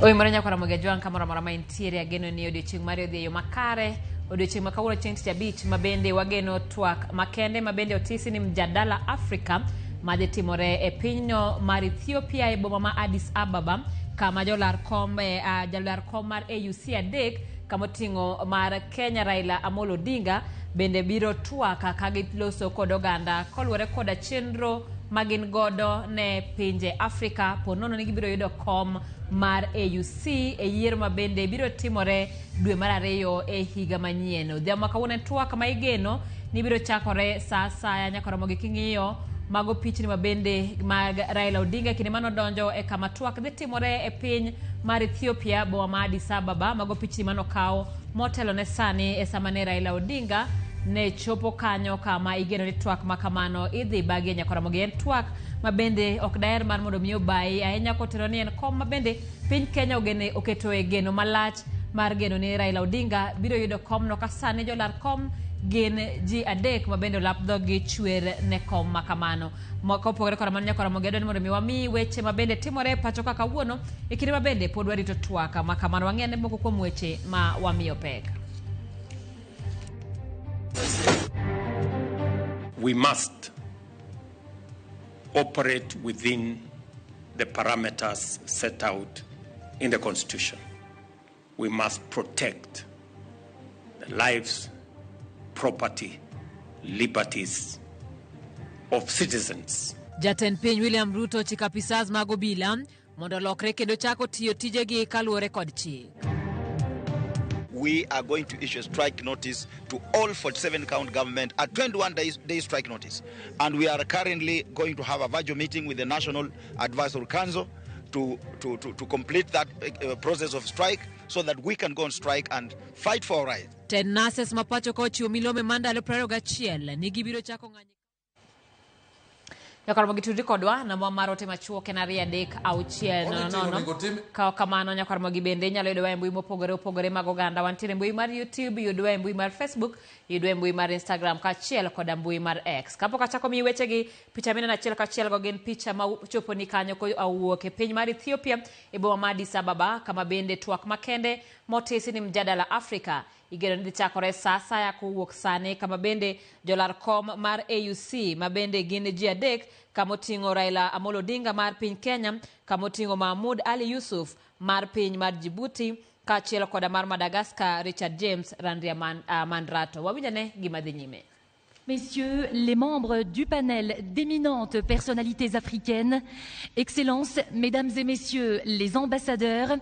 Oi maranya kwa Ramogi Juan kamera marama intiere ageno ni odiochieng' Mario de makare odiochieng' makawuono chieng' tich abich mabende wageno twak makende mabende otisi ni mjadala Afrika madhi timore e pinyno mar Ethiopia e boma ma Addis Ababa kama jolar kom mar AUC adek kamoting'o mar Kenya Raila Amolo Odinga bende biro twaka ka giloso kod oganda koluwore koda chenro magin godo ne pinje Afrika ponono ni gibiro yudo kom mar AUC e yiero mabende biro timore dwe mar 2 e higa manyien. Odhiambo kawuono twak ma igeno ni biro chakore saa asaya nyaka Ramogi king'iyo mago pichni mabende mag Raila Odinga kinde mano donjo e kama twak dhi timore e piny mar Ethiopia boma ma Addis Ababa. Mago pichni mano kawo motelo ne sani e sama ne Raila Odinga ne chopo kanyo kama igeno ni twak makamano idhi bagi nyaka Ramogi en twak mabende ok daher mar mondo miyo bai ahinya kotero ni en kom mabende piny Kenya oketo e geno malach mar geno ni Raila Odinga biro yudo kom no kasane jolar kom gin ji adek mabende lapdho gi chwer ne kom makamano. Kopogore kod mano nyaka Ramogi adwani mondo mi wami weche mabende timore pacho ka kawuono e kinde mabende pod warito twak makamano. Wang'e moko kuom weche ma wamiyo pek. We must operate within the parameters set out in the Constitution. We must protect the lives, property, liberties of citizens. Jatend piny William Ruto chikapisas mago bila mondo lokre kendo chako tiyo tijegi kaluwore kod chik. We are going to issue a strike notice to all 47 county government at 21 day strike notice. And we are currently going to have a virtual meeting with the National Advisory Council to complete that process of strike so that we can go on strike and fight for our rights. Ten nurses mapacho kochi umilome mandalo 21 nigi biro chako ng'anyo. Nyaka Ramogi tudri kodwa na marote machuo kenari adek auchiel nono kao kamano nyaka Ramogi bende nyalo yudo e mbui mopogore mag oganda. Wantiere mbui mar YouTube, yudo e mbui mar Facebook, yudo e mbui mar Instagram kachiel koda mbui mar X. Kapok achako mi weche gi picha mineno achiel kachiel go gin picha ma chopo ni kanyo ko awuok e piny mar Ethiopia e boma ma Addis Ababa kama bende twak makende motisi ni mjadala Afrika igeno ni chakore saa asaya kowuok sani kama bende jolar kom mar AUC mabende gin ji adek kamoting'o Raila Amolo Odinga mar piny Kenya, kamoting'o Mahmoud Ali Yusuf mar piny mar Djibouti kachiel koda mar Madagascar Richard James Mandrato. Wawinjane gima dhi nyime. Messieurs les membres du panel d'éminentes personnalités africaines, Excellences, Mesdames et Messieurs les ambassadeurs,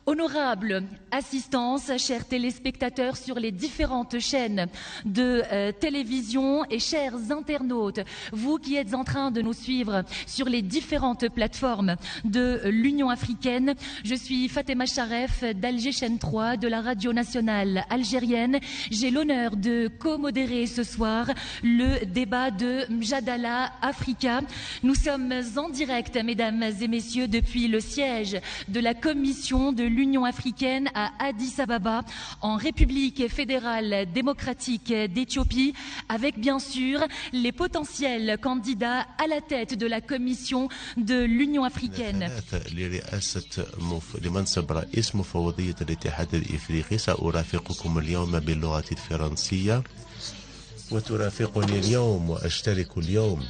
honorable assistance, chers téléspectateurs sur les différentes chaînes de télévision et chers internautes, vous qui êtes en train de nous suivre sur les différentes plateformes de l'Union africaine, je suis Fatema Charef d'Alger Chaîne 3 de la radio nationale algérienne. J'ai l'honneur de co-modérer ce soir le débat de Mjadala Africa. Nous sommes en direct, mesdames et messieurs, depuis le siège de la commission de l'Union africaine à Addis Ababa, en République fédérale démocratique d'Éthiopie, avec bien sûr les potentiels candidats à la tête de la commission de l'Union africaine. لمنصب رئيس مفوضية الاتحاد الإفريقي سأرافقكم اليوم باللغة الفرنسية وترافقني اليوم وأشترك اليوم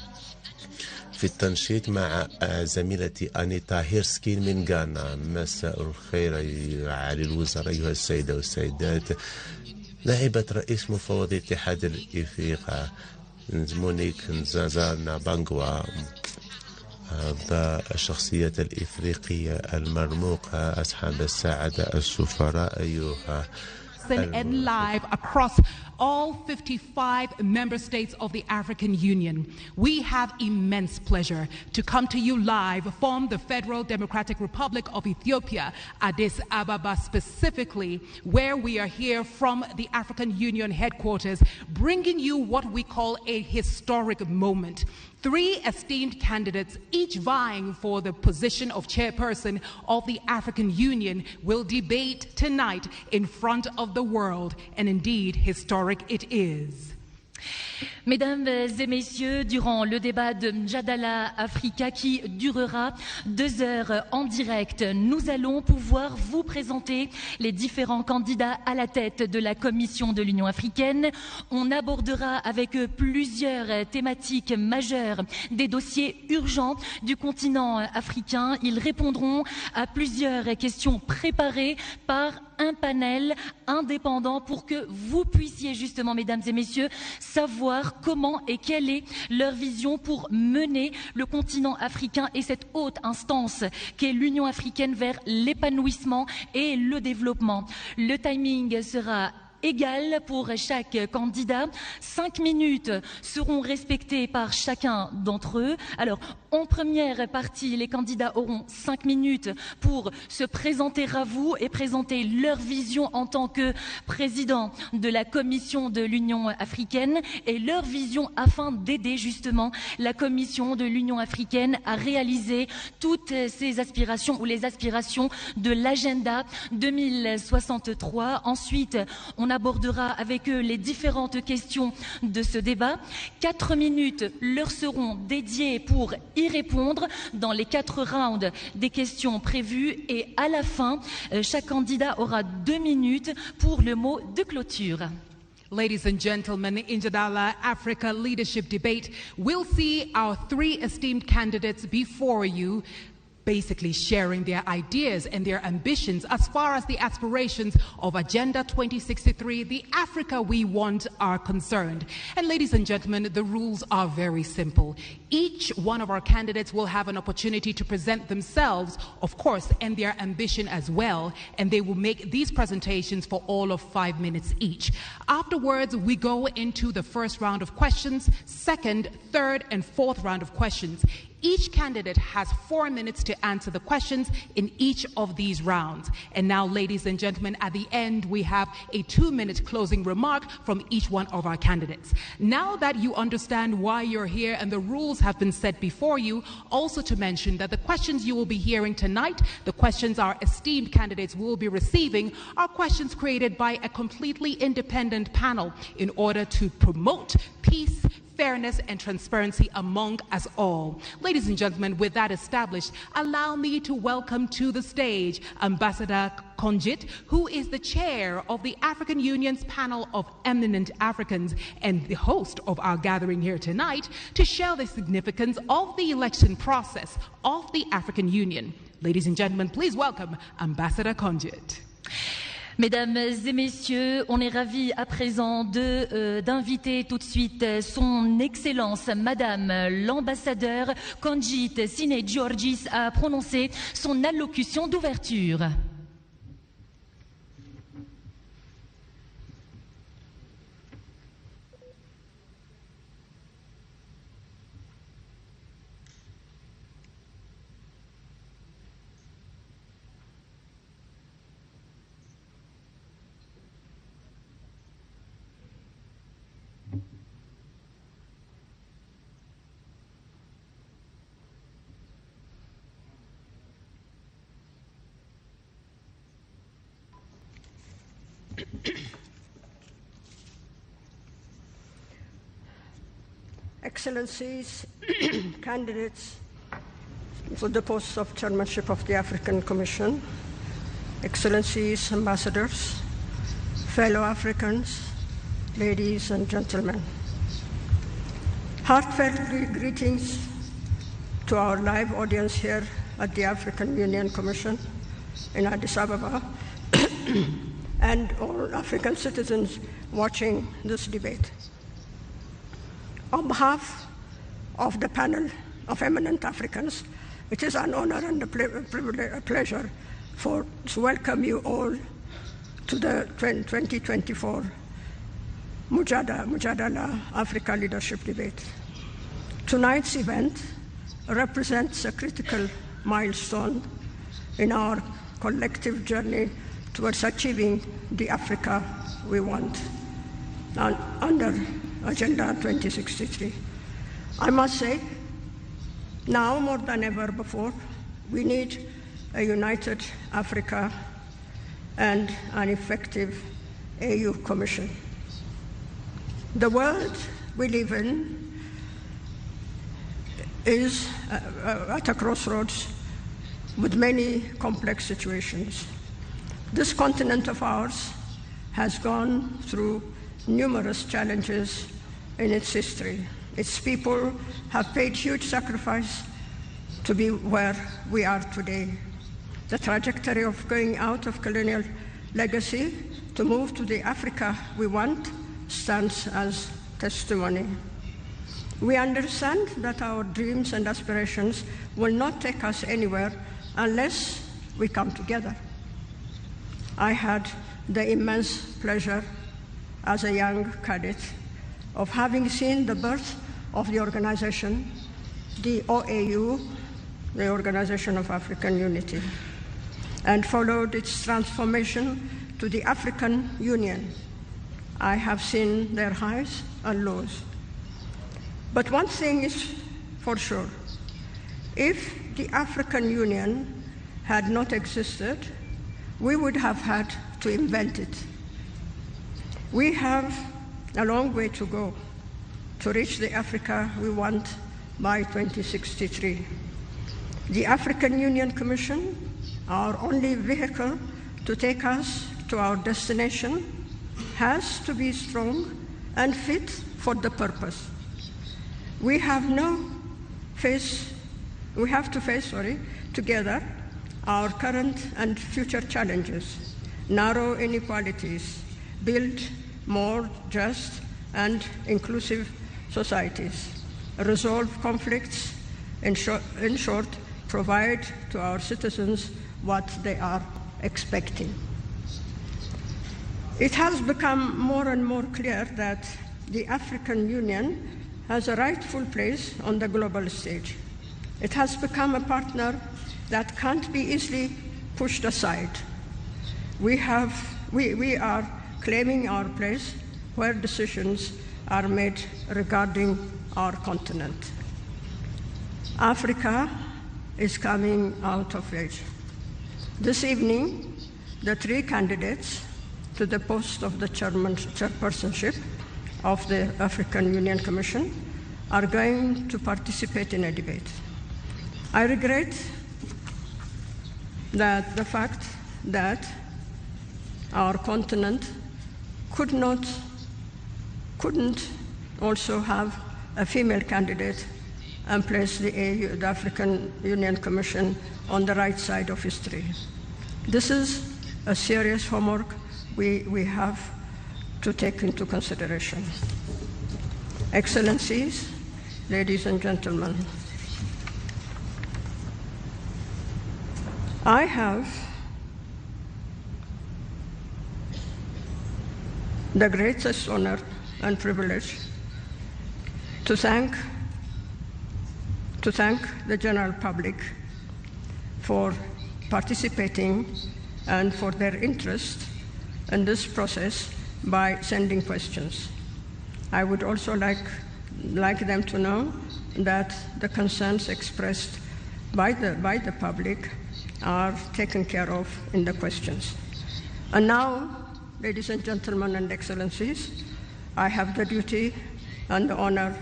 في التنشيط مع زميلتي أنيتا هيرسكين من غانا. مساء الخير على الوزراء أيها السيدة والسيدات. نائبة رئيس مفوضية الاتحاد الإفريقي مونيك نزازانا بانغوا بالشخصية الإفريقية المرموقة أصحاب السعادة السفراء أيها and live across all 55 member states of the African Union. We have immense pleasure to come to you live from the Federal Democratic Republic of Ethiopia, Addis Ababa specifically, where we are here from the African Union headquarters, bringing you what we call a historic moment. 3 esteemed candidates, each vying for the position of chairperson of the African Union, will debate tonight in front of the world, and indeed historic it is. Mesdames et messieurs, durant le débat de Mjadala Africa qui durera 2 heures en direct, nous allons pouvoir vous présenter les différents candidats à la tête de la Commission de l'Union africaine. On abordera avec eux plusieurs thématiques majeures, des dossiers urgents du continent africain. Ils répondront à plusieurs questions préparées par un panel indépendant pour que vous puissiez justement, mesdames et messieurs, savoir comment et quelle est leur vision pour mener le continent africain et cette haute instance qu'est l'Union africaine vers l'épanouissement et le développement. Le timing sera égal pour chaque candidat. 5 minutes seront respectées par chacun d'entre eux. Alors, en première partie, les candidats auront 5 minutes pour se présenter à vous et présenter leur vision en tant que président de la Commission de l'Union africaine et leur vision afin d'aider justement la Commission de l'Union africaine à réaliser toutes ses aspirations ou les aspirations de l'agenda 2063. Ensuite, on abordera avec eux les différentes questions de ce débat. 4 minutes leur seront dédiées pour y répondre dans les 4 rounds des questions prévues et à la fin, chaque candidat aura 2 minutes pour le mot de clôture. Ladies and gentlemen, in Mjadala Africa Leadership Debate, we'll see our 3 esteemed candidates before you, basically sharing their ideas and their ambitions as far as the aspirations of Agenda 2063, the Africa we want, are concerned. And ladies and gentlemen, the rules are very simple. Each one of our candidates will have an opportunity to present themselves, of course, and their ambition as well, and they will make these presentations for all of 5 minutes each. Afterwards, we go into the first round of questions, second, third, and fourth round of questions. Each candidate has 4 minutes to answer the questions in each of these rounds. And now, ladies and gentlemen, at the end, we have a 2-minute closing remark from each one of our candidates. Now that you understand why you're here and the rules have been set before you, also to mention that the questions you will be hearing tonight, the questions our esteemed candidates will be receiving, are questions created by a completely independent panel in order to promote peace, fairness and transparency among us all. Ladies and gentlemen, with that established, allow me to welcome to the stage Ambassador Konjit, who is the chair of the African Union's panel of eminent Africans and the host of our gathering here tonight, to share the significance of the election process of the African Union. Ladies and gentlemen, please welcome Ambassador Konjit. Mesdames et messieurs, on est ravis à présent d'inviter tout de suite son Excellence, Madame l'ambassadeur Konjit Sine Georgis à prononcer son allocution d'ouverture. Excellencies, candidates for the posts of chairmanship of the African Commission, Excellencies, ambassadors, fellow Africans, ladies and gentlemen. Heartfelt greetings to our live audience here at the African Union Commission in Addis Ababa and all African citizens watching this debate. On behalf of the panel of eminent Africans, it is an honor and a pleasure to welcome you all to the 2024 Mjadala Africa Leadership Debate. Tonight's event represents a critical milestone in our collective journey towards achieving the Africa we want under Agenda 2063. I must say, now more than ever before, we need a united Africa and an effective AU Commission. The world we live in is at a crossroads with many complex situations. This continent of ours has gone through numerous challenges in its history. Its people have paid huge sacrifice to be where we are today. The trajectory of going out of colonial legacy to move to the Africa we want stands as testimony. We understand that our dreams and aspirations will not take us anywhere unless we come together. I had the immense pleasure as a young cadet of having seen the birth of the organization, the OAU, the Organization of African Unity, and followed its transformation to the African Union. I have seen their highs and lows. But one thing is for sure, if the African Union had not existed, we would have had to invent it. We have a long way to go to reach the Africa we want by 2063. The African Union Commission, our only vehicle to take us to our destination, has to be strong and fit for the purpose. We have to face together our current and future challenges, narrow inequalities, build more just and inclusive societies, resolve conflicts, in short, provide to our citizens what they are expecting. It has become more and more clear that the African Union has a rightful place on the global stage. It has become a partner that can't be easily pushed aside. We are claiming our place where decisions are made regarding our continent. Africa is coming out of age. This evening, the three candidates to the post of the chairpersonship of the African Union Commission are going to participate in a debate. I regret that the fact that our continent couldn't also have a female candidate and place the African Union Commission on the right side of history. This is a serious homework we have to take into consideration. Excellencies, ladies and gentlemen, I have the greatest honor and privilege to thank the general public for participating and for their interest in this process by sending questions. I would also like them to know that the concerns expressed by the public are taken care of in the questions. And now, ladies and gentlemen and excellencies, I have the duty and the honor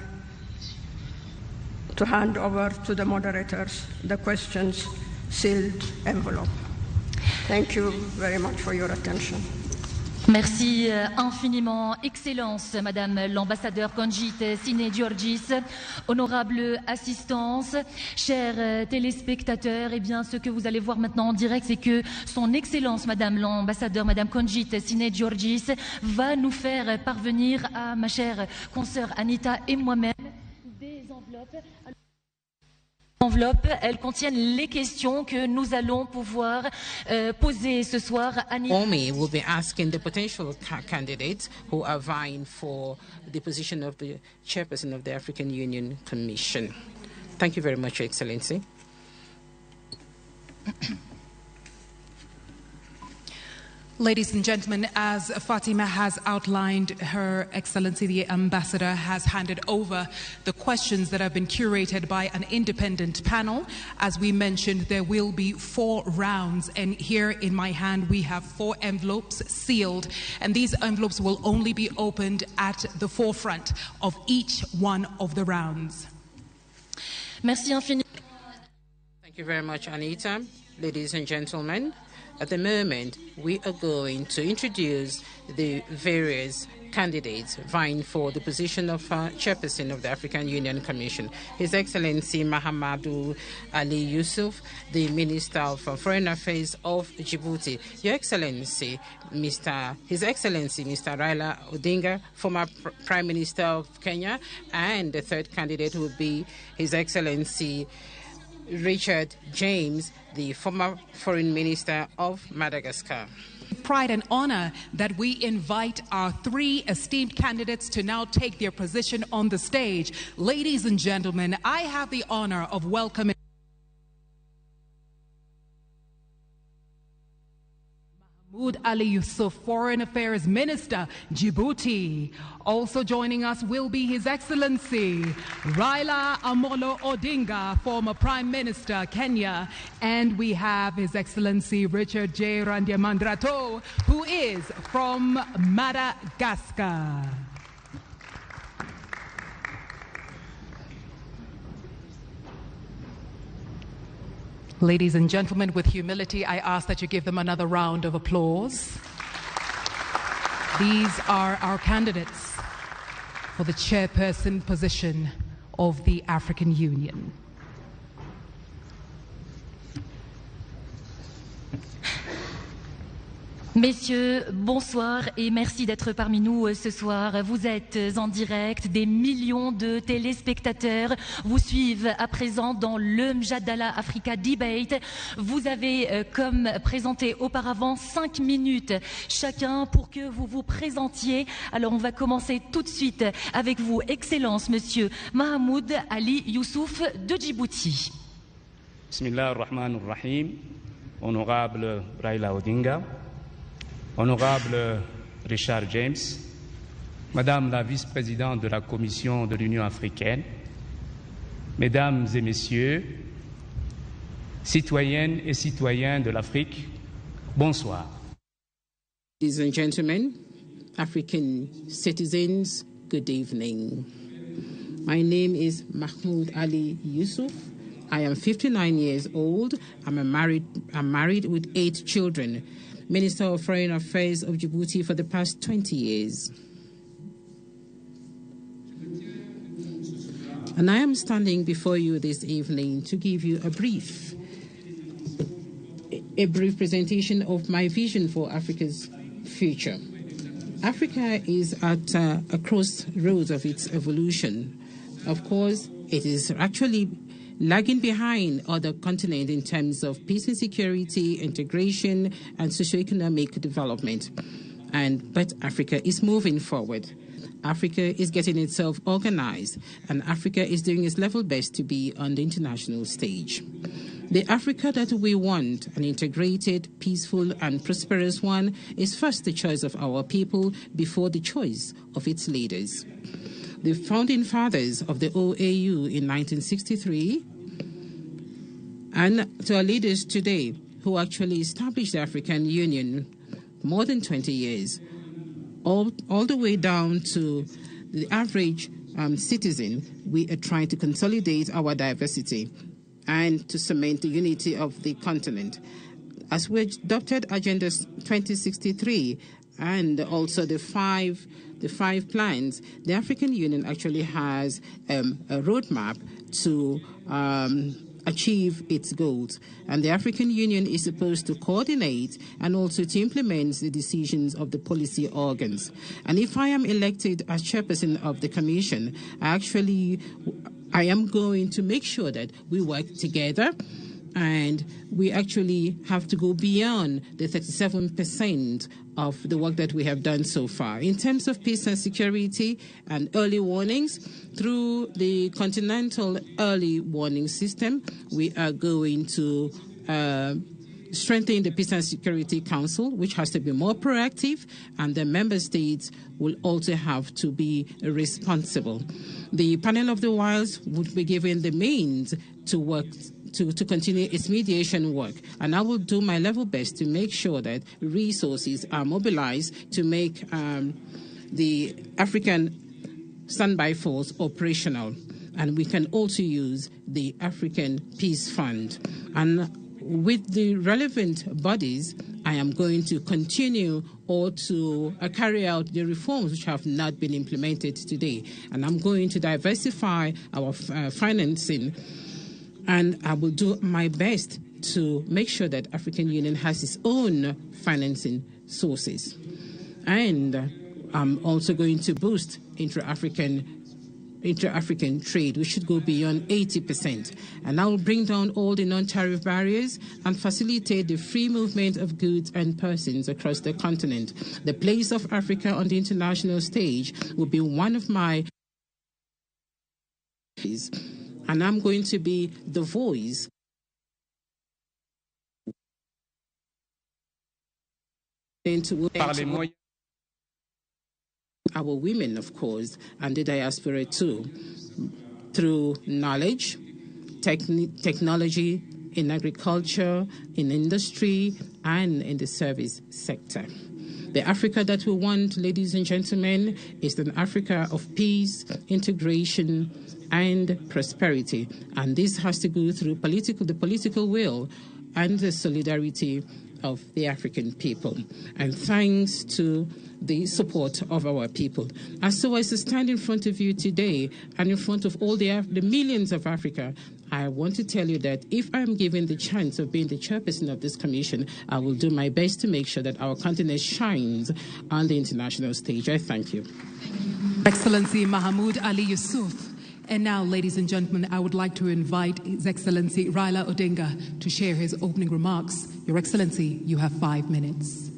to hand over to the moderators the questions sealed envelope. Thank you very much for your attention. Merci infiniment, Excellence, Madame l'ambassadeur Konjit Sine-Giorgis, honorable assistance, chers téléspectateurs, eh bien, ce que vous allez voir maintenant en direct, c'est que Son Excellence, Madame l'ambassadeur, Madame Konjit Sine-Giorgis, va nous faire parvenir à ma chère consoeur Anita et moi-même des enveloppes. Elles contiennent les questions que nous allons pouvoir poser ce soir. OMI will be asking the potential candidates who are vying for the position of the chairperson of the African Union Commission. Thank you very much, Your Ladies and gentlemen, as Fatima has outlined, Her Excellency the Ambassador has handed over the questions that have been curated by an independent panel. As we mentioned, there will be 4 rounds, and here in my hand we have 4 envelopes sealed, and these envelopes will only be opened at the forefront of each one of the rounds. Merci infiniment. Thank you very much, Anita. Ladies and gentlemen, at the moment, we are going to introduce the various candidates vying for the position of chairperson of the African Union Commission. His Excellency Mahamadou Ali Yusuf, the Minister of Foreign Affairs of Djibouti. Your Excellency, His Excellency Mr. Raila Odinga, former Prime Minister of Kenya, and the third candidate will be His Excellency Richard James, the former Foreign Minister of Madagascar. Pride and honor that we invite our 3 esteemed candidates to now take their position on the stage. Ladies and gentlemen, I have the honor of welcoming Mahmoud Ali Yusuf, Foreign Affairs Minister, Djibouti. Also joining us will be His Excellency Raila Amolo Odinga, former Prime Minister, Kenya. And we have His Excellency Richard J. Randiamandrato, who is from Madagascar. Ladies and gentlemen, with humility, I ask that you give them another round of applause. These are our candidates for the chairperson position of the African Union. Messieurs, bonsoir et merci d'être parmi nous ce soir. Vous êtes en direct, des millions de téléspectateurs vous suivent à présent dans le Mjadala Africa Debate. Vous avez, comme présenté auparavant, 5 minutes chacun pour que vous vous présentiez. Alors on va commencer tout de suite avec vous, Excellence, Monsieur Mahamoud Ali Youssouf de Djibouti. Bismillah ar-Rahman ar-Rahim, honorable Raila Odinga, honorable Richard James, Madame la vice-présidente de la Commission de l'Union africaine, Mesdames et Messieurs, citoyennes et citoyens de l'Afrique, bonsoir. Ladies and gentlemen, African citizens, good evening. My name is Mahmoud Ali Yusuf. I am 59 years old. I'm married with 8 children. Minister of Foreign Affairs of Djibouti for the past 20 years. And I am standing before you this evening to give you a brief presentation of my vision for Africa's future. Africa is at a crossroads of its evolution. Of course, it is actually lagging behind other continents in terms of peace and security, integration, and socioeconomic development. But Africa is moving forward. Africa is getting itself organized, and Africa is doing its level best to be on the international stage. The Africa that we want, an integrated, peaceful, and prosperous one, is first the choice of our people before the choice of its leaders. The founding fathers of the OAU in 1963 and to our leaders today who actually established the African Union more than 20 years, all the way down to the average citizen, we are trying to consolidate our diversity and to cement the unity of the continent. As we adopted Agenda 2063 and also the five plans, the African Union actually has a roadmap to achieve its goals. And the African Union is supposed to coordinate and also to implement the decisions of the policy organs. And if I am elected as chairperson of the Commission, I am going to make sure that we work together, and we actually have to go beyond the 37% of the work that we have done so far. In terms of peace and security and early warnings, through the continental early warning system, we are going to strengthening the Peace and Security Council, which has to be more proactive, and the member states will also have to be responsible. The panel of the wilds would be given the means to work to continue its mediation work, and I will do my level best to make sure that resources are mobilized to make the African Standby Force operational, and we can also use the African Peace Fund. And with the relevant bodies, I am going to continue or to carry out the reforms which have not been implemented today, and I'm going to diversify our financing. And I will do my best to make sure that African Union has its own financing sources. And I'm also going to boost intra-African trade, which should go beyond 80%. And I will bring down all the non-tariff barriers and facilitate the free movement of goods and persons across the continent. The place of Africa on the international stage will be one of my... And I'm going to be the voice our women, of course, and the diaspora too, through knowledge, technology, in agriculture, in industry, and in the service sector. The Africa that we want, ladies and gentlemen, is an Africa of peace, integration, and prosperity. And this has to go through the political will and the solidarity of the African people. And thanks to the support of our people. And so as I stand in front of you today and in front of all the millions of Africa, I want to tell you that if I'm given the chance of being the chairperson of this commission, I will do my best to make sure that our continent shines on the international stage. I thank you. Excellency Mahmoud Ali Yusuf. And now, ladies and gentlemen, I would like to invite His Excellency Raila Odinga to share his opening remarks. Your Excellency, you have 5 minutes.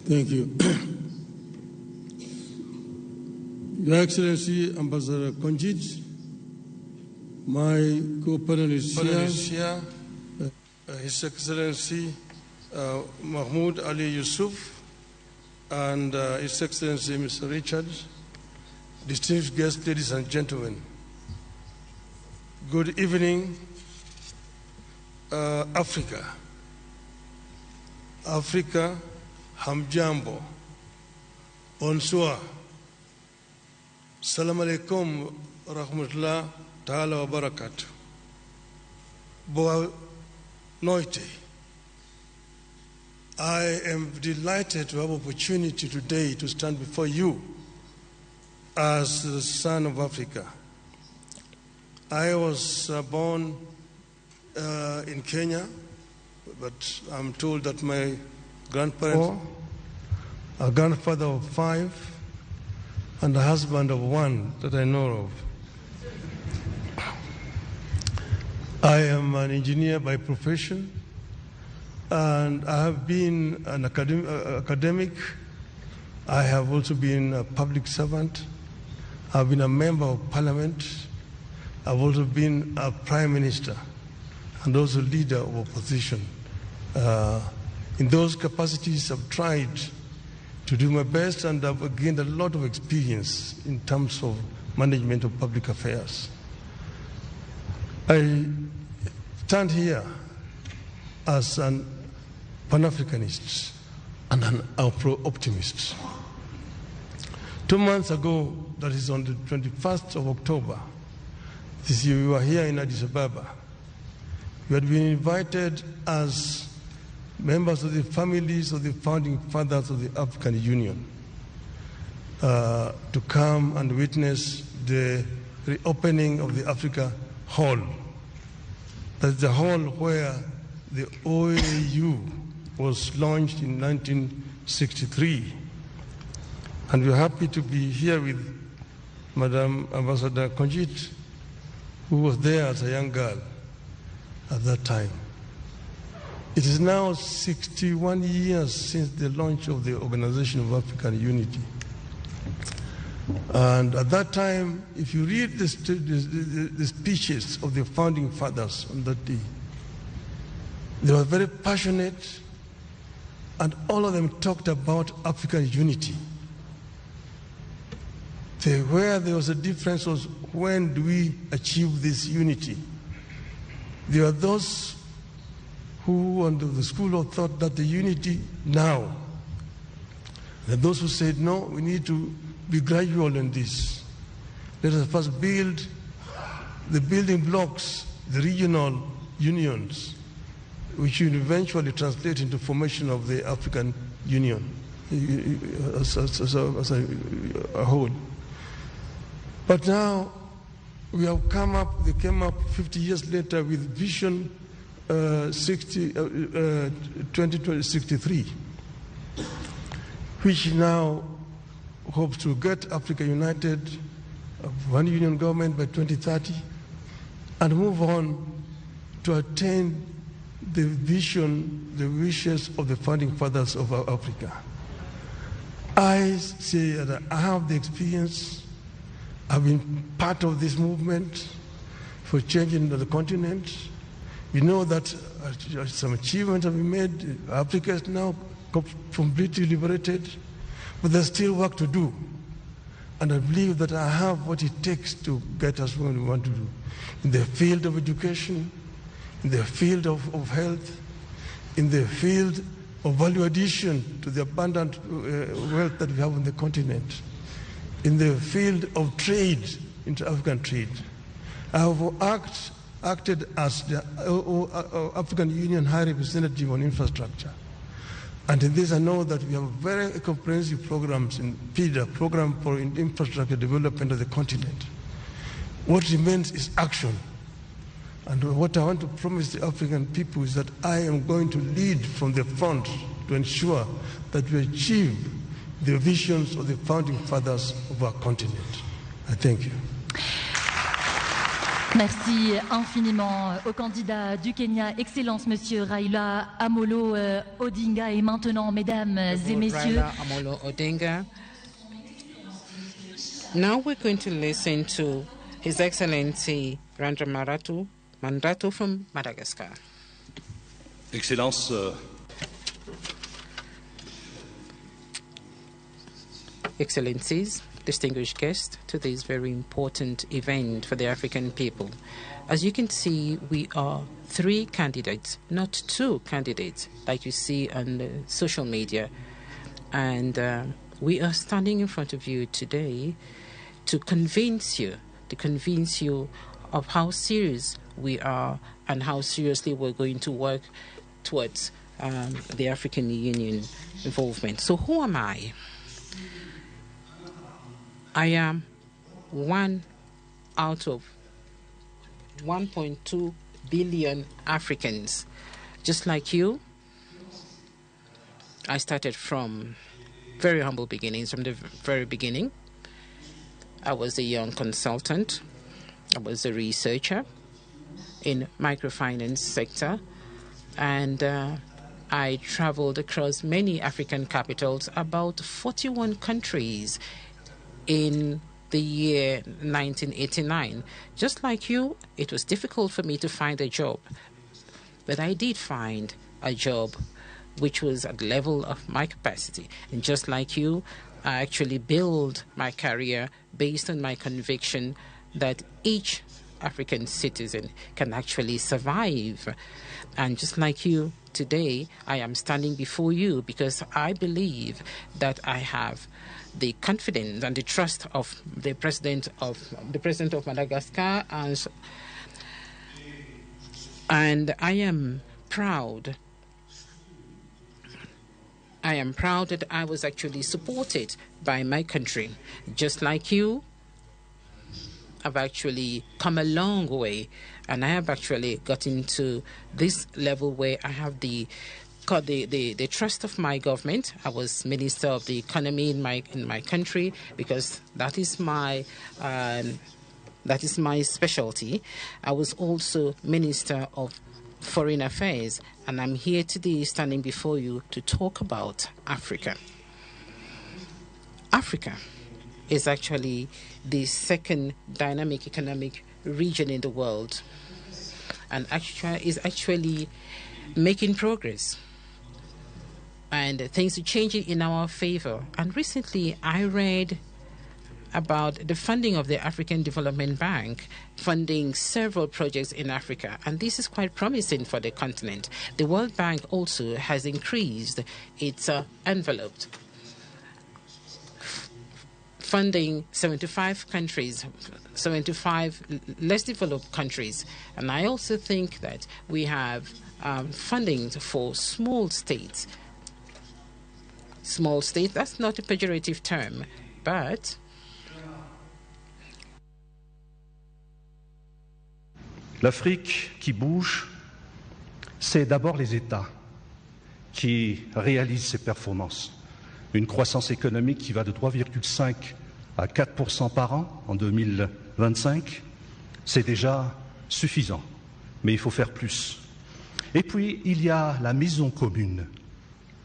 Thank you. Your Excellency, Ambassador Konjit, my co-panelists here, His Excellency Mahmoud Ali Yusuf, and His Excellency Mr. Richard, distinguished guests, ladies and gentlemen, good evening, Africa. Africa, hamjambo, bonsoir, salam alaikum, rahmatullah ta'ala wa barakatuh. Boa noite. I am delighted to have opportunity today to stand before you as the son of Africa. I was born in Kenya, but I'm told that my grandparents, a grandfather of 5, and a husband of 1 that I know of. I am an engineer by profession, and I have been an academic. I have also been a public servant. I've been a member of parliament. I've also been a prime minister and also leader of opposition. In those capacities, I've tried to do my best, and I've gained a lot of experience in terms of management of public affairs. I stand here as an Pan-Africanist and an Afro-optimist. 2 months ago, that is on the 21st of October, this year we were here in Addis Ababa. We had been invited as members of the families of the founding fathers of the African Union to come and witness the reopening of the Africa Hall. That's the hall where the OAU was launched in 1963. And we're happy to be here with Madam Ambassador Konjit, who was there as a young girl at that time. It is now 61 years since the launch of the Organization of African Unity. And at that time, if you read the speeches of the founding fathers on that day, They were very passionate, and all of them talked about African unity. Where there was a difference was, when do we achieve this unity? There are those who, under the school of thought, that the unity now. There are those who said, no, we need to be gradual in this. Let us first build the building blocks, the regional unions, which will eventually translate into formation of the African Union as a whole. But now we have they came up 50 years later with Vision 2063, which now hopes to get Africa united, one union government by 2030, and move on to attain the vision, the wishes of the founding fathers of Africa. I say that I have the experience. I've been part of this movement for changing the continent. We know that some achievements have been made. Africa is now completely liberated, but there's still work to do. And I believe that I have what it takes to get us where we want to do. In the field of education, in the field of health, in the field of value addition to the abundant wealth that we have on the continent, in the field of trade, inter-African trade. I have acted as the African Union High Representative on infrastructure. And in this I know that we have very comprehensive programs in PIDA, Program for Infrastructure Development of the continent. What remains is action. And what I want to promise the African people is that I am going to lead from the front to ensure that we achieve the visions of the founding fathers of our continent. I thank you. Merci infiniment au candidat du Kenya, Excellence Monsieur Raila Amolo Odinga. Et maintenant, Mesdames et Messieurs, Raila Amolo Odinga. Now we're going to listen to His Excellency Randra Mandrato from Madagascar. Excellence, Excellencies, distinguished guests to this very important event for the African people. As you can see, we are 3 candidates, not 2 candidates, like you see on social media. And we are standing in front of you today to convince you of how serious we are and how seriously we're going to work towards the African Union involvement. So who am I? I am one out of 1.2 billion Africans. Just like you, I started from very humble beginnings, from the very beginning. I was a young consultant. I was a researcher in microfinance sector, and I traveled across many African capitals, about 41 countries in the year 1989. Just like you, it was difficult for me to find a job, but I did find a job which was at the level of my capacity. And just like you, I actually built my career based on my conviction that each African citizen can actually survive. And just like you, today I am standing before you because I believe that I have the confidence and the trust of the president of Madagascar, and I am proud. I am proud that I was actually supported by my country. Just like you, I've actually come a long way, and I have actually gotten to this level where I have the trust of my government. I was Minister of the Economy in my country because that is my specialty. I was also Minister of Foreign Affairs, and I'm here today standing before you to talk about Africa. Africa is actually the second dynamic economic region in the world, and is actually making progress and things are changing in our favor. And recently I read about the funding of the African Development Bank, funding several projects in Africa, and this is quite promising for the continent. The World Bank also has increased its envelope, funding 75 countries, 75 less developed countries. And I also think that we have funding for small states. Small states, that's not a pejorative term, but l'Afrique qui bouge, c'est d'abord les États qui réalisent ces performances. Une croissance économique qui va de 3,5 à 4% par an en 2025, c'est déjà suffisant, mais il faut faire plus. Et puis, il y a la maison commune,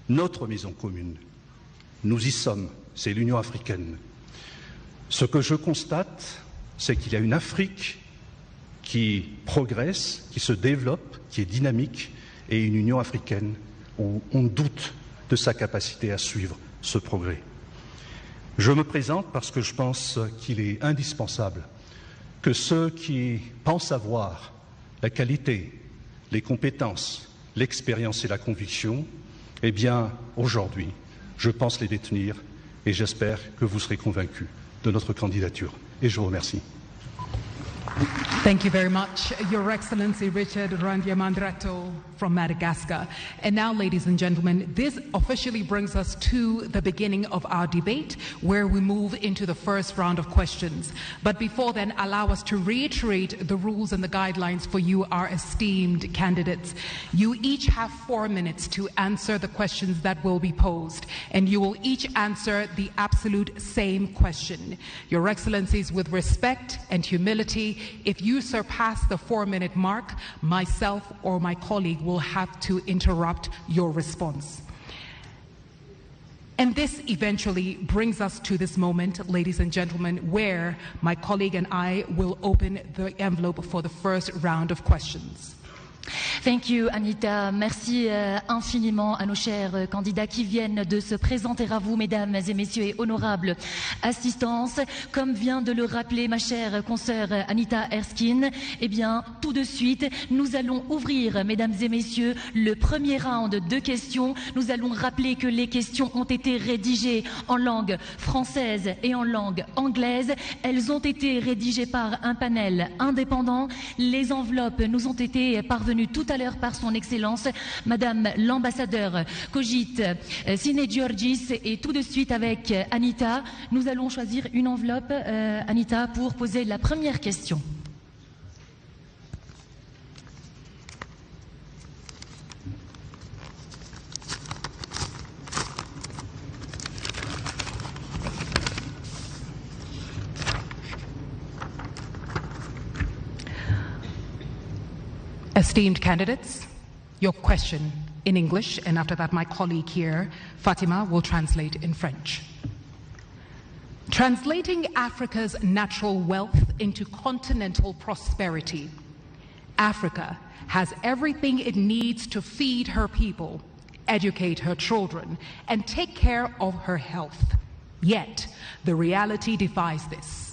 notre maison commune. Nous y sommes, c'est l'Union africaine. Ce que je constate, c'est qu'il y a une Afrique qui progresse, qui se développe, qui est dynamique, et une Union africaine où on doute de sa capacité à suivre ce progrès. Je me présente parce que je pense qu'il est indispensable que ceux qui pensent avoir la qualité, les compétences, l'expérience et la conviction, eh bien, aujourd'hui, je pense les détenir et j'espère que vous serez convaincus de notre candidature. Et je vous remercie. Thank you very much, Your Excellency Richard Randiamandrato from Madagascar. And now, ladies and gentlemen, this officially brings us to the beginning of our debate, where we move into the first round of questions. But before then, allow us to reiterate the rules and the guidelines for you, our esteemed candidates. You each have 4 minutes to answer the questions that will be posed, and you will each answer the absolute same question. Your Excellencies, with respect and humility, if you surpass the 4-minute mark, myself or my colleague will have to interrupt your response. And this eventually brings us to this moment, ladies and gentlemen, where my colleague and I will open the envelope for the first round of questions. Thank you, Anita. Merci infiniment à nos chers candidats qui viennent de se présenter à vous, mesdames et messieurs, et honorables assistances. Comme vient de le rappeler ma chère consoeur Anita Erskine, eh bien, tout de suite, nous allons ouvrir, mesdames et messieurs, le premier round de questions. Nous allons rappeler que les questions ont été rédigées en langue française et en langue anglaise. Elles ont été rédigées par un panel indépendant. Les enveloppes nous ont été parvenues tout à l'heure par son Excellence, Madame l'ambassadeur Kojit Sine-Georgis, et tout de suite avec Anita, nous allons choisir une enveloppe, Anita, pour poser la première question. Esteemed candidates, your question in English, and after that my colleague here, Fatima, will translate in French. Translating Africa's natural wealth into continental prosperity, Africa has everything it needs to feed her people, educate her children, and take care of her health. Yet, the reality defies this.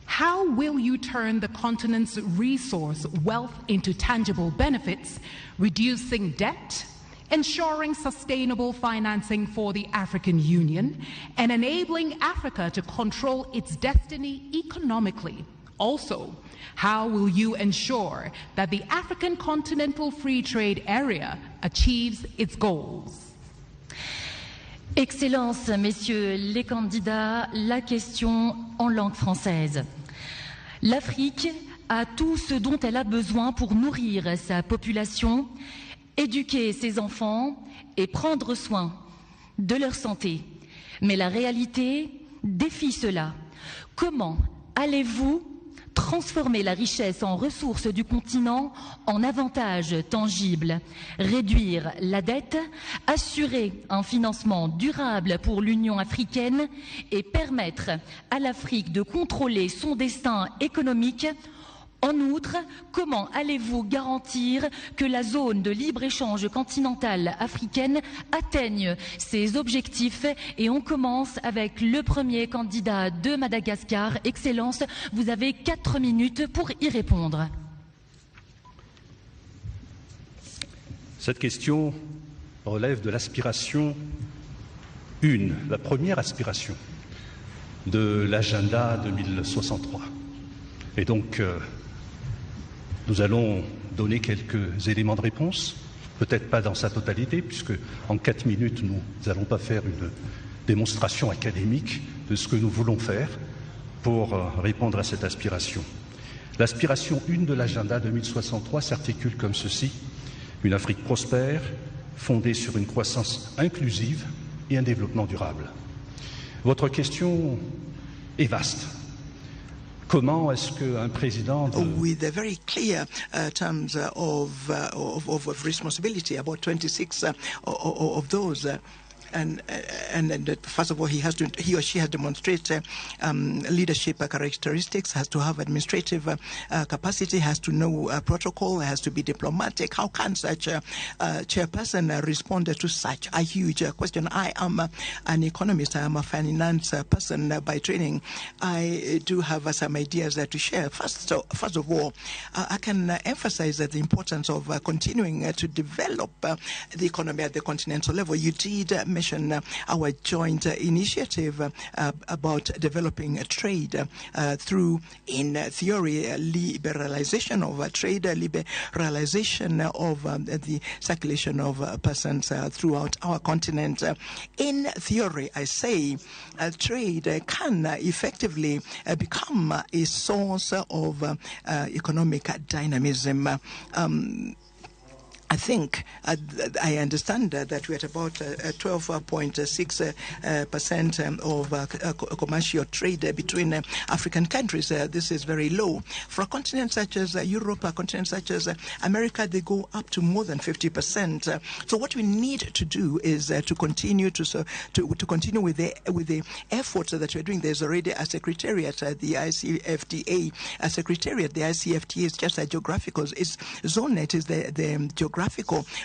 How will you turn the continent's resource wealth into tangible benefits, reducing debt, ensuring sustainable financing for the African Union, and enabling Africa to control its destiny economically? Also, how will you ensure that the African Continental Free Trade Area achieves its goals? Excellences, messieurs les candidats, la question en langue française. L'Afrique a tout ce dont elle a besoin pour nourrir sa population, éduquer ses enfants et prendre soin de leur santé. Mais la réalité défie cela. Comment allez-vous transformer la richesse en ressources du continent en avantages tangibles, réduire la dette, assurer un financement durable pour l'Union africaine et permettre à l'Afrique de contrôler son destin économique En outre, comment allez-vous garantir que la zone de libre-échange continentale africaine atteigne ses objectifs? Et on commence avec le premier candidat de Madagascar. Excellence, vous avez 4 minutes pour y répondre. Cette question relève de l'aspiration 1, la première aspiration de l'agenda 2063. Et donc, nous allons donner quelques éléments de réponse, peut-être pas dans sa totalité, puisque en 4 minutes, nous n'allons pas faire une démonstration académique de ce que nous voulons faire pour répondre à cette aspiration. L'aspiration 1 de l'agenda 2063 s'articule comme ceci: une Afrique prospère, fondée sur une croissance inclusive et un développement durable. Votre question est vaste. Comment est-ce qu'un président with a very clear terms of responsibility, about 26 of those. And first of all, he or she has to demonstrate leadership characteristics, has to have administrative capacity, has to know protocol, has to be diplomatic. How can such a chairperson respond to such a huge question? I am an economist. I am a finance person by training. I do have some ideas to share. First of all, I can emphasize the importance of continuing to develop the economy at the continental level. You did mention our joint initiative about developing trade through, in theory, liberalization of trade, liberalization of the circulation of persons throughout our continent. In theory, I say, trade can effectively become a source of economic dynamism. I think I understand that we're at about 12.6% of commercial trade between African countries. This is very low. For a continent such as Europe, a continent such as America, they go up to more than 50%. So what we need to do is to continue to continue with the efforts that we're doing. There's already a secretariat, the ICFTA. A secretariat, the ICFTA is just a geographical. It's zone. It is the geographical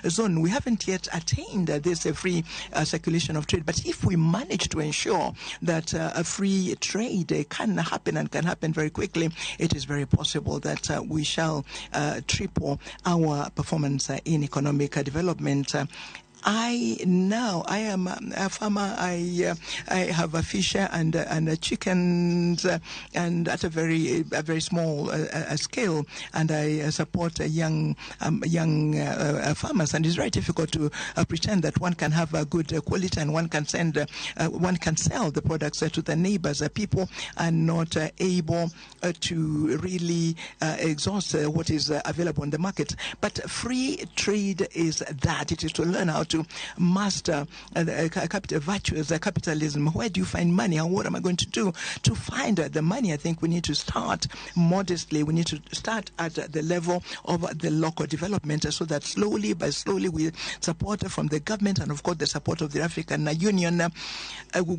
zone. We haven't yet attained this free circulation of trade, but if we manage to ensure that a free trade can happen and can happen very quickly, it is very possible that we shall triple our performance in economic development. I am a farmer. I have a fish and chickens, and at a very small scale. And I support young farmers. And it's very difficult to pretend that one can have a good quality and one can sell the products to the neighbors. People are not able to really exhaust what is available in the market. But free trade is that. It is to learn how to master capital virtues, capitalism. Where do you find money, and what am I going to do to find the money? I think we need to start modestly. We need to start at the level of the local development, so that slowly by slowly, with support from the government and of course the support of the African Union,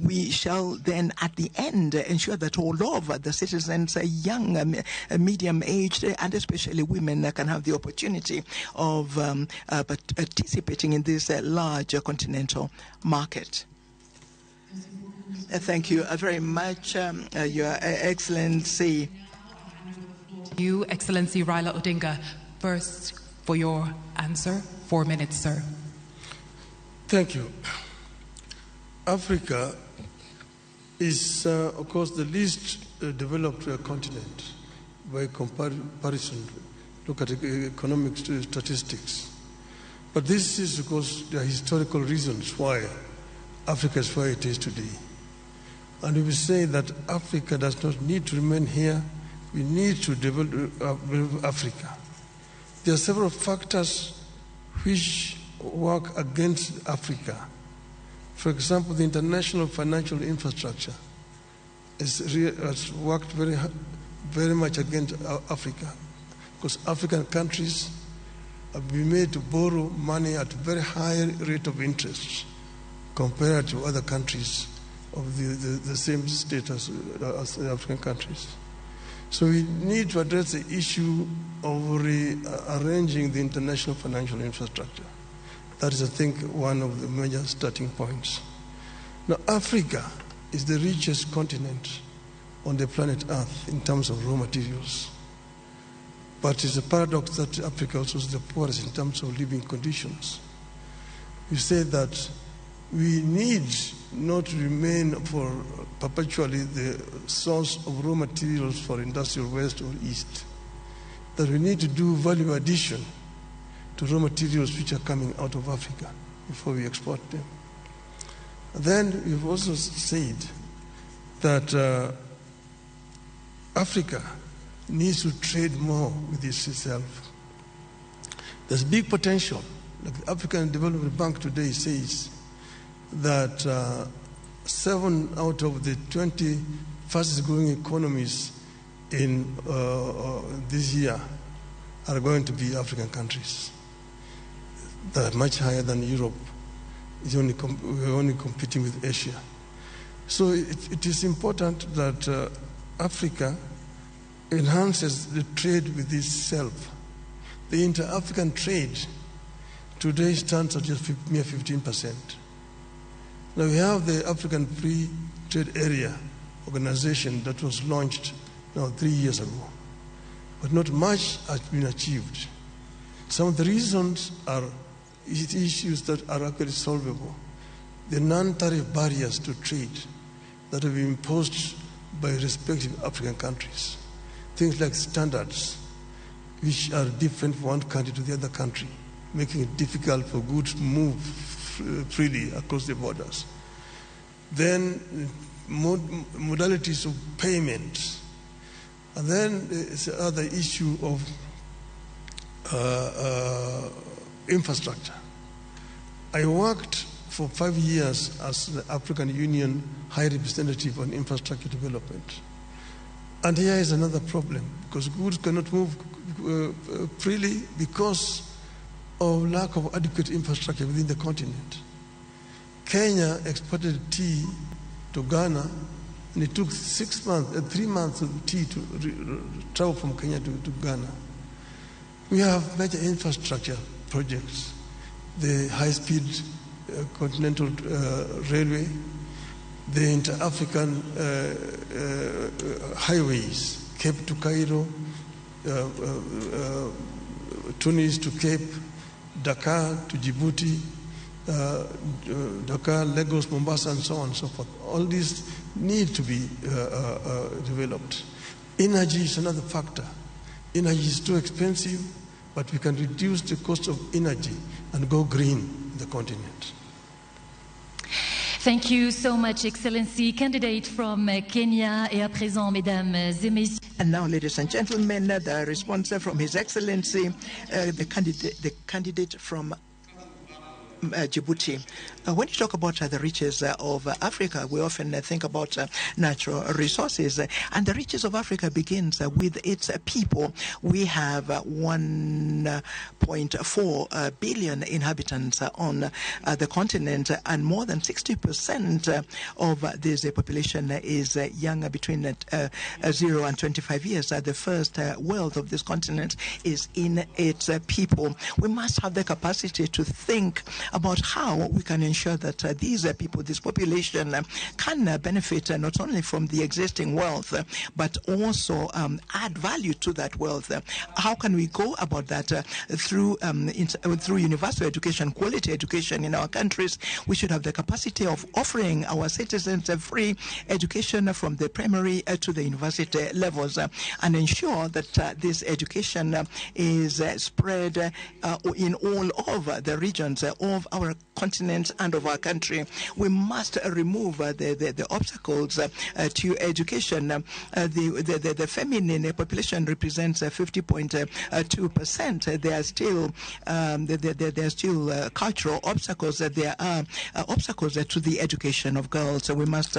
we shall then at the end ensure that all of the citizens, young, medium-aged, and especially women, can have the opportunity of participating in this large continental market. Thank you very much, Your Excellency. You, Excellency Raila Odinga, first for your answer. 4 minutes, sir. Thank you. Africa is, of course, the least developed continent by comparison. Look at economic statistics. But this is because there are historical reasons why Africa is where it is today. And we will say that Africa does not need to remain here. We need to develop Africa. There are several factors which work against Africa. For example, the international financial infrastructure has worked very much against Africa, because African countries have been made to borrow money at a very high rate of interest compared to other countries of the same status as the African countries. So we need to address the issue of rearranging the international financial infrastructure. That is, I think, one of the major starting points. Now, Africa is the richest continent on the planet Earth in terms of raw materials. But it's a paradox that Africa also is the poorest in terms of living conditions. We say that we need not to remain for perpetually the source of raw materials for industrial west or east. That we need to do value addition to raw materials which are coming out of Africa before we export them. And then we've also said that Africa needs to trade more with itself. There's big potential. Like the African Development Bank today says that 7 out of the 20 fastest growing economies in this year are going to be African countries. That are much higher than Europe. We're only competing with Asia. So it is important that Africa enhances the trade with itself. The inter-African trade today stands at just mere 15%. Now we have the African Free Trade Area organization that was launched now 3 years ago, but not much has been achieved. Some of the reasons are issues that are actually solvable. The non-tariff barriers to trade that have been imposed by respective African countries. Things like standards, which are different from one country to the other country, making it difficult for goods to move freely across the borders. Then modalities of payment. And then there's the other issue of infrastructure. I worked for 5 years as the African Union High Representative on Infrastructure Development. And here is another problem, because goods cannot move freely because of lack of adequate infrastructure within the continent. Kenya exported tea to Ghana, and it took 3 months of tea to travel from Kenya to Ghana. We have major infrastructure projects, the high-speed continental railway, the inter-African highways, Cape to Cairo, Tunis to Cape, Dakar to Djibouti, Dakar, Lagos, Mombasa, and so on and so forth. All these need to be developed. Energy is another factor. Energy is too expensive, but we can reduce the cost of energy and go green in the continent. Thank you so much, Excellency. Candidate from Kenya, et à présent, mesdames et messieurs. And now, ladies and gentlemen, the response from His Excellency, the candidate from Djibouti. When you talk about the riches of Africa, we often think about natural resources, and the riches of Africa begins with its people. We have 1.4 billion inhabitants on the continent, and more than 60% of this population is young, between 0 and 25 years. The first wealth of this continent is in its people. We must have the capacity to think about how we can ensure that these people, this population, can benefit not only from the existing wealth, but also add value to that wealth. How can we go about that? Through universal education, quality education in our countries. We should have the capacity of offering our citizens a free education from the primary to the university levels, and ensure that this education is spread in all of the regions of our continent and of our country. We must remove the obstacles to education. The feminine population represents 50.2%. There are still cultural obstacles. There are obstacles to the education of girls. So we must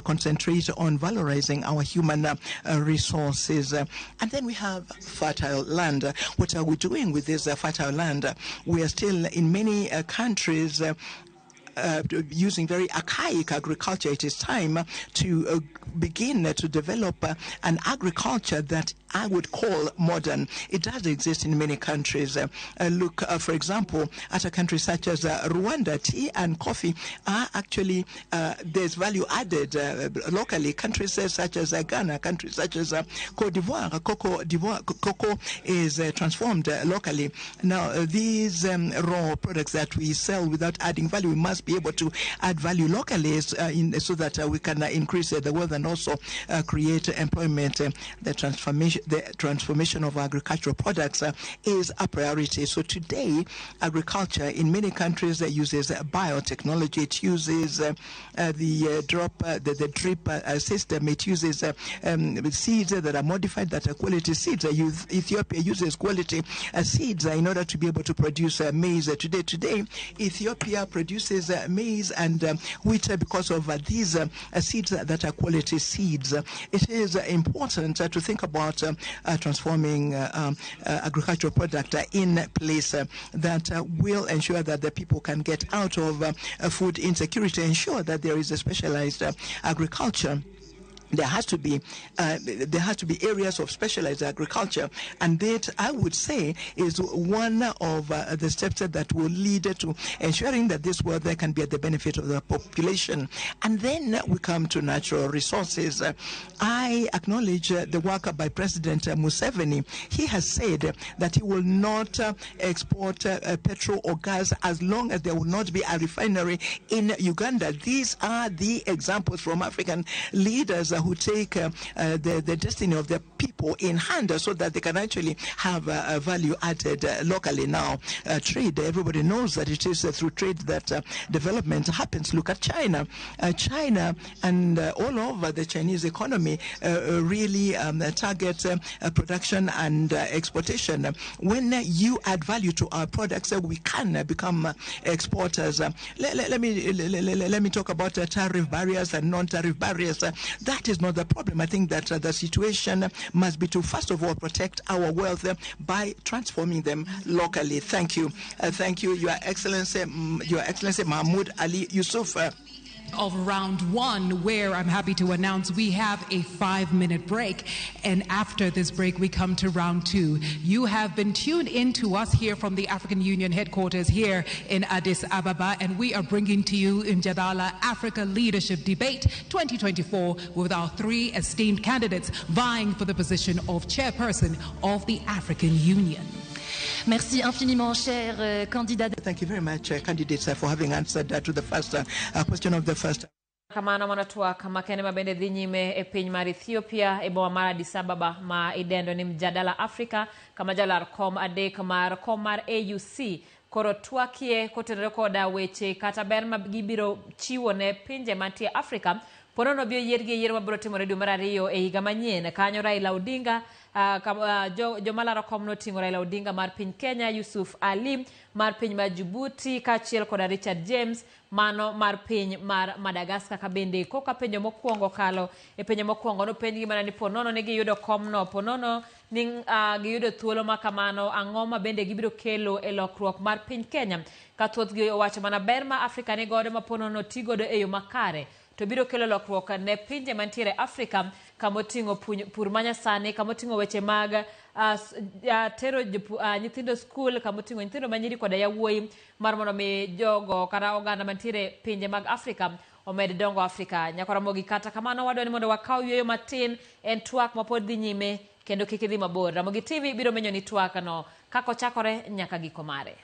concentrate on valorizing our human resources. And then we have fertile land. What are we doing with this fertile land? We are still in many countries using very archaic agriculture. It is time to begin to develop an agriculture that I would call modern. It does exist in many countries. Look, for example, at a country such as Rwanda, tea and coffee are actually, there's value added locally. Countries such as Ghana, countries such as Cote d'Ivoire, cocoa is transformed locally. Now, these raw products that we sell without adding value, we must be able to add value locally so that we can increase the wealth and also create employment. The transformation of agricultural products is a priority. So today, agriculture in many countries uses biotechnology. It uses the drip system. It uses seeds that are modified, that are quality seeds. Ethiopia uses quality seeds in order to be able to produce maize. Today, Ethiopia produces maize and wheat because of these seeds that are quality seeds. It is important to think about transforming agricultural product in place that will ensure that the people can get out of food insecurity, ensure that there is a specialized agriculture. There has to be areas of specialized agriculture, and that, I would say, is one of the steps that will lead to ensuring that this world there can be at the benefit of the population. And then we come to natural resources. I acknowledge the work by President Museveni. He has said that he will not export petrol or gas as long as there will not be a refinery in Uganda. These are the examples from African leaders who take the destiny of the people in hand so that they can actually have value added locally. Now, trade, everybody knows that it is through trade that development happens. Look at China. China and all over the Chinese economy really target production and exportation. When you add value to our products, we can become exporters. Let me talk about tariff barriers and non-tariff barriers. That is not the problem. I think that the situation must be to, first of all, protect our wealth by transforming them locally. Thank you. Thank you, Your Excellency Mahmoud Ali Yusuf. Of round one, where I'm happy to announce we have a 5-minute break, and after this break we come to round two. You have been tuned in to us here from the African Union headquarters here in Addis Ababa, and we are bringing to you Mjadala Africa Leadership Debate 2024 with our 3 esteemed candidates vying for the position of chairperson of the African Union. Merci infiniment, cher candidat. Thank you very much, candidates, for having answered to the first question of the first. Kamano manatwak makende mabende dhi nyime e piny mar Ethiopia e boma mar Addis Ababa ma idendo ni Mjadala Africa kama Jolar Kom mar AUC koro twakie kotenore koda weche kata ber ma gibiro chiwo ne pinje mantie Africa. Ponono bio yiergi yiero mabiro timore dwe mar ariyo e higa manyien. Kanyo Raila Odinga Jolar Kom noting'o Raila Odinga mar piny Kenya, Yusuf Ali mar piny mar Djibouti, kachiel koda Richard James mano mar piny mar Madagascar. Kabende koka penjo mokwongo kalo e penjo mokwongo no penj gimana ni ponono ne giyudo komno, ponono ni giyudo thuolo makamano, ang'o ma bende gibiro kelo e lokruok mar piny Kenya. Ka thothgi owacho mana ber ma Afrika ni godo ma ponono tigodo e yo makare to biro kelo lokruok ne pinje mantiere Afrika kamoting'o pur manyasani, kamoting'o weche mag tero nyithindo school, kamoting'o nyithindo manyiri koda yawuoyi mar mondo mi jogo kata oganda mantiere pinje mag Afrika omed dongo Afrika. Nyako Ramogi, kata kamano wadwa ni mondo wakaw yweyo matin, en twak mapod dhi nyime kendo kik idhi mabor. Ramogi TV biro menyo ni twak no kako chakore nyaka giko mare.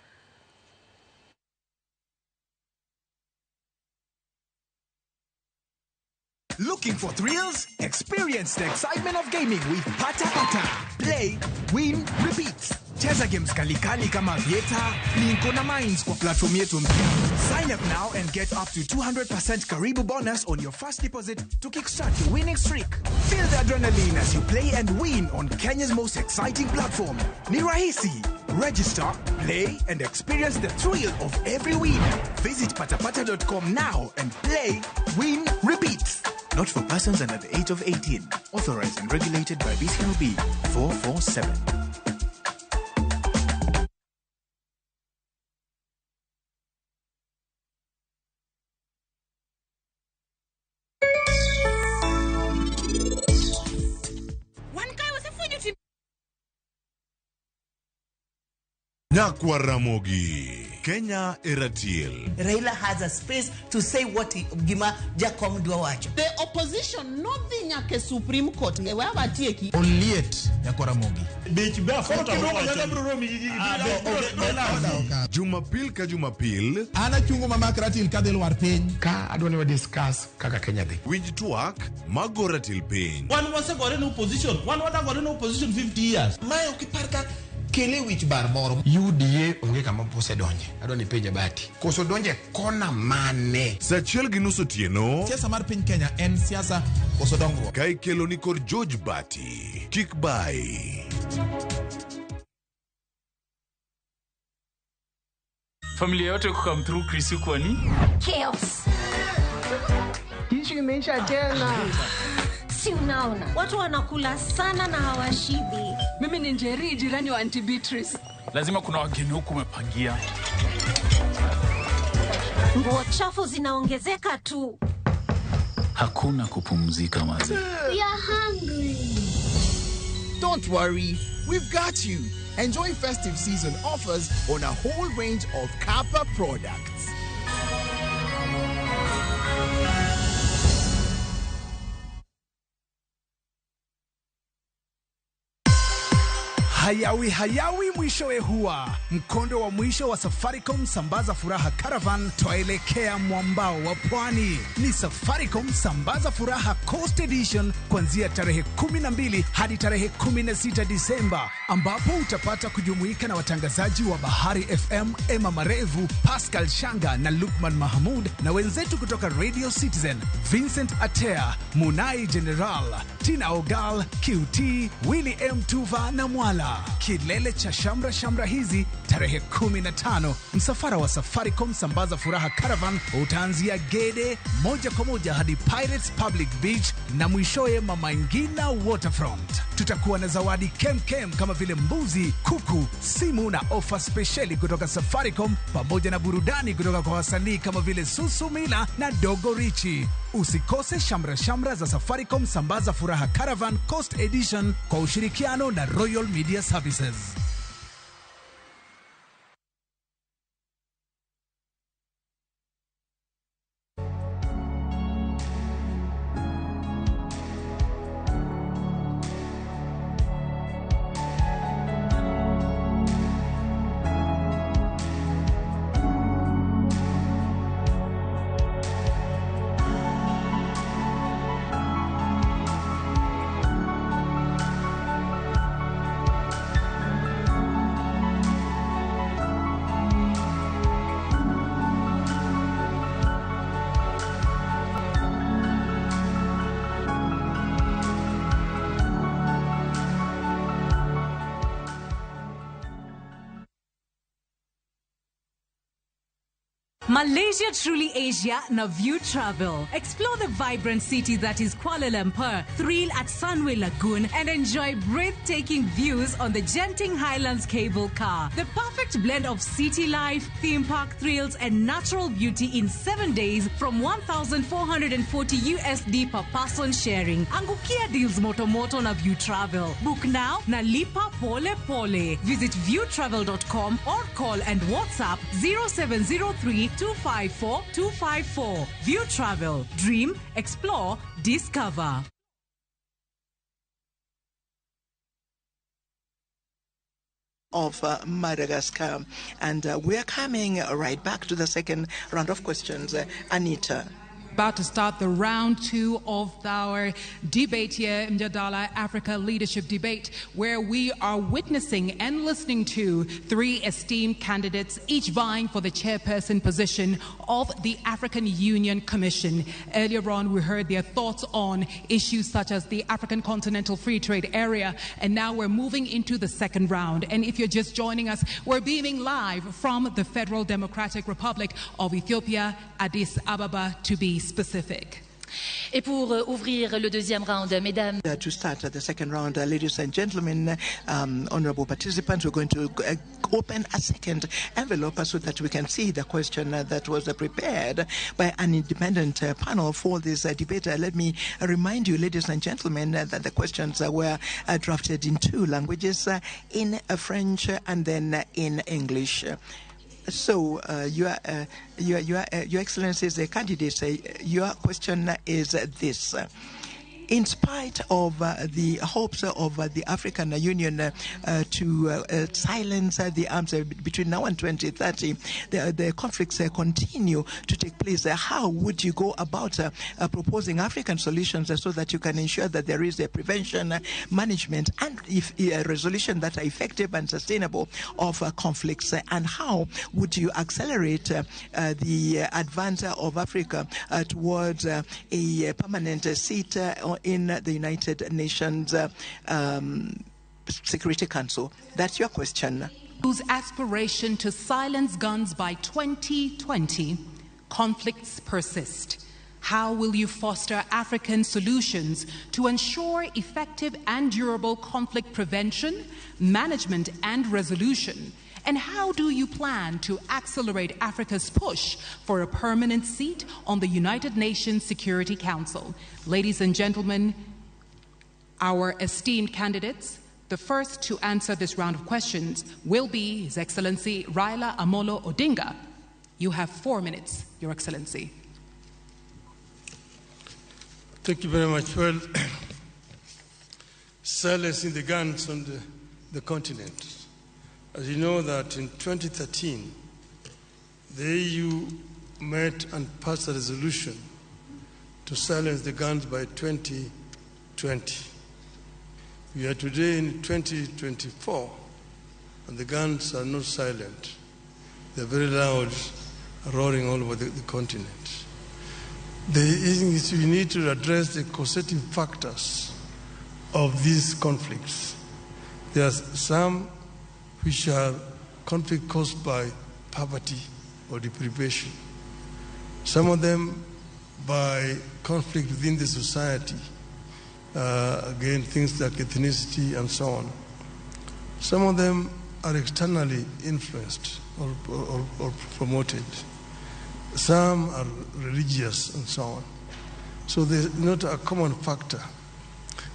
Looking for thrills? Experience the excitement of gaming with Pata Pata. Play, win, repeat. Cheza games kali kama Vieta, Linko na Mines kwa platform yetu mpya. Sign up now and get up to 200% Karibu bonus on your first deposit to kickstart your winning streak. Feel the adrenaline as you play and win on Kenya's most exciting platform. Ni rahisi. Register, play, and experience the thrill of every win. Visit patapata.com now and play, win, repeat. Not for persons under the age of 18. Authorized and regulated by BCLB 447. na kwa Ramogi. Kenya Eratiel. Raila has a space to say what Gima Jacob Dwawacho. The opposition, nothing like a Supreme Court. We have a tieki. Oliet ya kwa Ramogi. Jumapil ka Jumapil. Ana chungo mama Ratil ka del warpin. Ka adwani wa discuss kaka Kenya de. Winj twak magoratil piny. One was a opposition. One was a opposition 50 years. Mayo kiparka kele wich bar moro. UDA onge kama pose donje. Adwani penja bati. Koso donje kona mane. Sachiel gi nus otieno. Siasa mar piny Kenya en siasa koso dongruok. Ka ikelo ni kod George Bati. Kik bai. Familia yote come through Krisu kwani? Chaos. Hichi imeisha tena. Si unaona. Watu wanakula sana na hawashibi. Mimi ni Njeri, jirani wa Auntie Beatrice. Lazima kuna wageni huku umepangia. Nguo chafu zinaongezeka tu. Hakuna kupumzika maze. We are hungry. Don't worry, we've got you. Enjoy festive season offers on a whole range of Kappa products. Hayawi mwishowe huwa mkondo wa mwisho wa Safaricom Sambaza Furaha Caravan, twaelekea mwambao wa pwani. Ni Safaricom Sambaza Furaha Coast Edition kuanzia tarehe 12 hadi tarehe 16 Disemba, ambapo utapata kujumuika na watangazaji wa Bahari FM, Emma Marevu, Pascal Shanga na Lukman Mahamud, na wenzetu kutoka Radio Citizen, Vincent Atea, Munai General, Tina Ogal, QT, Willy M. Tuva na Mwala. Kilele cha shamra hizi tarehe 15. Msafara wa Safaricom Sambaza Furaha Caravan utaanzia Gede moja kwa moja hadi Pirates Public Beach na mwishowe Mama Ngina Waterfront. Tutakuwa na zawadi kem kama vile mbuzi, kuku, simu na ofa speciali kutoka Safaricom, pamoja na burudani kutoka kwa wasanii kama vile Susumila na Dogo Richi. Usikose shamra za Safaricom Sambaza Furaha Caravan Coast Edition kwa ushirikiano na Royal Media Services. Malaysia truly Asia na View Travel. Explore the vibrant city that is Kuala Lumpur, thrill at Sunway Lagoon, and enjoy breathtaking views on the Genting Highlands cable car. The perfect blend of city life, theme park thrills, and natural beauty in 7 days from $1,440 USD per person sharing. Angukia deals moto na View Travel. Book now na lipa pole pole. Visit viewtravel.com or call and WhatsApp 0703 254 254. View Travel. Dream, explore, discover. Of Madagascar. And we're coming right back to the second round of questions. Anita. About to start the round 2 of our debate here, Mjadala Africa Leadership Debate, where we are witnessing and listening to 3 esteemed candidates, each vying for the chairperson position of the African Union Commission. Earlier on, we heard their thoughts on issues such as the African Continental Free Trade Area, and now we're moving into the second round. And if you're just joining us, we're beaming live from the Federal Democratic Republic of Ethiopia, Addis Ababa to be specific. Et pour ouvrir le deuxième round, mesdames. To start the second round, ladies and gentlemen, honorable participants, we're going to open a second envelope so that we can see the question that was prepared by an independent panel for this debate. Let me remind you, ladies and gentlemen, that the questions were drafted in two languages, in French and then in English. So, Your Excellencies, the candidates, your question is this. In spite of the hopes of the African Union to silence the arms between now and 2030, the conflicts continue to take place. How would you go about proposing African solutions so that you can ensure that there is a prevention, management, and a resolution that are effective and sustainable of conflicts? And how would you accelerate the advance of Africa towards a permanent seat in the United Nations Security Council? That's your question. Whose aspiration to silence guns by 2020, conflicts persist. How will you foster African solutions to ensure effective and durable conflict prevention, management, and resolution? And how do you plan to accelerate Africa's push for a permanent seat on the United Nations Security Council? Ladies and gentlemen, our esteemed candidates, the first to answer this round of questions will be His Excellency Raila Amolo Odinga. You have 4 minutes, Your Excellency. Thank you very much. Well, silencing the guns on the continent. As you know that in 2013, the EU met and passed a resolution to silence the guns by 2020. We are today in 2024, and the guns are not silent. They're very loud, roaring all over the continent. The thing is, we need to address the causative factors of these conflicts. There are some which are conflict caused by poverty or deprivation. Some of them by conflict within the society, again, things like ethnicity and so on. Some of them are externally influenced or promoted. Some are religious and so on. So there's not a common factor.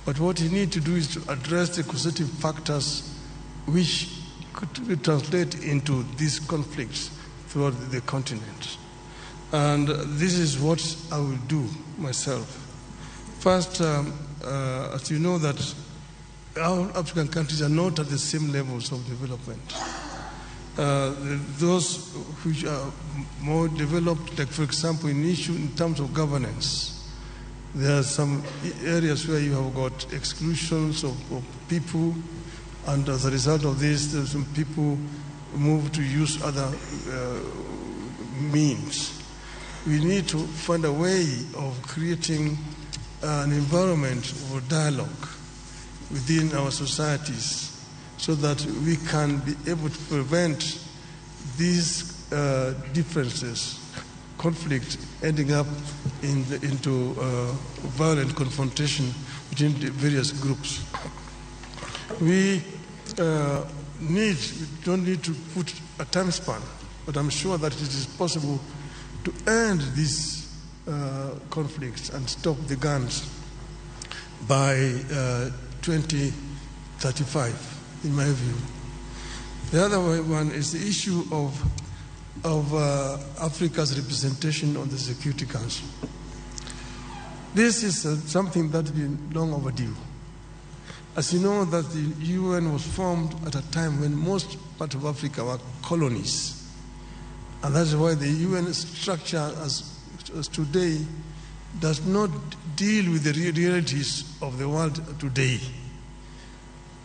But what you need to do is to address the causative factors which could translate into these conflicts throughout the continent. And this is what I will do myself. First, as you know that our African countries are not at the same levels of development. Those which are more developed, like for example in terms of governance, there are some areas where you have got exclusions of people, and as a result of this, some people move to use other means. We need to find a way of creating an environment of dialogue within our societies so that we can be able to prevent these differences, conflict ending up into violent confrontation between the various groups. We don't need to put a time span, but I'm sure that it is possible to end these conflicts and stop the guns by 2035, in my view. The other one is the issue of Africa's representation on the Security Council. This is something that's been long overdue. As you know, that the UN was formed at a time when most parts of Africa were colonies. And that's why the UN structure as today does not deal with the realities of the world today.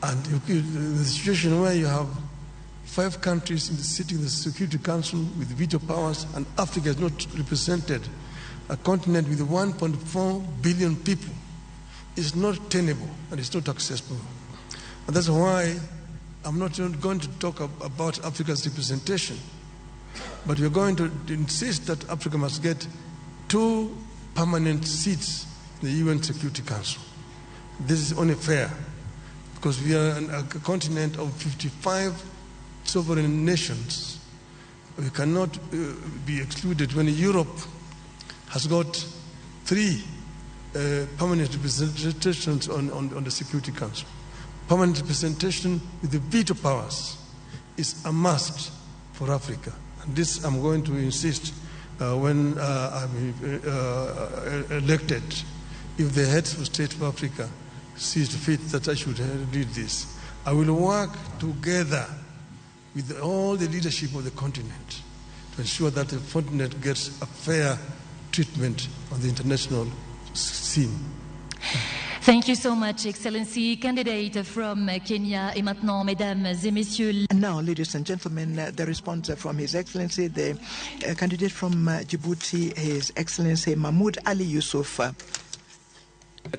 And the situation where you have 5 countries sitting in the Security Council with veto powers, and Africa is not represented, a continent with 1.4 billion people, is not tenable and it's not accessible. And that's why I'm not going to talk about Africa's representation, but we're going to insist that Africa must get 2 permanent seats in the UN Security Council. This is only fair because we are a continent of 55 sovereign nations. We cannot be excluded when Europe has got 3 permanent representations on the Security Council. Permanent representation with the veto powers is a must for Africa. And this I'm going to insist when I'm elected, if the heads of state of Africa sees fit that I should lead this. I will work together with all the leadership of the continent to ensure that the continent gets a fair treatment on the international scene. Thank you so much, Excellency. Candidate from Kenya. Et maintenant, mesdames et messieurs. And now, ladies and gentlemen, the response from His Excellency, the candidate from Djibouti, His Excellency Mahmoud Ali Yusuf.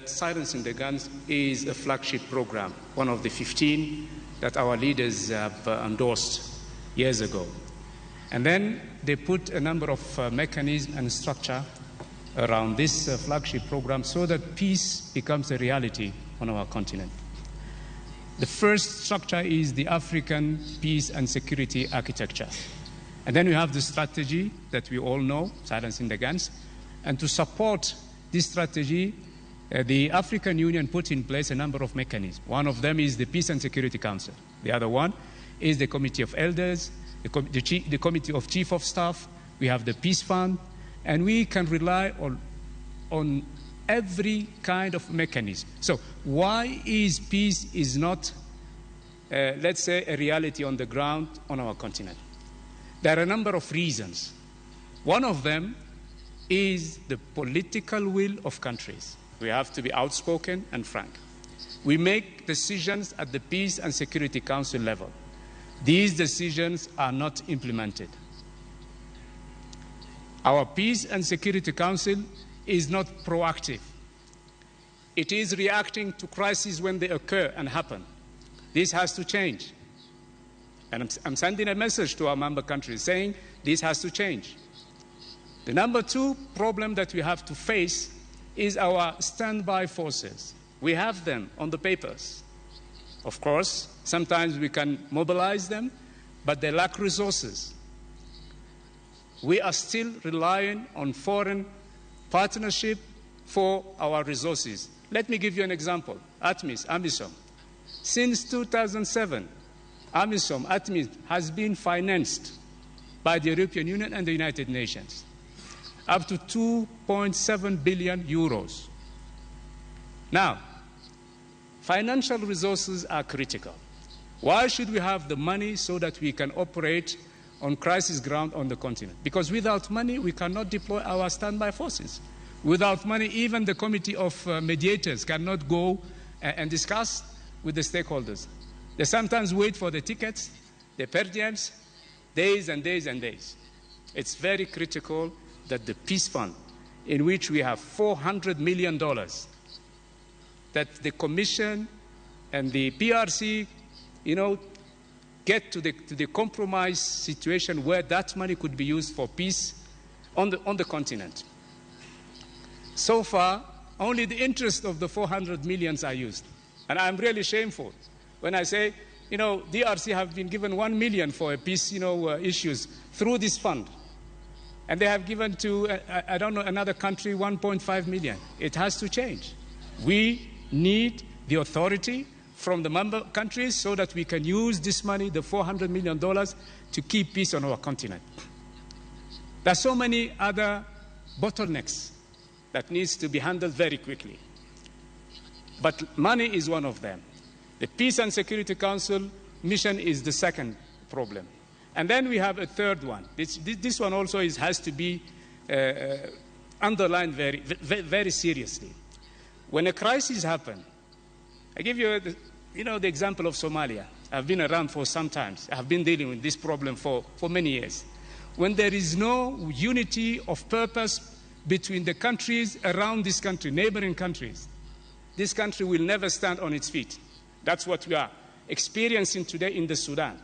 Silencing the Guns is a flagship program, one of the 15 that our leaders have endorsed years ago. And then they put a number of mechanisms and structure around this flagship program so that peace becomes a reality on our continent. The first structure is the African Peace and Security Architecture. And then we have the strategy that we all know, Silencing the Guns. And to support this strategy, the African Union put in place a number of mechanisms. One of them is the Peace and Security Council. The other one is the Committee of Elders, the Committee of Chief of Staff. We have the Peace Fund. And we can rely on every kind of mechanism. So why is peace is not, let's say, a reality on the ground on our continent? There are a number of reasons. One of them is the political will of countries. We have to be outspoken and frank. We make decisions at the Peace and Security Council level. These decisions are not implemented. Our Peace and Security Council is not proactive. It is reacting to crises when they occur and happen. This has to change. And I'm sending a message to our member countries saying this has to change. The number 2 problem that we have to face is our standby forces. We have them on the papers. Of course, sometimes we can mobilize them, but they lack resources. We are still relying on foreign partnership for our resources. Let me give you an example. ATMIS. Since 2007, ATMIS has been financed by the European Union and the United Nations, up to 2.7 billion euros. Now, financial resources are critical. Why should we have the money so that we can operate on crisis ground on the continent? Because without money, we cannot deploy our standby forces. Without money, even the committee of mediators cannot go and discuss with the stakeholders. They sometimes wait for the tickets, the per diems, days and days and days. It's very critical that the Peace Fund, in which we have $400 million, that the Commission and the PRC, get to the compromise situation where that money could be used for peace on the continent. So far, only the interest of the 400 millions are used. And I'm really shameful when I say, DRC have been given 1 million for peace, issues through this fund. And they have given to, another country 1.5 million. It has to change. We need the authority from the member countries so that we can use this money, the $400 million, to keep peace on our continent. There are so many other bottlenecks that needs to be handled very quickly. But money is one of them. The Peace and Security Council mission is the second problem. And then we have a third one. This one also has to be underlined very, very seriously. When a crisis happens, I give you the example of Somalia. I've been around for some time. I've been dealing with this problem for many years. When there is no unity of purpose between the countries around this country, neighboring countries, this country will never stand on its feet. That's what we are experiencing today in the Sudan.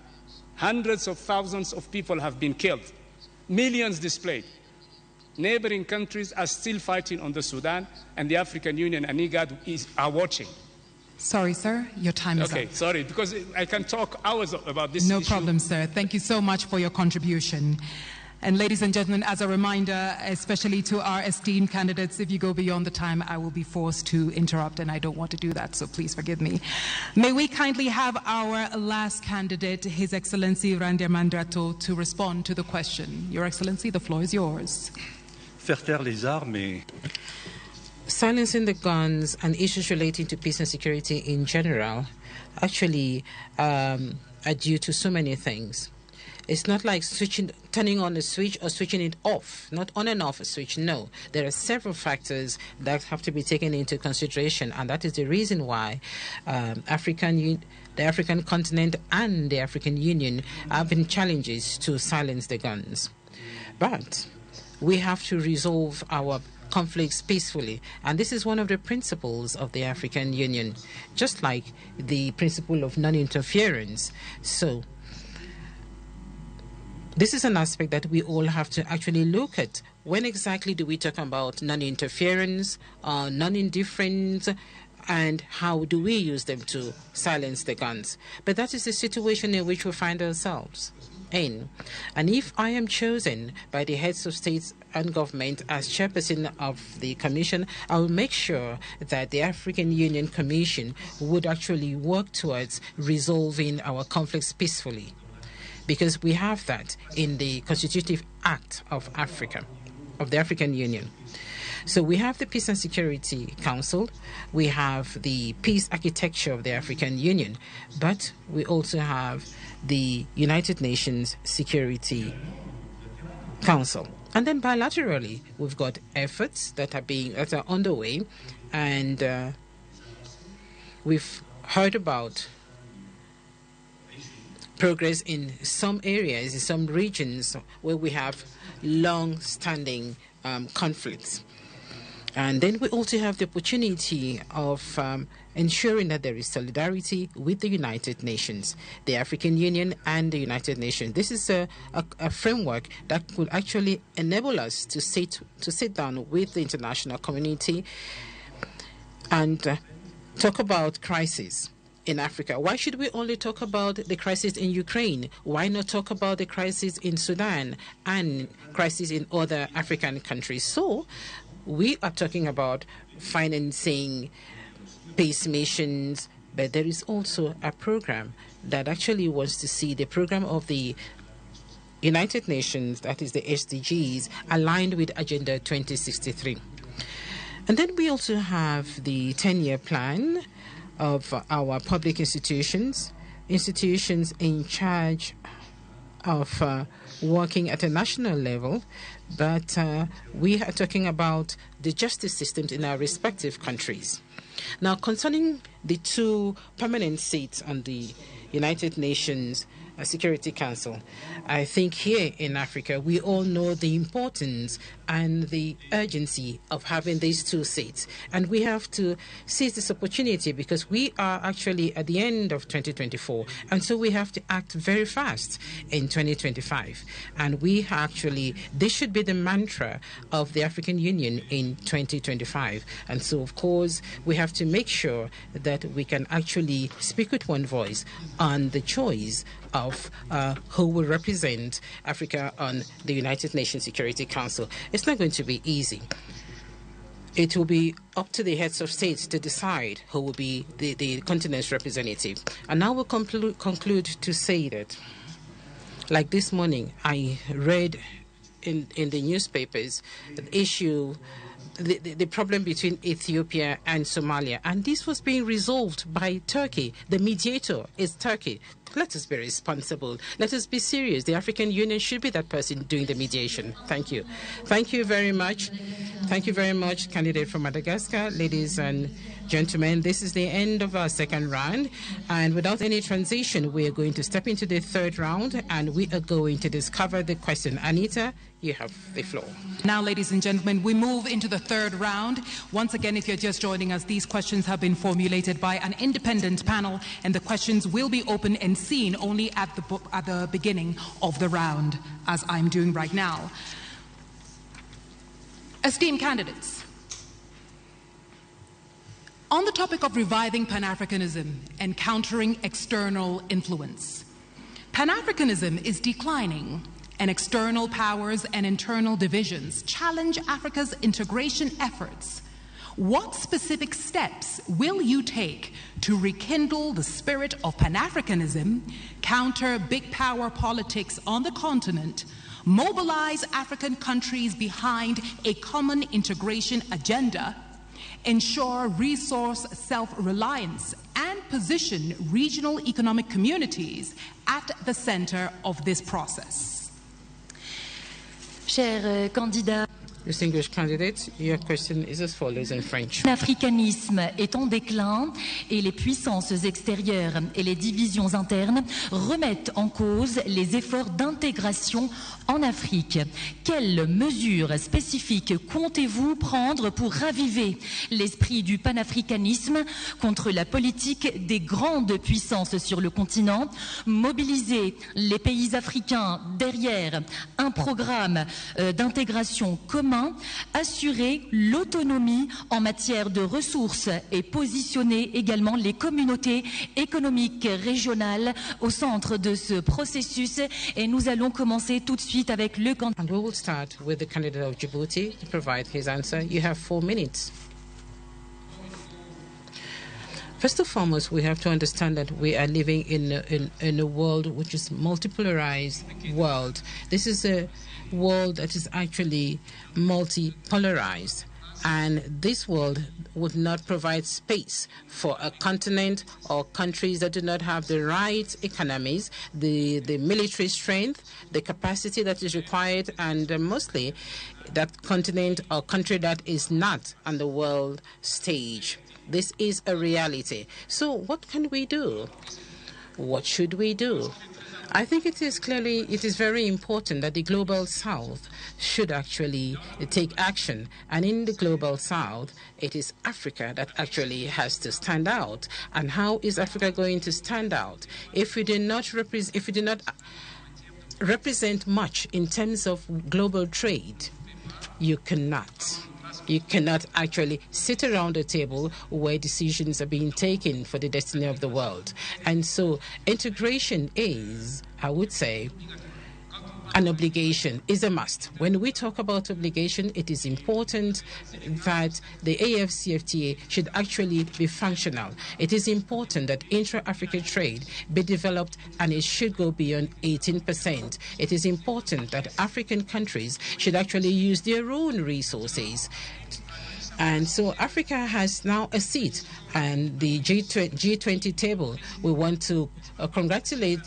Hundreds of thousands of people have been killed, millions displaced. Neighboring countries are still fighting on the Sudan, and the African Union and IGAD are watching. Sorry, sir, your time is up. Okay, sorry, because I can talk hours about this No issue. problem, sir. Thank you so much for your contribution. And ladies and gentlemen, as a reminder, especially to our esteemed candidates, if you go beyond the time, I will be forced to interrupt, and I don't want to do that, so please forgive me. May we kindly have our last candidate, His Excellency Randemandrato, to respond to the question. Your Excellency, the floor is yours. Faire taire les armes. Silencing the guns and issues relating to peace and security in general actually are due to so many things. It's not like turning on a switch or switching it off, not on and off a switch. No, there are several factors that have to be taken into consideration, and that is the reason why the African continent and the African Union have been challenges to silence the guns. But we have to resolve our conflicts peacefully, and this is one of the principles of the African Union, just like the principle of non-interference. So this is an aspect that we all have to actually look at. When exactly do we talk about non-interference, non-indifference, and how do we use them to silence the guns? But that is the situation in which we find ourselves in. And if I am chosen by the heads of states and government as chairperson of the commission, I will make sure that the African Union Commission would actually work towards resolving our conflicts peacefully, because we have that in the Constitutive Act of Africa, of the African Union. So we have the Peace and Security Council, we have the Peace Architecture of the African Union, but we also have the United Nations Security Council. And then bilaterally, we've got efforts that are underway, and we've heard about progress in some areas, in some regions where we have long-standing conflicts. And then we also have the opportunity of ensuring that there is solidarity with the United Nations, the African Union and the United Nations. This is a framework that could actually enable us to sit down with the international community and talk about crisis in Africa. Why should we only talk about the crisis in Ukraine? Why not talk about the crisis in Sudan and crisis in other African countries? So we are talking about financing peace missions, but there is also a program that actually wants to see the program of the United Nations, that is the SDGs, aligned with Agenda 2063. And then we also have the 10-year plan of our public institutions in charge of working at a national level, but we are talking about the justice systems in our respective countries. Now, concerning the 2 permanent seats on the United Nations Security Council, I think here in Africa, we all know the importance and the urgency of having these 2 seats. And we have to seize this opportunity because we are actually at the end of 2024. And so we have to act very fast in 2025. And this should be the mantra of the African Union in 2025. And so, of course, we have to make sure that we can actually speak with one voice on the choice of who will represent Africa on the United Nations Security Council. It's not going to be easy. It will be up to the heads of states to decide who will be the continent's representative. And I will conclude to say that, like this morning, I read in the newspapers the problem between Ethiopia and Somalia, and this was being resolved by Turkey. The mediator is Turkey. Let us be responsible. Let us be serious. The African Union should be that person doing the mediation. Thank you. Thank you very much. Thank you very much, candidate from Madagascar. Ladies and gentlemen, this is the end of our second round. And without any transition, we are going to step into the third round, and we are going to discover the question. Anita, you have the floor. Now, ladies and gentlemen, we move into the third round. Once again, if you're just joining us, these questions have been formulated by an independent panel, and the questions will be open and seen only at the beginning of the round, as I'm doing right now. Esteemed candidates, on the topic of reviving Pan-Africanism and countering external influence, Pan-Africanism is declining, and external powers and internal divisions challenge Africa's integration efforts. What specific steps will you take to rekindle the spirit of Pan-Africanism, counter big power politics on the continent, mobilize African countries behind a common integration agenda, ensure resource self-reliance, and position regional economic communities at the center of this process? Cher candidat, Distinguished candidates, your question is as follows in French. L'africanisme est en déclin et les puissances extérieures et les divisions internes remettent en cause les efforts d'intégration en Afrique. Quelles mesures spécifiques comptez-vous prendre pour raviver l'esprit du panafricanisme contre la politique des grandes puissances sur le continent, mobiliser les pays africains derrière un programme d'intégration commun, assurer l'autonomie en matière de ressources et positionner également les communautés économiques régionales au centre de ce processus? Et nous allons commencer tout de suite avec le candidat. And we will start with the candidate of Djibouti to provide his answer. You have 4 minutes. First and foremost, we have to understand that we are living in a world which is multipolarized world. This is a world that is actually multipolarized. And this world would not provide space for a continent or countries that do not have the right economies, the military strength, the capacity that is required, and mostly that continent or country that is not on the world stage. This is a reality. So what can we do? What should we do? I think it is very important that the Global South should actually take action. And in the Global South, it is Africa that actually has to stand out. And how is Africa going to stand out? If we do not represent much in terms of global trade, you cannot. You cannot actually sit around a table where decisions are being taken for the destiny of the world. And so integration is, I would say, an obligation, is a must. When we talk about obligation, it is important that the AFCFTA should actually be functional. It is important that intra-African trade be developed, and it should go beyond 18%. It is important that African countries should actually use their own resources. And so Africa has now a seat on the G20 table. We want to congratulate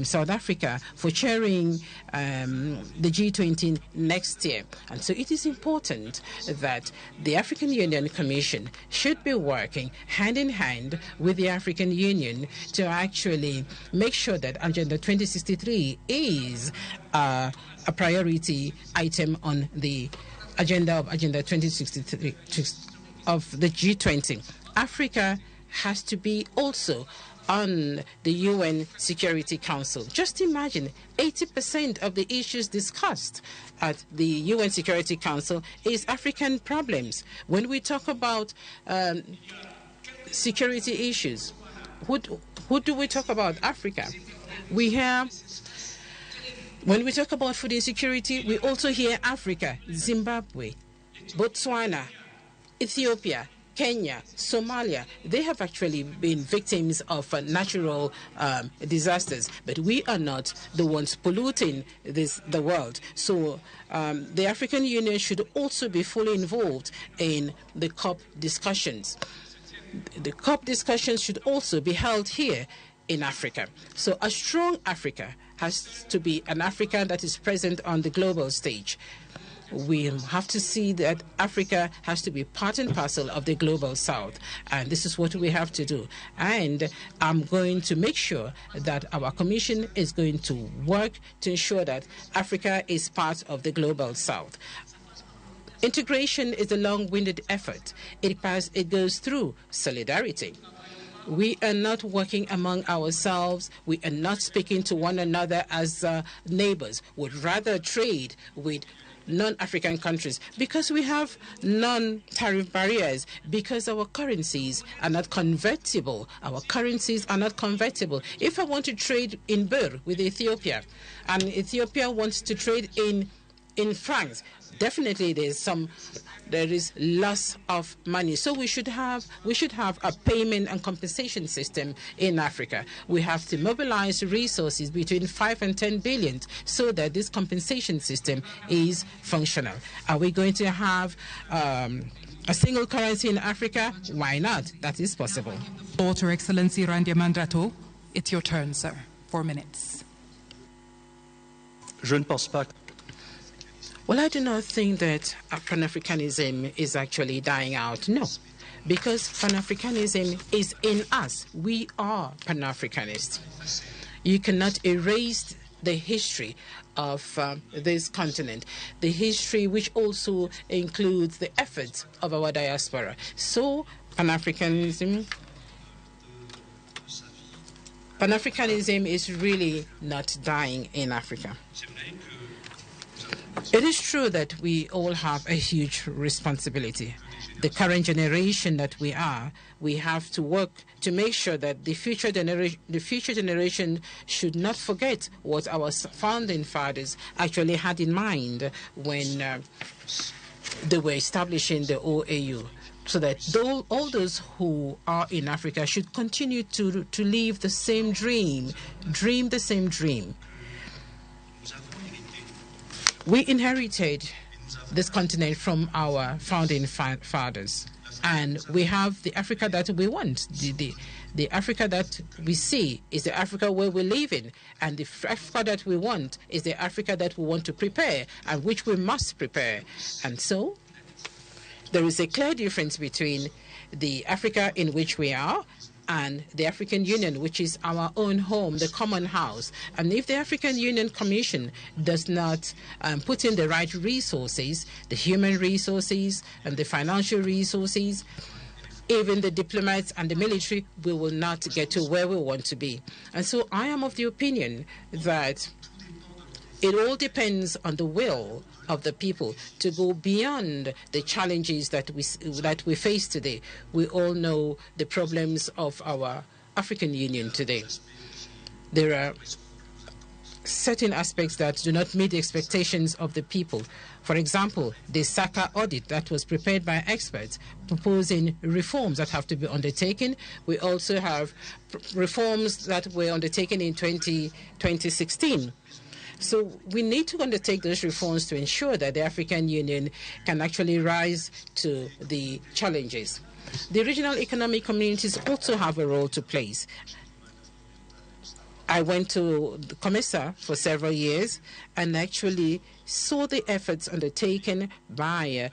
South Africa for chairing the G20 next year. And so it is important that the African Union Commission should be working hand in hand with the African Union to actually make sure that Agenda 2063 is a priority item on the agenda of Agenda 2063 of the G20. Africa has to be also on the UN Security Council. Just imagine, 80% of the issues discussed at the UN Security Council is African problems. When we talk about security issues, who do we talk about? Africa. When we talk about food insecurity, we also hear Africa, Zimbabwe, Botswana, Ethiopia, Kenya, Somalia. They have actually been victims of natural disasters, but we are not the ones polluting the world. So the African Union should also be fully involved in the COP discussions. The COP discussions should also be held here in Africa. So a strong Africa has to be an Africa that is present on the global stage. We have to see that Africa has to be part and parcel of the Global South, and this is what we have to do. And I'm going to make sure that our Commission is going to work to ensure that Africa is part of the Global South. Integration is a long-winded effort. It goes through solidarity. We are not working among ourselves. We are not speaking to one another as neighbors. We'd rather trade with non-African countries? Because we have non-tariff barriers, because our currencies are not convertible. Our currencies are not convertible. If I want to trade in Birr with Ethiopia, and Ethiopia wants to trade in francs, definitely there is loss of money. So we should have a payment and compensation system in Africa. We have to mobilize resources between 5 and 10 billion so that this compensation system is functional. Are we going to have a single currency in Africa? Why not? That is possible. Daughter Excellency Randia Mandrato, it's your turn, sir. 4 minutes. Je ne pense pas. Well, I do not think that Pan-Africanism is actually dying out. No, because Pan-Africanism is in us. We are Pan-Africanists. You cannot erase the history of this continent, the history which also includes the efforts of our diaspora. So Pan-Africanism is really not dying in Africa. It is true that we all have a huge responsibility. The current generation that we have to work to make sure that the future generation should not forget what our founding fathers actually had in mind when they were establishing the OAU, so that all those who are in Africa should continue to live the same dream the same dream. We inherited this continent from our founding fathers, and we have the Africa that we want. The Africa that we see is the Africa where we live in, and the Africa that we want is the Africa that we want to prepare, and which we must prepare. And so there is a clear difference between the Africa in which we are and the African Union, which is our own home, the common house. And if the African Union Commission does not put in the right resources, the human resources and the financial resources, even the diplomats and the military, we will not get to where we want to be. And so I am of the opinion that it all depends on the will of the people to go beyond the challenges that we face today. We all know the problems of our African Union today. There are certain aspects that do not meet the expectations of the people. For example, the SACA audit that was prepared by experts proposing reforms that have to be undertaken. We also have reforms that were undertaken in 2016. So we need to undertake those reforms to ensure that the African Union can actually rise to the challenges. The regional economic communities also have a role to play. I went to COMESA for several years and actually saw the efforts undertaken by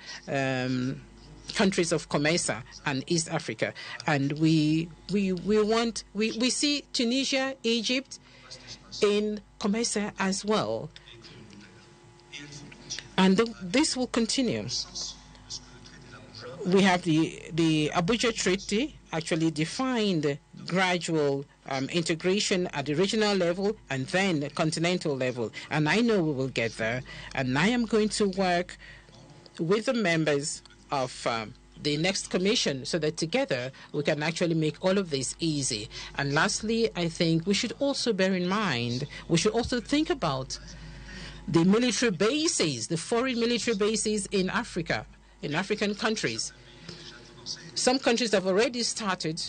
countries of COMESA and East Africa. And we see Tunisia, Egypt in COMESA as well. And this will continue. We have the Abuja Treaty actually defined gradual integration at the regional level and then continental level. And I know we will get there. And I am going to work with the members of the next commission so that together we can actually make all of this easy. And lastly, I think we should also bear in mind, we should also think about the military bases, the foreign military bases in Africa, in African countries. Some countries have already started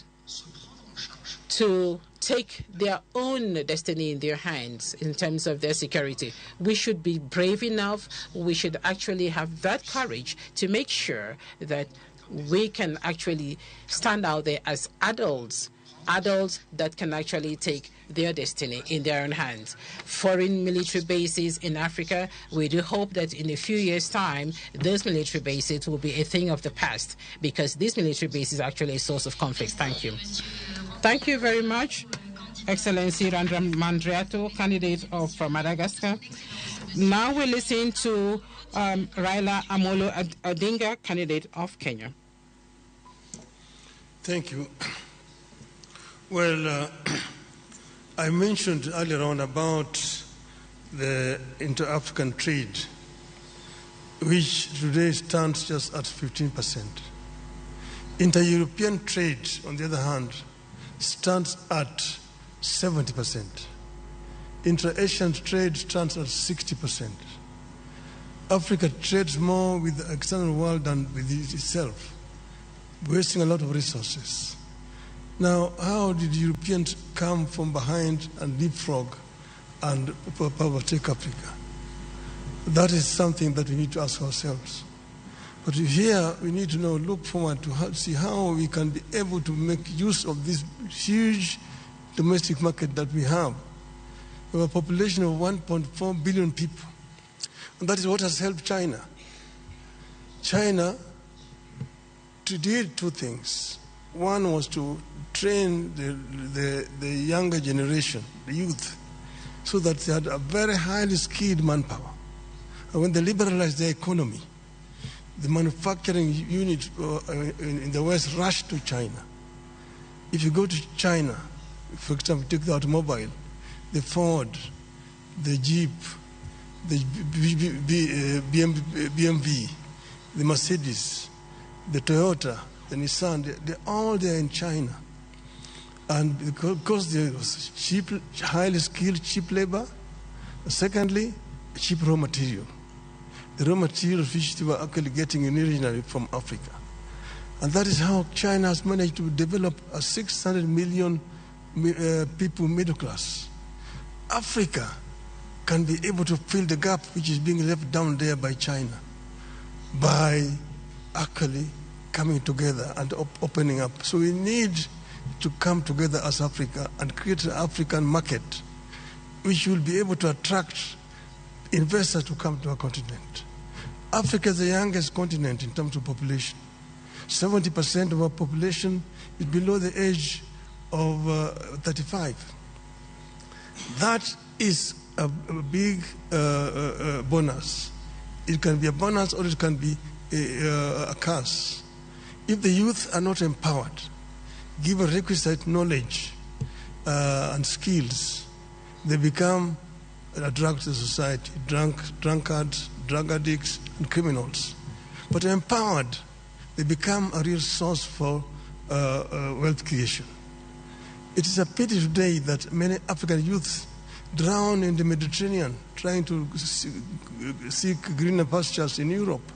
to take their own destiny in their hands in terms of their security. We should be brave enough, we should actually have that courage to make sure that we can actually stand out there as adults that can actually take their destiny in their own hands. Foreign military bases in Africa, we do hope that in a few years' time, those military bases will be a thing of the past, because these military bases are actually a source of conflict. Thank you. Thank you very much, Excellency Randia Mandrato, candidate of Madagascar. Now we listen to Raila Amolo Odinga, candidate of Kenya. Thank you. Well, I mentioned earlier on about the inter-African trade. which today stands just at 15%. Inter-European trade, on the other hand, stands at 70%. Intra-Asian trade stands at 60%. Africa trades more with the external world than with itself, wasting a lot of resources. Now, how did Europeans come from behind and leapfrog and overtake Africa? That is something that we need to ask ourselves. But here we need to now look forward to see how we can be able to make use of this huge domestic market that we have. We have a population of 1.4 billion people. And that is what has helped China. China did two things. One was to train the younger generation, the youth, so that they had a very highly skilled manpower. And when they liberalized their economy, the manufacturing unit in the West rushed to China. If you go to China, for example, take the automobile, the Ford, the Jeep, the BMW, the Mercedes, the Toyota, the Nissan, they're all there in China. And because there was cheap, highly skilled, cheap labor, secondly, cheap raw material. The raw materials which they were actually getting originally from Africa. And that is how China has managed to develop a 600 million people middle class. Africa can be able to fill the gap which is being left down there by China by actually coming together and opening up. So we need to come together as Africa and create an African market which will be able to attract investors to come to our continent. Africa is the youngest continent in terms of population. 70% of our population is below the age of 35. That is a big bonus. It can be a bonus or it can be a curse. If the youth are not empowered, given requisite knowledge and skills, they become a drug to society, drunkards, drug addicts, and criminals. But empowered, they become a real source for wealth creation. It is a pity today that many African youths drown in the Mediterranean trying to seek greener pastures in Europe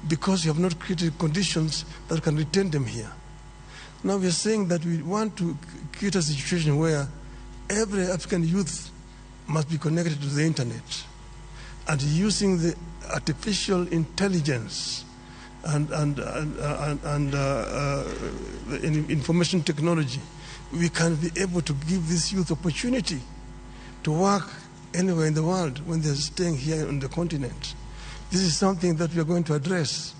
because we have not created conditions that can retain them here. Now we are saying that we want to create a situation where every African youth must be connected to the internet and using the artificial intelligence and information technology, we can be able to give this youth opportunity to work anywhere in the world when they're staying here on the continent. This is something that we are going to address,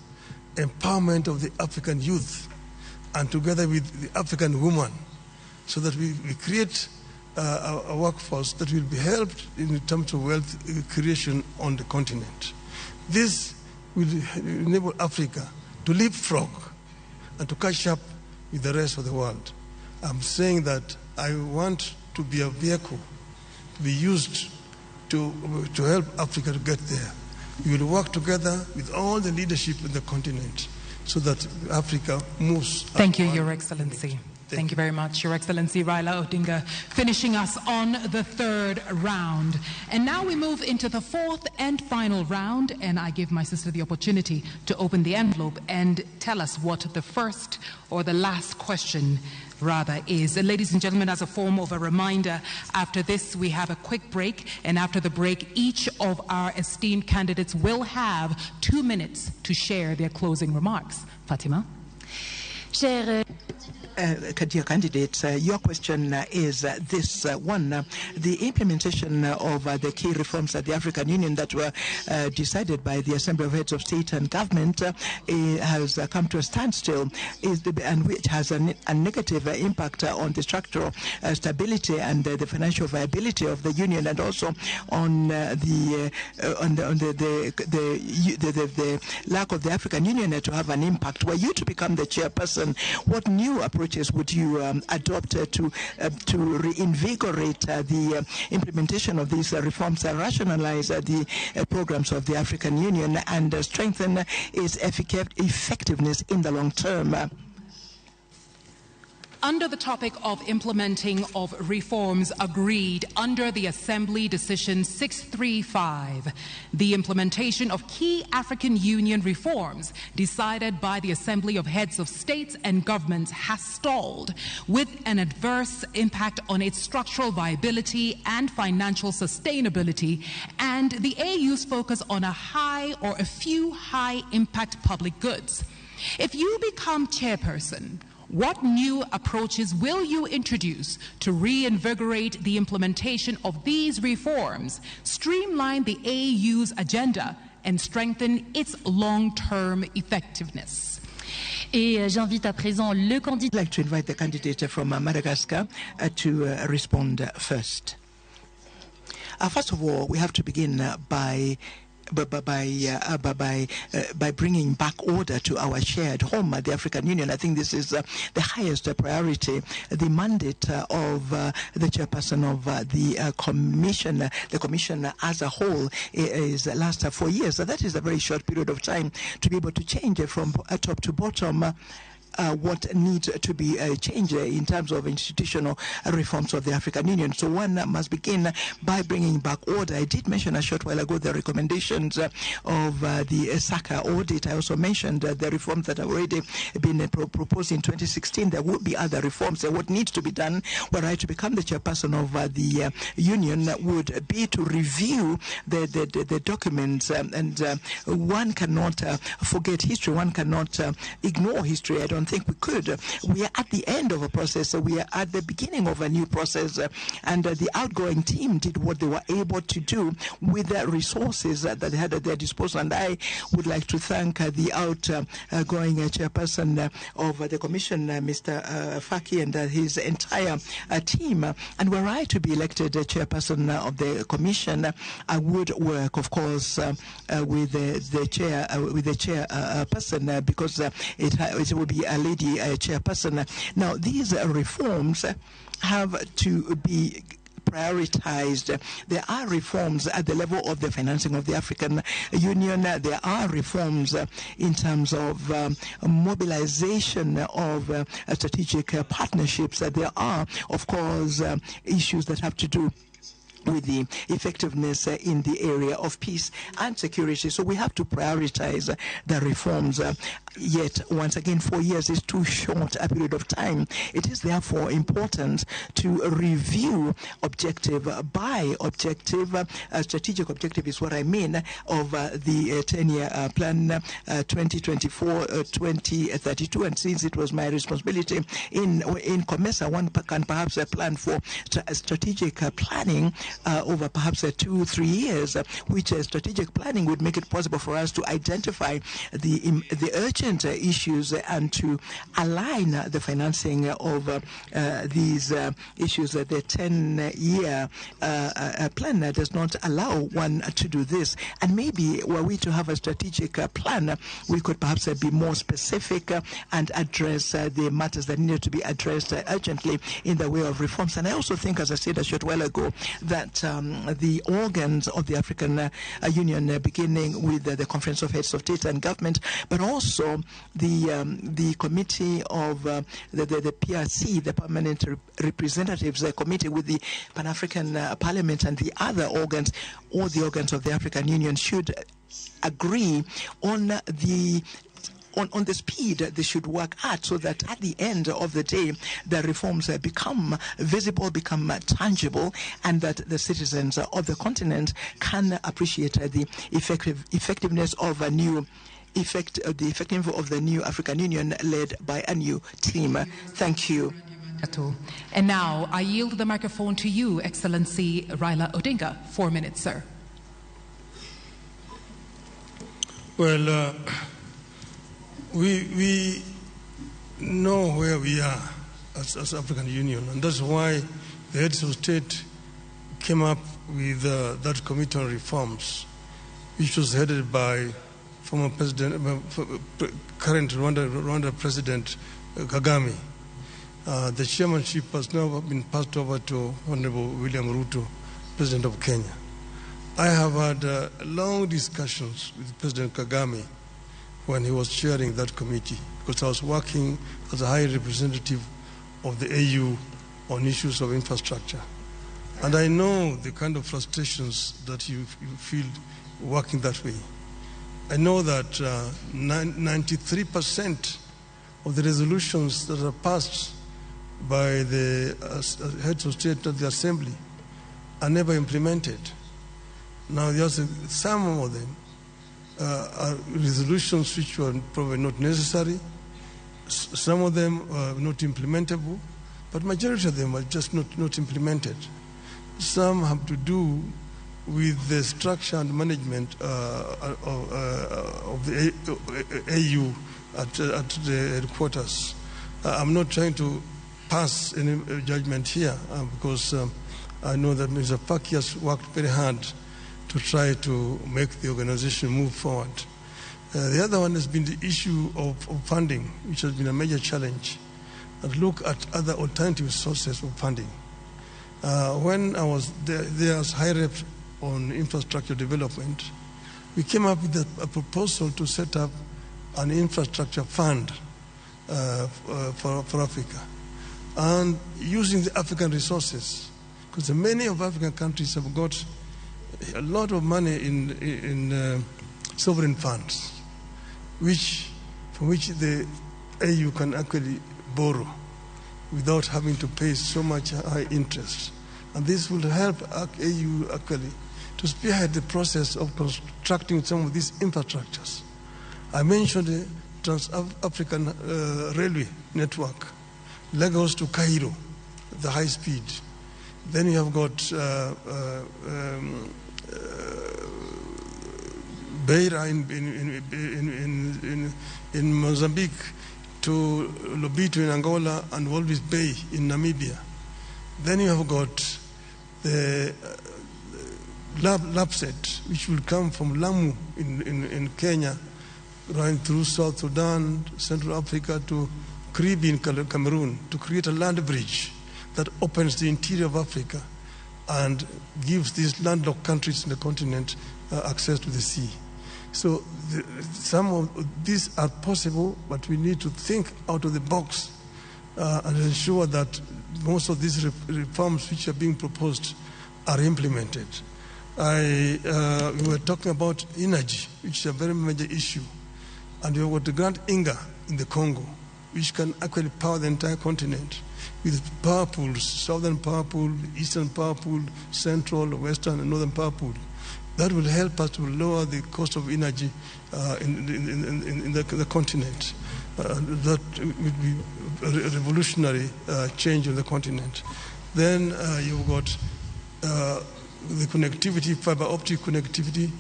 empowerment of the African youth and together with the African woman, so that we create a workforce that will be helped in terms of wealth creation on the continent. This will enable Africa to leapfrog and to catch up with the rest of the world. I'm saying that I want to be a vehicle to be used to help Africa to get there. We will work together with all the leadership in the continent so that Africa moves. Thank you, Your Excellency. Thank you very much, Your Excellency Raila Odinga, finishing us on the third round. And now we move into the fourth and final round, and I give my sister the opportunity to open the envelope and tell us what the first or the last question rather is. Ladies and gentlemen, as a form of a reminder, after this we have a quick break, and after the break each of our esteemed candidates will have 2 minutes to share their closing remarks. Fatima? Dear candidates, your question is this one. The implementation of the key reforms at the African Union that were decided by the Assembly of Heads of State and Government has come to a standstill, and which has a negative impact on the structural stability and the financial viability of the Union, and also on the lack of the African Union to have an impact. Were you to become the chairperson, what new approach approaches would you adopt to reinvigorate the implementation of these reforms, rationalize the programs of the African Union, and strengthen its effectiveness in the long term? Under the topic of implementing of reforms agreed under the Assembly Decision 635, the implementation of key African Union reforms decided by the Assembly of Heads of States and Governments has stalled, with an adverse impact on its structural viability and financial sustainability, and the AU's focus on a few high-impact public goods. If you become chairperson, what new approaches will you introduce to reinvigorate the implementation of these reforms, streamline the AU's agenda, and strengthen its long-term effectiveness? Et j'invite à présent le candidat. I'd like to invite the candidate from Madagascar to respond first. First of all, we have to begin by bringing back order to our shared home, the African Union. I think this is the highest priority. The mandate of the chairperson of the commission as a whole is last 4 years. So that is a very short period of time to be able to change from top to bottom what needs to be changed in terms of institutional reforms of the African Union. So one must begin by bringing back order. I did mention a short while ago the recommendations of the SACA audit. I also mentioned the reforms that have already been proposed in 2016. There will be other reforms. What needs to be done were I to become the chairperson of the union would be to review the documents, and one cannot forget history. One cannot ignore history. I don't think we could. We are at the end of a process. We are at the beginning of a new process, and the outgoing team did what they were able to do with the resources that they had at their disposal. And I would like to thank the outgoing chairperson of the commission, Mr. Faki, and his entire team. And were I to be elected chairperson of the commission, I would work, of course, with the chairperson, because it will be a lady chairperson. Now, these reforms have to be prioritized. There are reforms at the level of the financing of the African Union. There are reforms in terms of mobilization of strategic partnerships. There are, of course, issues that have to do with the effectiveness in the area of peace and security. So we have to prioritize the reforms. Yet, once again, 4 years is too short a period of time. It is therefore important to review objective by objective. Strategic objective is what I mean of the 10-year plan 2024-2032. And since it was my responsibility in COMESA, one can perhaps plan for strategic planning over perhaps 2-3 years, which strategic planning would make it possible for us to identify the urgent issues and to align the financing of these issues. The 10-year plan does not allow one to do this. And maybe were we to have a strategic plan, we could perhaps be more specific and address the matters that need to be addressed urgently in the way of reforms. And I also think, as I said a short while ago, that the organs of the African Union, beginning with the Conference of Heads of State and Government, but also the committee of the PRC, the Permanent Representatives Committee, with the Pan-African Parliament and the other organs, all the organs of the African Union, should agree on the speed they should work at, so that at the end of the day, the reforms become visible, become tangible, and that the citizens of the continent can appreciate the effectiveness of a new of the new African Union led by a new team. Thank you. And now I yield the microphone to you, Excellency Raila Odinga. 4 minutes, sir. Well, we know where we are as African Union, and that's why the heads of state came up with that committee on reforms, which was headed by former president, current Rwanda President Kagame. The chairmanship has now been passed over to Honorable William Ruto, President of Kenya. I have had long discussions with President Kagame when he was chairing that committee, because I was working as a high representative of the AU on issues of infrastructure. And I know the kind of frustrations that you feel working that way. I know that 93% of the resolutions that are passed by the heads of state of the assembly are never implemented. Now, there's some of them are resolutions which were probably not necessary. Some of them are not implementable, but majority of them are just not implemented. Some have to do with the structure and management of the AU at the headquarters. I'm not trying to pass any judgment here because I know that Mr. Faki has worked very hard to try to make the organization move forward. The other one has been the issue of funding, which has been a major challenge, and look at other alternative sources of funding. When I was there as high rep on infrastructure development, we came up with a proposal to set up an infrastructure fund for Africa, and using the African resources, because many of African countries have got a lot of money in sovereign funds, from which the AU can actually borrow without having to pay so much high interest. And this will help AU actually to spearhead the process of constructing some of these infrastructures. I mentioned the Trans-African Railway Network, Lagos to Cairo, the high speed. Then you have got Beira in Mozambique to Lobito in Angola and Walvis Bay in Namibia. Then you have got the Lapset, which will come from Lamu in Kenya, running through South Sudan, Central Africa to Caribbean Cameroon, to create a land bridge that opens the interior of Africa and gives these landlocked countries in the continent access to the sea. So some of these are possible, but we need to think out of the box and ensure that most of these reforms which are being proposed are implemented. We were talking about energy, which is a very major issue. And we have got the Grand Inga in the Congo, which can actually power the entire continent with power pools, southern power pool, eastern power pool, central, western, and northern power pool. That will help us to lower the cost of energy in the continent. That would be a revolutionary change on the continent. Then you've got the connectivity, fiber optic connectivity,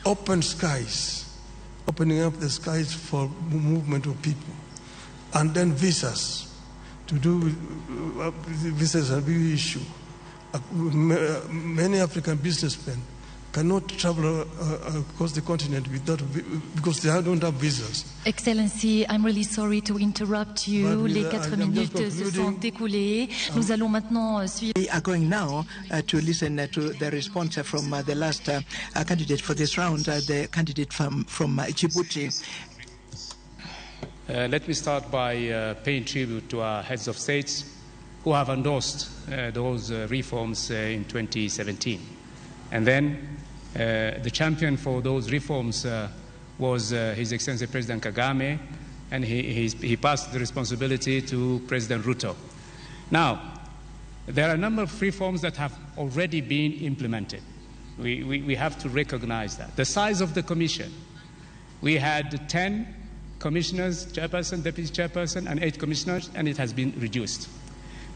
open skies, opening up the skies for movement of people, and then visas. To do with visas are a big issue. Many African businessmen cannot travel across the continent because they don't have visas. Excellency, I'm really sorry to interrupt you. Les 4 minutes se sont écoulées. Nous allons maintenant suivre. We are going now to listen to the response from the last candidate for this round, the candidate from Djibouti. Let me start by paying tribute to our heads of states who have endorsed those reforms in 2017. And then the champion for those reforms was His Excellency President Kagame, and he passed the responsibility to President Ruto. Now, there are a number of reforms that have already been implemented. We have to recognize that. The size of the commission, we had 10 commissioners, chairperson, deputy chairperson, and 8 commissioners, and it has been reduced.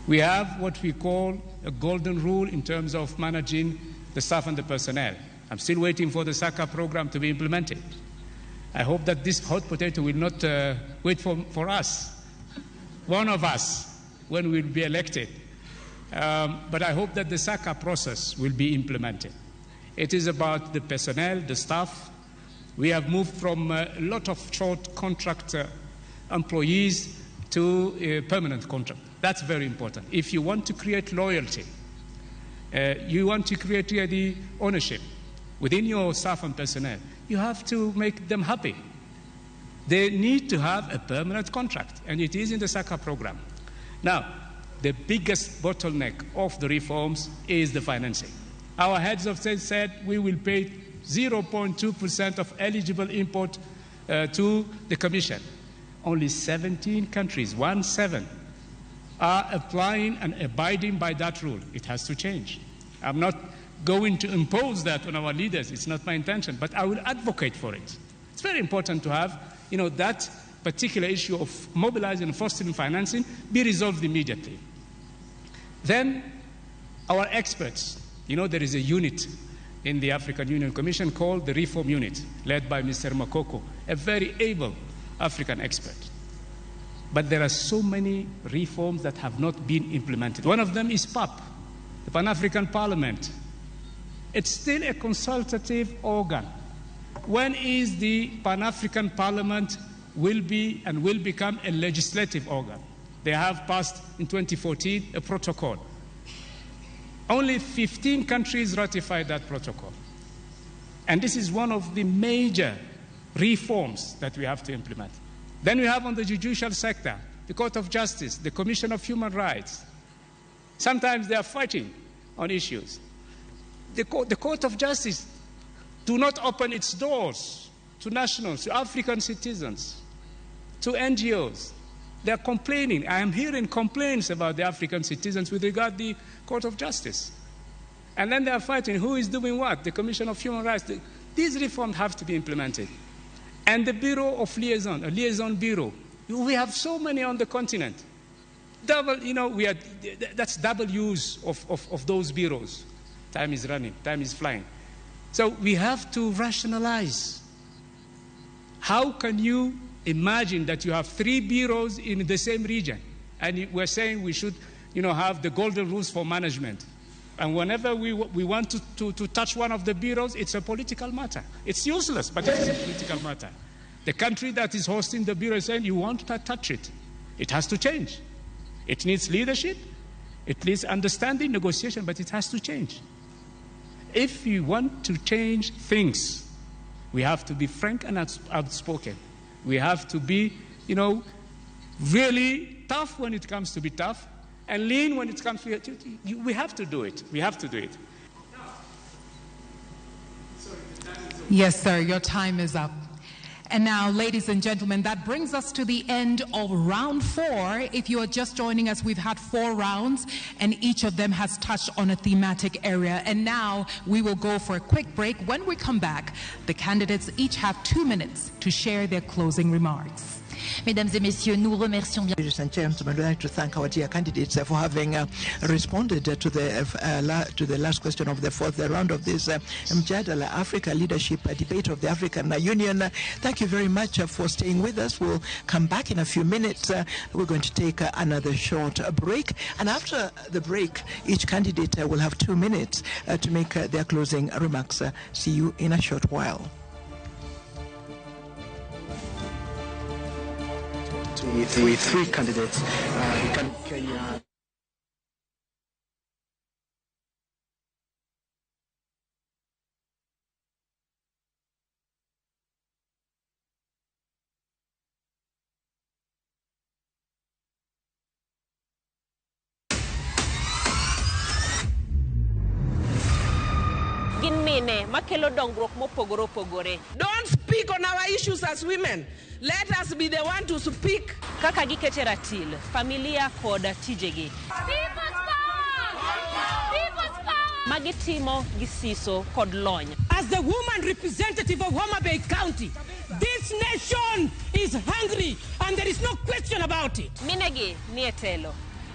We have what we call a golden rule in terms of managing the staff and the personnel. I'm still waiting for the SACA program to be implemented. I hope that this hot potato will not wait for us, one of us, when we'll be elected. But I hope that the SACA process will be implemented. It is about the personnel, the staff. We have moved from a lot of short contract employees to a permanent contract. That's very important. If you want to create loyalty, you want to create the ownership within your staff and personnel, you have to make them happy. They need to have a permanent contract, and it is in the SACA program. Now, the biggest bottleneck of the reforms is the financing. Our heads of state said we will pay 0.2% of eligible import to the Commission. Only 17 countries, 17, are applying and abiding by that rule. It has to change. I'm not going to impose that on our leaders. It's not my intention, but I will advocate for it. It's very important to have, that particular issue of mobilizing and fostering financing be resolved immediately. Then, our experts, there is a unit in the African Union Commission called the Reform Unit, led by Mr. Makoko, a very able African expert. But there are so many reforms that have not been implemented. One of them is PAP, the Pan-African Parliament. It's still a consultative organ. When is the Pan-African Parliament will become a legislative organ? They have passed in 2014 a protocol. Only 15 countries ratified that protocol. And this is one of the major reforms that we have to implement. Then we have on the judicial sector, the Court of Justice, the Commission of Human Rights. Sometimes they are fighting on issues. The Court of Justice do not open its doors to nationals, to African citizens, to NGOs. They are complaining. I am hearing complaints about the African citizens with regard to the Court of Justice. And then they are fighting who is doing what, the Commission of Human Rights. These reforms have to be implemented. And the Bureau of Liaison, a liaison bureau. We have so many on the continent. That's double use of those bureaus. Time is running, time is flying. So we have to rationalize. How can you imagine that you have 3 bureaus in the same region? And we're saying we should, have the golden rules for management. And whenever we want to touch one of the bureaus, it's a political matter. It's useless, but it's a political matter. The country that is hosting the bureau is saying, you won't touch it. It has to change. It needs leadership. It needs understanding, negotiation, but it has to change. If you want to change things, we have to be frank and outspoken. We have to be, really tough when it comes to be tough, and lean when it comes to we have to do it. We have to do it. Yes, sir, your time is up. And now, ladies and gentlemen, that brings us to the end of round 4. If you are just joining us, we've had 4 rounds, and each of them has touched on a thematic area. And now we will go for a quick break. When we come back, the candidates each have 2 minutes to share their closing remarks. Mesdames et messieurs, nous remercions bien. Ladies and gentlemen, we'd like to thank our dear candidates for having responded to the last question of the 4th round of this Mjadala Africa Leadership Debate of the African Union. Thank you very much for staying with us. We'll come back in a few minutes. We're going to take another short break. And after the break, each candidate will have 2 minutes to make their closing remarks. See you in a short while. The 3 candidates. Don't speak on our issues as women. Let us be the one to speak. Kaka giketera til, familia koda tijegi. People's power! People's power! Magitimo gisiso kod lony. As the woman representative of Homa Bay County, this nation is hungry and there is no question about it. Minegi nietelo.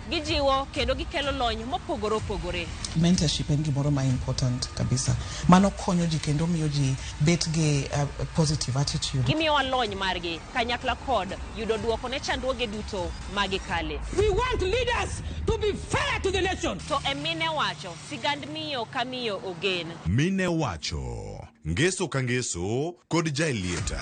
Gijiwo kendo gikelo lony mopogore opogore. Mentorship en gimoro ma important kabisa. Mano konyo ji kendo miyo ji bet gi positive attitude. Gimiyo lony margi kanyakla kod yudo duoko ne chandruoge duto magikale. We want leaders to be fair to the nation. To emine wacho sigand miyo kamiyo ogen. Mine wacho ngeso ka ngeso kod jailieta.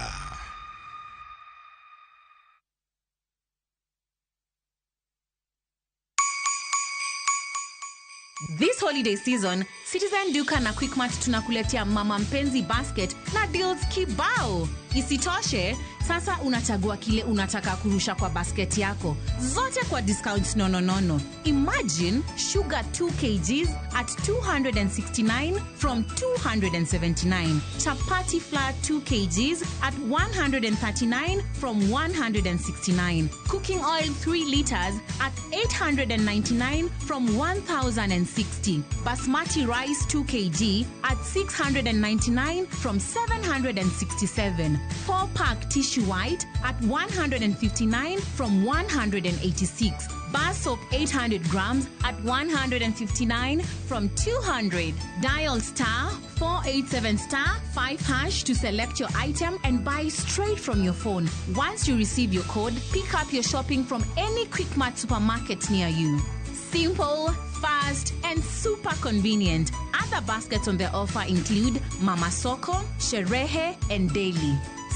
This holiday season, Citizen Duka na Quickmart tunakuletea mama mpenzi basket na deals kibao. Isitoshe, sasa unachagua kile unataka kurusha kwa basket yako. Zote kwa discounts no. Imagine sugar 2 kgs at 269 from 279. Chapati flour 2 kgs at 139 from 169. Cooking oil 3 liters at 899 from 1060. Basmati rice 2 kg at 699 from 767. 4-pack tissue white at 159 from 186. Bar soap 800 grams at 159 from 200. Dial star 487 star 5 hash to select your item and buy straight from your phone. Once you receive your code, pick up your shopping from any Quickmart supermarket near you. Simple, fast, and super convenient. Other baskets on the offer include Mama Soko, Sherehe, and Daily.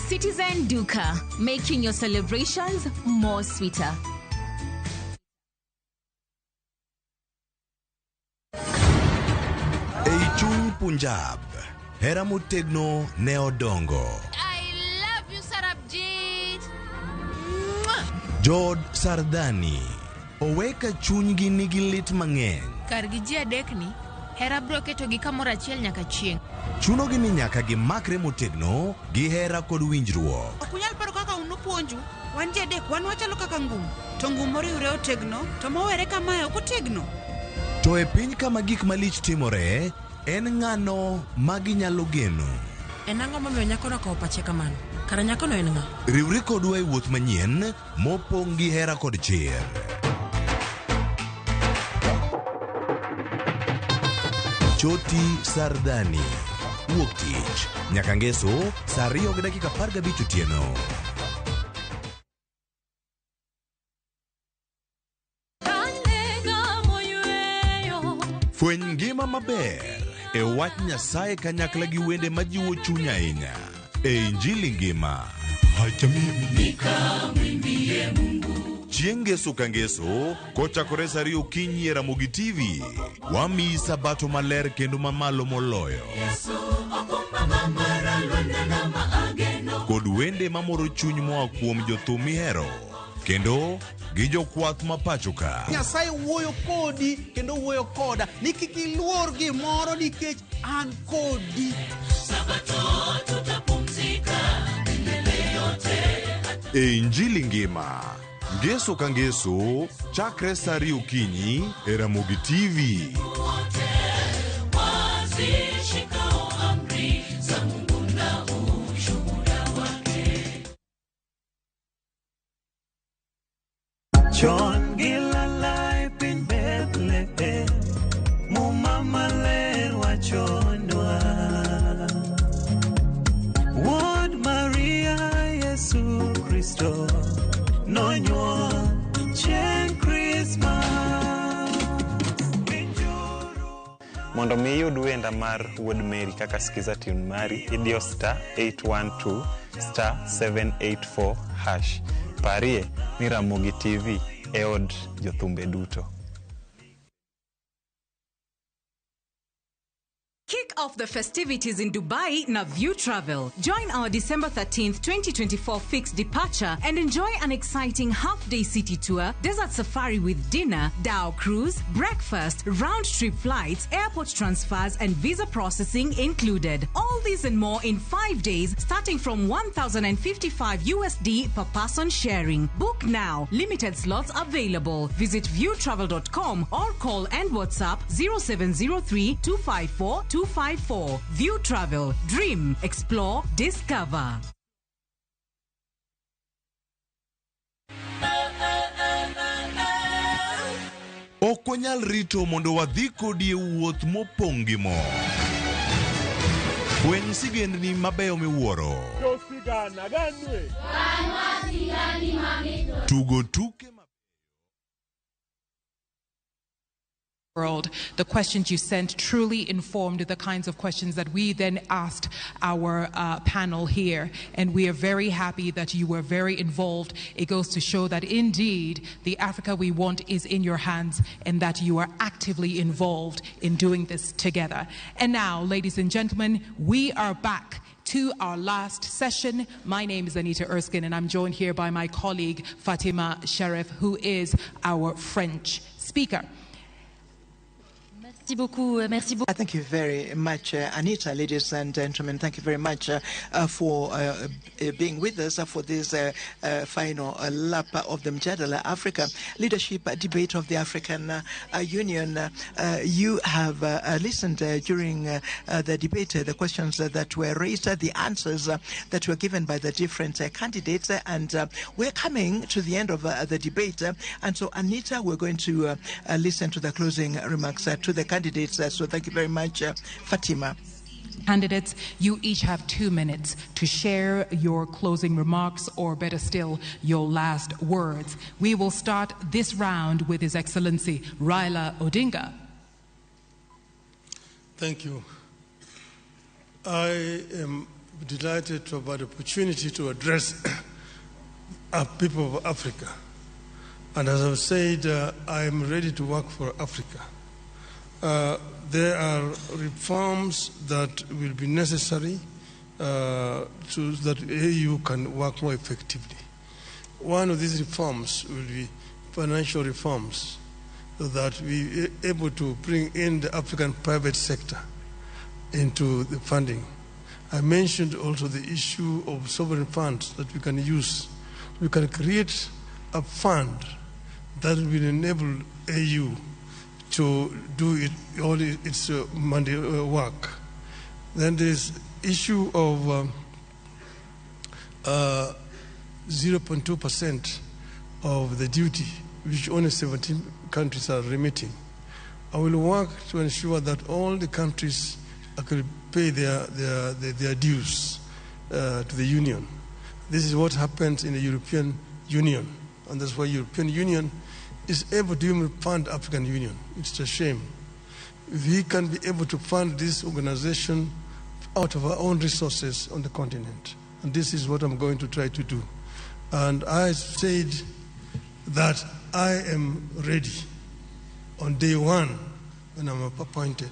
Citizen Duka, making your celebrations more sweeter. Eichung Punjab, hera motegno ne odongo. I love you, Sarabjit. Jod Sardani, oweka chunygi nigi lit mang'eny. Kargi ji adekni, hera bro keto gi kamoro achiel nyaka chieng'. Chunogi ni nyaka gimakre motegno gi hera kod winjruok. Okunyal paro kaka unupuonju, wan ji adek wan wachalo kaka ngum. To ngum moriwre otegno, to mowere kamae ok otegno. To e piny kama gik malich timore, en ng'ano ma ginyalo geno. En ang'o momiyo nyakono okawo pache kamano? Kara nyakono en ng'a? Riwri kodwa e wuoth manyien mopong' gi hera kod chir. Choti Sardani, wuok tich nyaka ngeso saa 2:15 otieno. Fweny ngima maber e wach Nyasaye kanyakla gi wende majiwo chuny ahinya. E Injili ngima. Hacha mimi nikamwimbie Mungu. Chieng' ngeso ka ngeso, kochakore saa 2 okinyi e Ramogi TV, wamiyi sabato maler kendo mamalo moloyo. Kod wende mamoro chuny moa kuom jothum mihero, kendo gi jokwath mapachoka. Nyasaye wuoyo kodi kendo wuoyo koda ni kik iluor gimoro nikech an kodi. Sabato tutapumzika milele yote. E Injili ngima, ngeso ka ngeso, chakre saa 2 okinyi e Ramogi TV. Wazishikao amri za Mungu na ushuhuda wake. Chon gilala pin Bethlehem, mumama ler wachonwa. Wod Maria Yesu Kristo nonyuol chieng' Christmas. Mondo mi iyud wenda mar Wod Mary kaka sikiza tune mari, idio star 812 star 784 hash. Parie ni Ramogi TV e od jothumbe duto. Kick off the festivities in Dubai na View Travel. Join our December 13th, 2024 fixed departure and enjoy an exciting half-day city tour, desert safari with dinner, Dow cruise, breakfast, round-trip flights, airport transfers and visa processing included. All these and more in 5 days starting from $1,055 USD per person sharing. Book now. Limited slots available. Visit viewtravel.com or call and WhatsApp 0703 254 254. View Travel. Dream, explore, discover. Okonyal rito mondo wadhi kodi e wuoth mopong' gi mo. Fweny sigendni mabeyo miwuoro. Tugo tuke world. The questions you sent truly informed the kinds of questions that we then asked our panel here. And we are very happy that you were very involved. It goes to show that indeed the Africa we want is in your hands and that you are actively involved in doing this together. And now, ladies and gentlemen, we are back to our last session. My name is Anita Erskine and I'm joined here by my colleague Fatima Sharif, who is our French speaker. Merci beaucoup. Merci beaucoup. Thank you very much, Anita. Ladies and gentlemen, thank you very much for being with us for this final lap of the Mjadala Africa Leadership Debate of the African Union. You have listened during the debate, the questions that were raised, the answers that were given by the different candidates, and we're coming to the end of the debate. And so, Anita, we're going to listen to the closing remarks to the candidates. So thank you very much, Fatima. Candidates, you each have 2 minutes to share your closing remarks, or better still, your last words. We will start this round with His Excellency Raila Odinga. Thank you. I am delighted to have had the opportunity to address our people of Africa. And as I've said, I am ready to work for Africa. There are reforms that will be necessary so that AU can work more effectively. One of these reforms will be financial reforms, so that we are able to bring in the African private sector into the funding. I mentioned also the issue of sovereign funds that we can use. We can create a fund that will enable AU to do all its money work. Then there's issue of 0.2% of the duty, which only 17 countries are remitting. I will work to ensure that all the countries actually pay their dues to the Union. This is what happens in the European Union, and that's why European Union is able to even fund African Union. It's a shame. We can be able to fund this organization out of our own resources on the continent. And this is what I'm going to try to do. And I said that I am ready on day one when I'm appointed.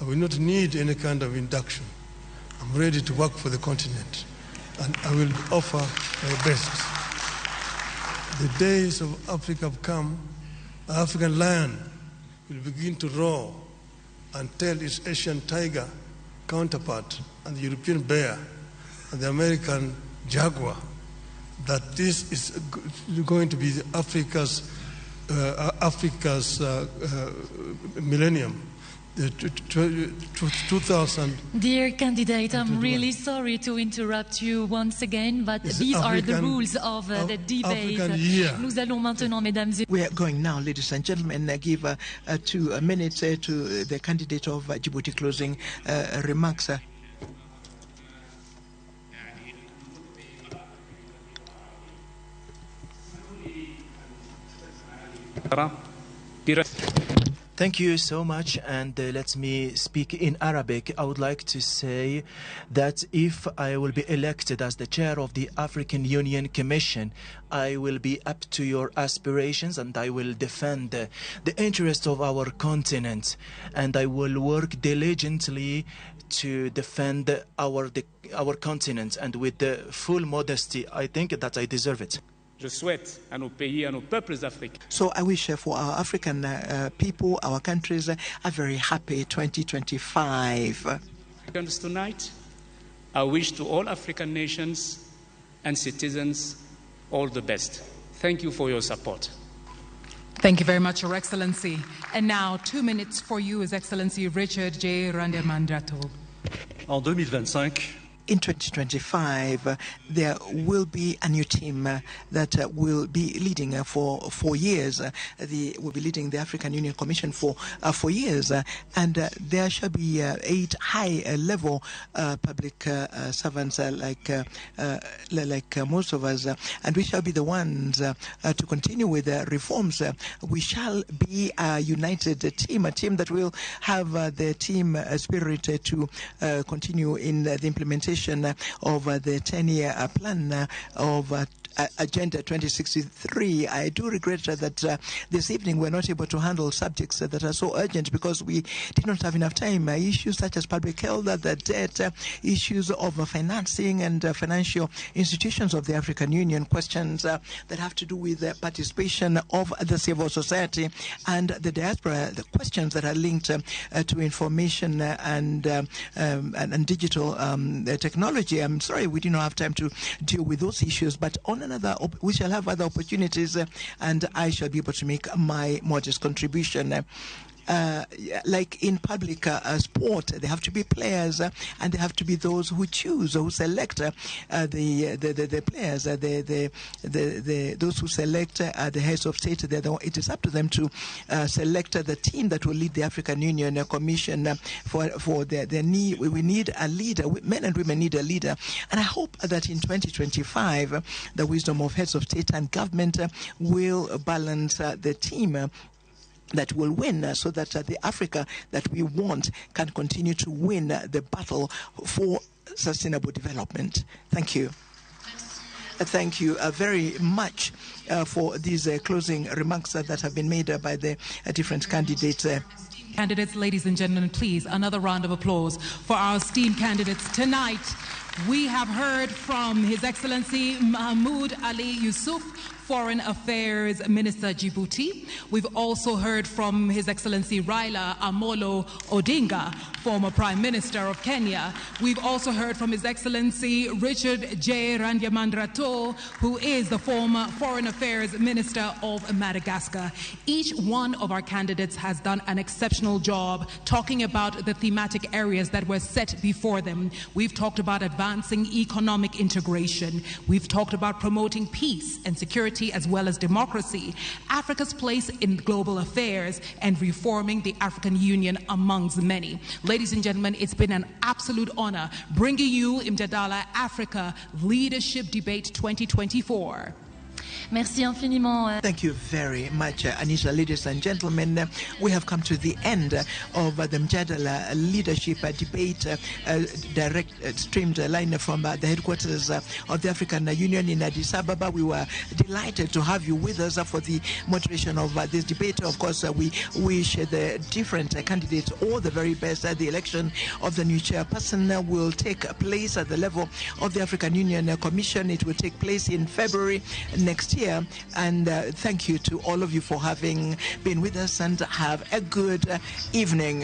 I will not need any kind of induction. I'm ready to work for the continent. And I will offer my best. The days of Africa have come. The African lion will begin to roar and tell its Asian tiger counterpart and the European bear and the American jaguar that this is going to be Africa's millennium. The 2000. Dear candidate, I'm really sorry to interrupt you once again, but these are the rules of the debate. Nous allons maintenant, mesdames et we are going now, ladies and gentlemen, give 2 minutes to the candidate of Djibouti closing remarks. Thank you so much, and let me speak in Arabic. I would like to say that if I will be elected as the chair of the African Union Commission, I will be up to your aspirations and I will defend the interests of our continent, and I will work diligently to defend our continent, and with the full modesty, I think that I deserve it. Je souhaite à nos pays, à nos peuples africains. So I wish for our African people, our countries, a very happy 2025. Tonight, I wish to all African nations and citizens all the best. Thank you for your support. Thank you very much, Your Excellency. And now 2 minutes for you, His Excellency Richard J. Randermandrato. En 2025, in 2025, there will be a new team that will be leading for 4 years. Will be leading the African Union Commission for 4 years, and there shall be 8 high-level public servants like most of us, and we shall be the ones to continue with the reforms. We shall be a united team, a team that will have the team spirit to continue in the implementation of the 10-year plan of Agenda 2063. I do regret that this evening we're not able to handle subjects that are so urgent because we did not have enough time. Issues such as public health, the debt, issues of financing and financial institutions of the African Union, questions that have to do with the participation of the civil society and the diaspora, the questions that are linked to information and digital technology. I'm sorry we did not have time to deal with those issues, but on we shall have other opportunities, and I shall be able to make my modest contribution. Like in public sport, there have to be players, and there have to be those who choose, who select the players, those who select the heads of state. It is up to them to select the team that will lead the African Union Commission for their need. We need a leader. Men and women need a leader, and I hope that in 2025, the wisdom of heads of state and government will balance the team that will win, so that the Africa that we want can continue to win the battle for sustainable development. Thank you. Thank you very much for these closing remarks that have been made by the different candidates. Candidates, ladies and gentlemen, please, another round of applause for our esteemed candidates tonight. We have heard from His Excellency Mahmoud Ali Yusuf, Foreign Affairs Minister Djibouti. We've also heard from His Excellency Raila Amolo Odinga, former Prime Minister of Kenya. We've also heard from His Excellency Richard J. Randyamandrato, who is the former Foreign Affairs Minister of Madagascar. Each one of our candidates has done an exceptional job talking about the thematic areas that were set before them. We've talked about advancing economic integration. We've talked about promoting peace and security as well as democracy, Africa's place in global affairs, and reforming the African Union amongst many. Ladies and gentlemen, it's been an absolute honor bringing you Mjadala Africa Leadership Debate 2024. Merci infiniment. Thank you very much, Anisha. Ladies and gentlemen, we have come to the end of the Mjadala Leadership Debate, direct streamed line from the headquarters of the African Union in Addis Ababa. We were delighted to have you with us for the moderation of this debate. Of course, we wish the different candidates all the very best. The election of the new chairperson will take place at the level of the African Union Commission. It will take place in February next year, and thank you to all of you for having been with us, and have a good evening.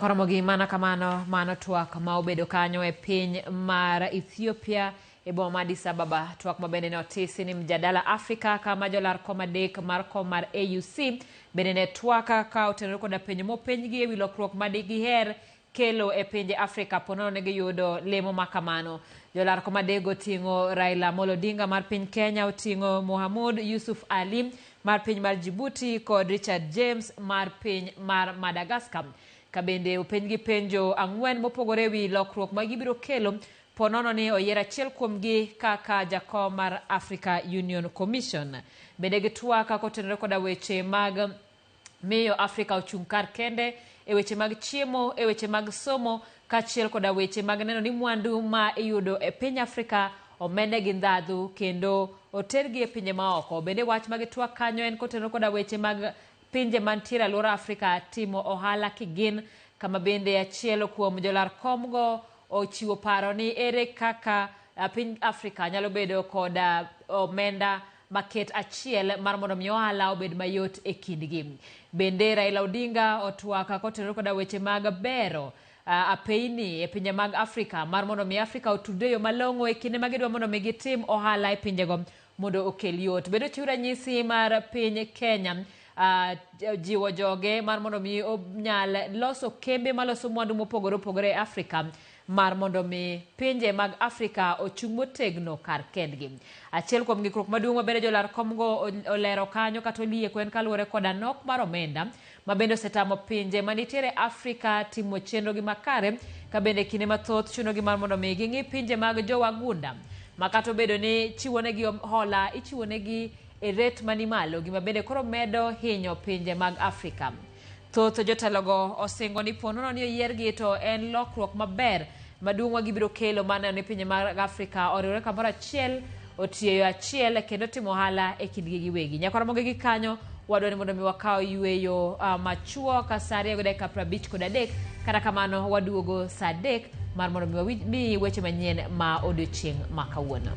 Ramogi mana kamano mano twak ma obedo kanyo e piny mar Ethiopia e boma Addis Ababa. Twak mabende ne otisi ni Mjadala Afrika kama jolar kom adek mar kom mar AUC bende ne twaka ka otenore koda penjo mopenjgi e wi lokruok ma digiher kelo e pinje Afrika ponono ne giyudo lemo makamano. Jolar Kom Auc tingo Raila Odinga mar piny Kenya, otingo Mohamud Yusuf Ali mar piny mar Djibouti kod Richard James mar piny mar Madagascar. Kabende openjgi penjo ang'wen mopogore wi lokruok ma gibiro kelo ponono ni oyier achiel kuomgi kaka jakom mar Africa Union Commission. Bende gitwak kotenore koda weche mag miyo Afrika ochung' kar kende e weche mag chiemo, e weche mag somo, kachiel koda weche mag neno ni mwandu ma iyudo e piny Afrika omene gi ndhadhu kendo otergi e pinje maoko. Bende wach magitwak kanyo en kotenore koda weche mag pinje mantiere alwora Afrika timo ohala kigin, kama bende achiel kuom jolar kom go ochiwo paro ni ere kaka piny Afrika nyalo bedo koda omenda maket achiel mar mondo mi ohala obed mayot e kindgi. Bende Raila Odinga otwaka kotenore koda weche mag bero apeini e pinje mag Afrika mar mondo mi Afrika otude yo malong'o e kinde magidwa mondo mi gitim ohala e pinjego mondo okel yot. Bende ochiwo ranyisi mar piny Kenya jiwo joge mar mondo mi onyal loso kembe maloso mwandu mopogore opogore e Afrika mar mondo mi pinje mag Afrika ochung' motegno kar kendgi. Achiel kuom gikruok maduong' ma bende jolar kom go olero kanyo kata olieko en kaluwore koda nok mar omenda ma bende osetamo pinje manitiere Afrika timo chenro gi makare, ka bende kinde mathoth chuno gi mar mondo mi ging'i pinje mag jowagunda makato bedo ni chiwonegi hola ichiwonegi e rate mani malo, gima bende koro medo hinyo pinje mag Afrika. Thoth jotelogo osingo ni ponono ni oyiergi to en lokruok maber maduong' ma gibiro kelo mana ni pinje mag Afrika oriwore kamoro achiel, otiyo achiel kendo timo ohala e kindgi giwegi. Nyaka Ramogi gi kanyo wadwani mondo mi wakaw yweyo machuo ka saa 2:53 kata kamano waduogo saa 3 mar mondo mi weche manyien ma odiochieng' ma kawuono.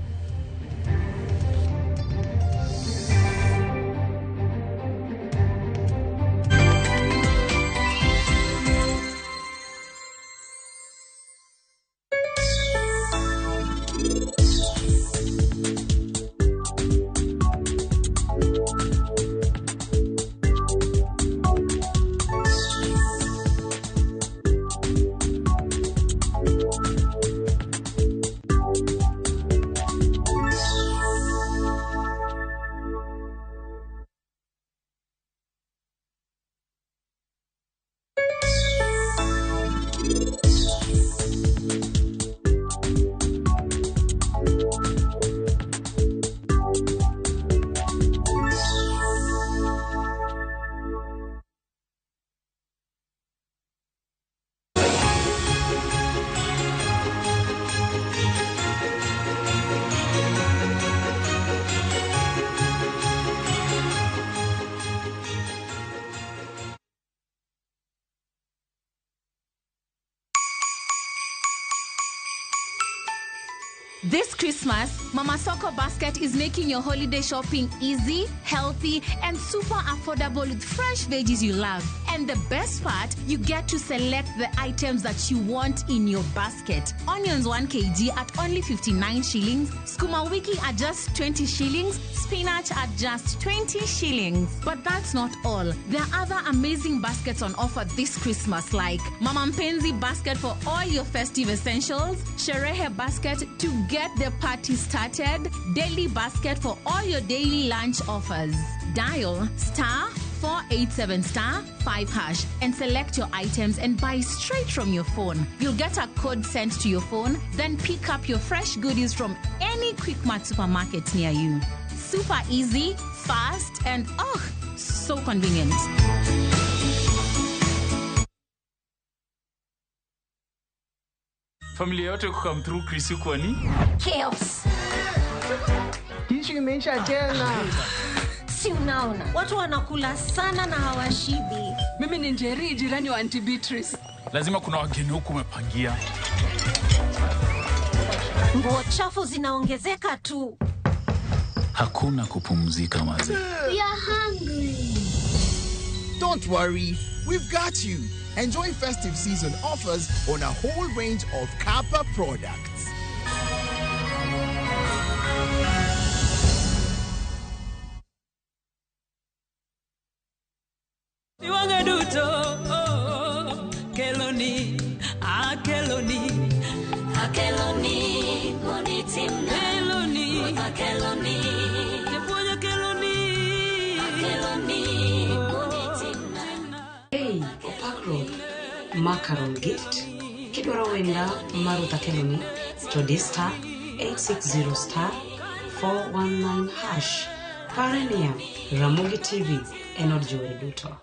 This Christmas, Mama Soko Basket is making your holiday shopping easy, healthy, and super affordable with fresh veggies you love. And the best part, you get to select the items that you want in your basket. Onions 1 kg at only 59 shillings, skuma wiki at just 20 shillings, spinach at just 20 shillings. But that's not all. There are other amazing baskets on offer this Christmas, like Mama Mpenzi basket for all your festive essentials, Sherehe basket to get the party started, daily basket for all your daily lunch offers. Dial *487*5# and select your items and buy straight from your phone. You'll get a code sent to your phone, then pick up your fresh goodies from any Quickmart supermarket near you. Super easy, fast, and so convenient. Familia yote come through Krisu kwani? Chaos. Hichi imeisha tena. Si unaona, watu wanakula sana na hawashibi. Mimi ni Njeri, jirani wa Auntie Beatrice. Lazima kuna wageni huku umepangia. Nguo chafu zinaongezeka tu. Hakuna kupumzika maze. We are hungry. Don't worry, we've got you. Enjoy festive season offers on a whole range of Kappa products. Akeloni, monitimna. Akeloni, akeloni. Kepoja akeloni. Akeloni, monitimna. Hey, Opakro, Macaron gift. Kidwaro wenda Maruta Keloni to this star 860 star 419 hash. Parenia, Ramogi TV, Enod Joel Duto.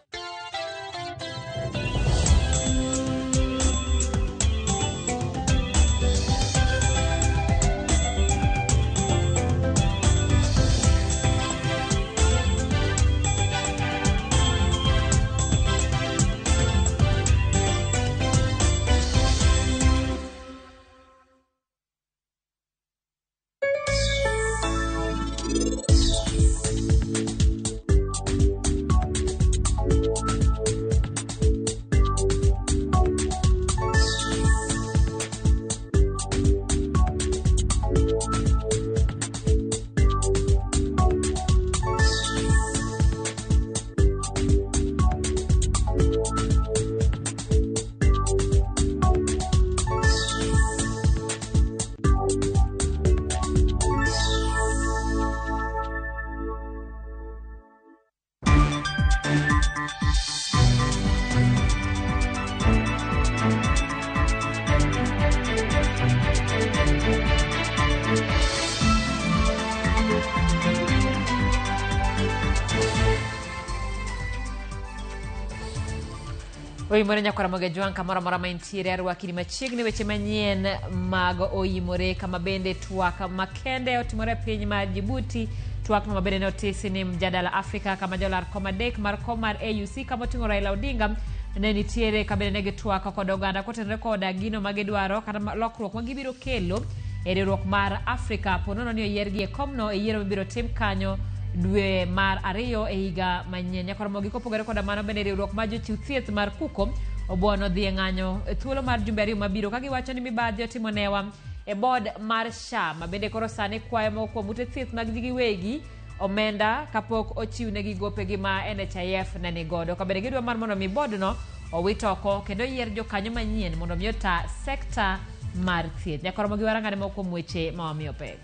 Oimore nyakwara moge juan kamora mora maintiere arwakini machiegni weche manyien mag oimore kama bende twak makende otimore piny mar Djibouti. Twak no mabende ne otisi ni mjadala Afrika kama jolar kom adek mar kom mar AUC kama oting'o Raila Odinga ne nitiere kabende negi twak kod oganda kotenore koda gino magidwaro kata lokruok magibiro kelo e riwruok mar Afrika ponono ni oyiergi e komno e yiero mabiro tim kanyo dwe mar ariyo e higa manyien. Nyakoro mogi kopogore koda mano bende riwruok mar jochiw thieth mar kuko obuono dhi e ng'anyo e thuolo mar jumbe ariyo mabiro ka giwacho ni mibadhi otimo newa e bod mar SHA mabende koro sani kwayo moko kuom ute thieth mag ji giwegi omenda kapok ochiwnegi gopegi ma NHIF ne nigodo. Kabende gidwa mar mondo mi bodno owit oko kendo yier jokanyo manyien mondo mi ota sekta mar thieth. Nyakoro mogi warangane moko kuom weche ma wamiyo pek.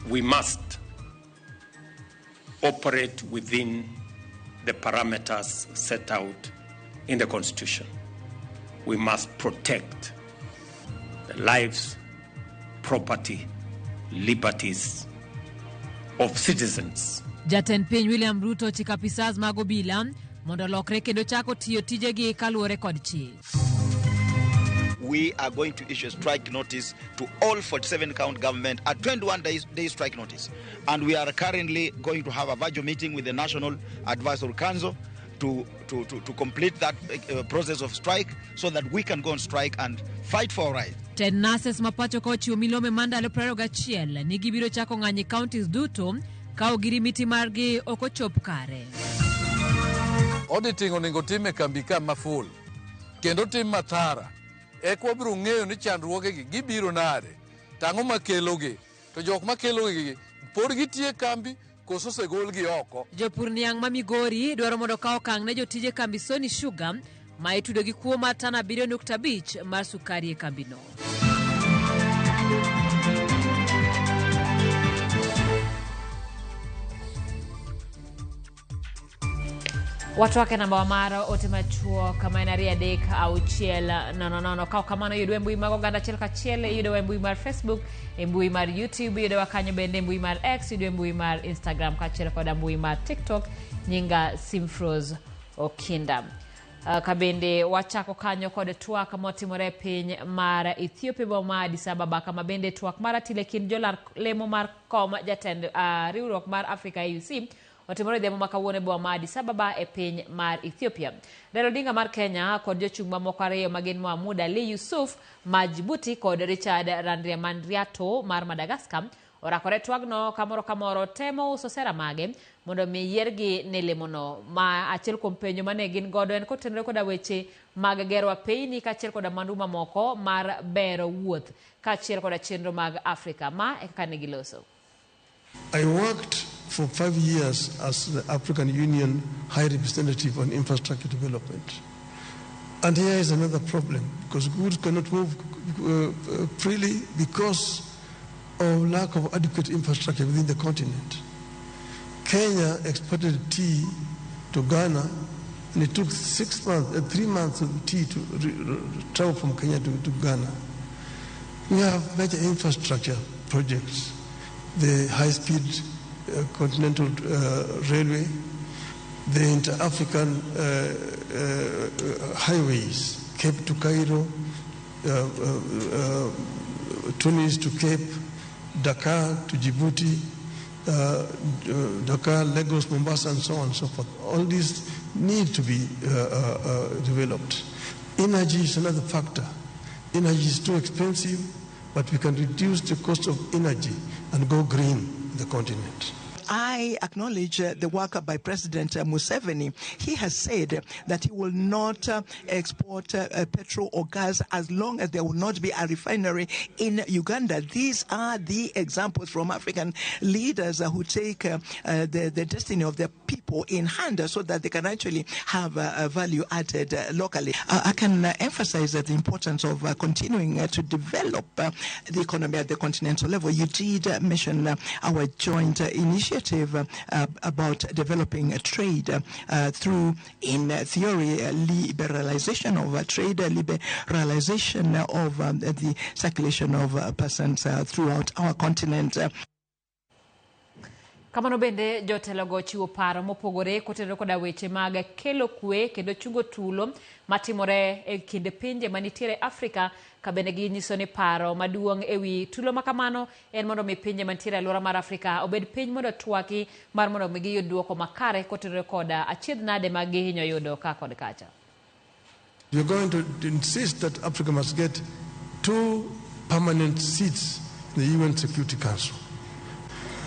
We must operate within the parameters set out in the Constitution. We must protect the lives, property, liberties of citizens. Jatend piny William Ruto chika pisas mag obila mondo lokre kendo chako tiyo tijegi kaluwore kod chik. We are going to issue a strike notice to all 47 county government, a 21-day strike notice. And we are currently going to have a virtual meeting with the National Advisory Council to complete that process of strike so that we can go on strike and fight for our rights. Ted Nurses mapacho ko chiwo milome mandalo 21 ni gibiro chako ng'anyo counties duto ka ogirimiti margi ok ochop kare. Auditing onego time kambi kama full kendo tim matara eko wabiro ng'eyo ni chandruogegi gibiro nade tang'o makelogi to jok makelogi pod gitie kambi koso segolgi oko. Jopur niang' ma Migori dwaro mondo kaw okang' ne jotije kambi Sony Sugar ma itudo gi kuo mar tana 7.5 mar sukari e kambino. Watu wake namba wa maro ote machuo kama inari adek au chiel no kao kamano yudo mbui mag oganda chiel ka chiel yudo mbui mar Facebook mbui mar YouTube yudo wakanyo bende mbui mar X yudo mbui mar Instagram ka chiel koda mbui mar TikTok nyinga Simfrose Okinda. Kabende wachako kanyo kod twak motimore piny mar Ethiopia boma Addis Ababa kama bende twak mar Tilekin jolar lemo mar kom jatend riwruok mar Africa AUC otimore demo makawuone boma Addis Ababa e piny mar Ethiopia. Raila Odinga mar Kenya kod jochung' mamoko ariyo magin Mohamud Ali Yusuf mar Djibouti kod Richard Randriamandrato mar Madagascar orakore twagno kamoro temo uso sera mage mondo mi yiergi ne lemono ma achiel kuom penjo mane gin godo en kotenore koda weche mag gero apeyni kaachiel koda mwandu mamoko mar bero wuoth kaachiel koda chenro mag Afrika ma e kaka ne giloso. I worked for 5 years as the African Union High Representative on Infrastructure Development. And here is another problem, because goods cannot move freely because of lack of adequate infrastructure within the continent. Kenya exported tea to Ghana, and it took 3 months of tea to travel from Kenya to Ghana. We have major infrastructure projects, the high-speed continental railway, the inter-African highways, Cape to Cairo, Tunis to Cape, Dakar to Djibouti, Dakar, Lagos, Mombasa, and so on and so forth. All these need to be developed. Energy is another factor. Energy is too expensive, but we can reduce the cost of energy and go green in the continent. I acknowledge the work by President Museveni. He has said that he will not export petrol or gas as long as there will not be a refinery in Uganda. These are the examples from African leaders who take the destiny of their people in hand so that they can actually have a value added locally. I can emphasize the importance of continuing to develop the economy at the continental level. You did mention our joint initiative about developing trade through, in theory, liberalization of trade, liberalization of the circulation of persons throughout our continent. Kamano bende jotelogo chiwo paro mopogore kotenore koda weche mag kelo kwe kendo chungo tulo matimore e kinde pinje manitiere Afrika ka bende ginyiso ni paro maduong' ewi tulo makamano en mondo mi pinje mantiere alwora mar Afrika obed piny mondo twaki mar mondo mi giyud duoko makare kotenore koda achiedh nade mag gihinyo yudo ka kod kacha. We are going to insist that Africa must get 2 permanent seats in the UN Security Council.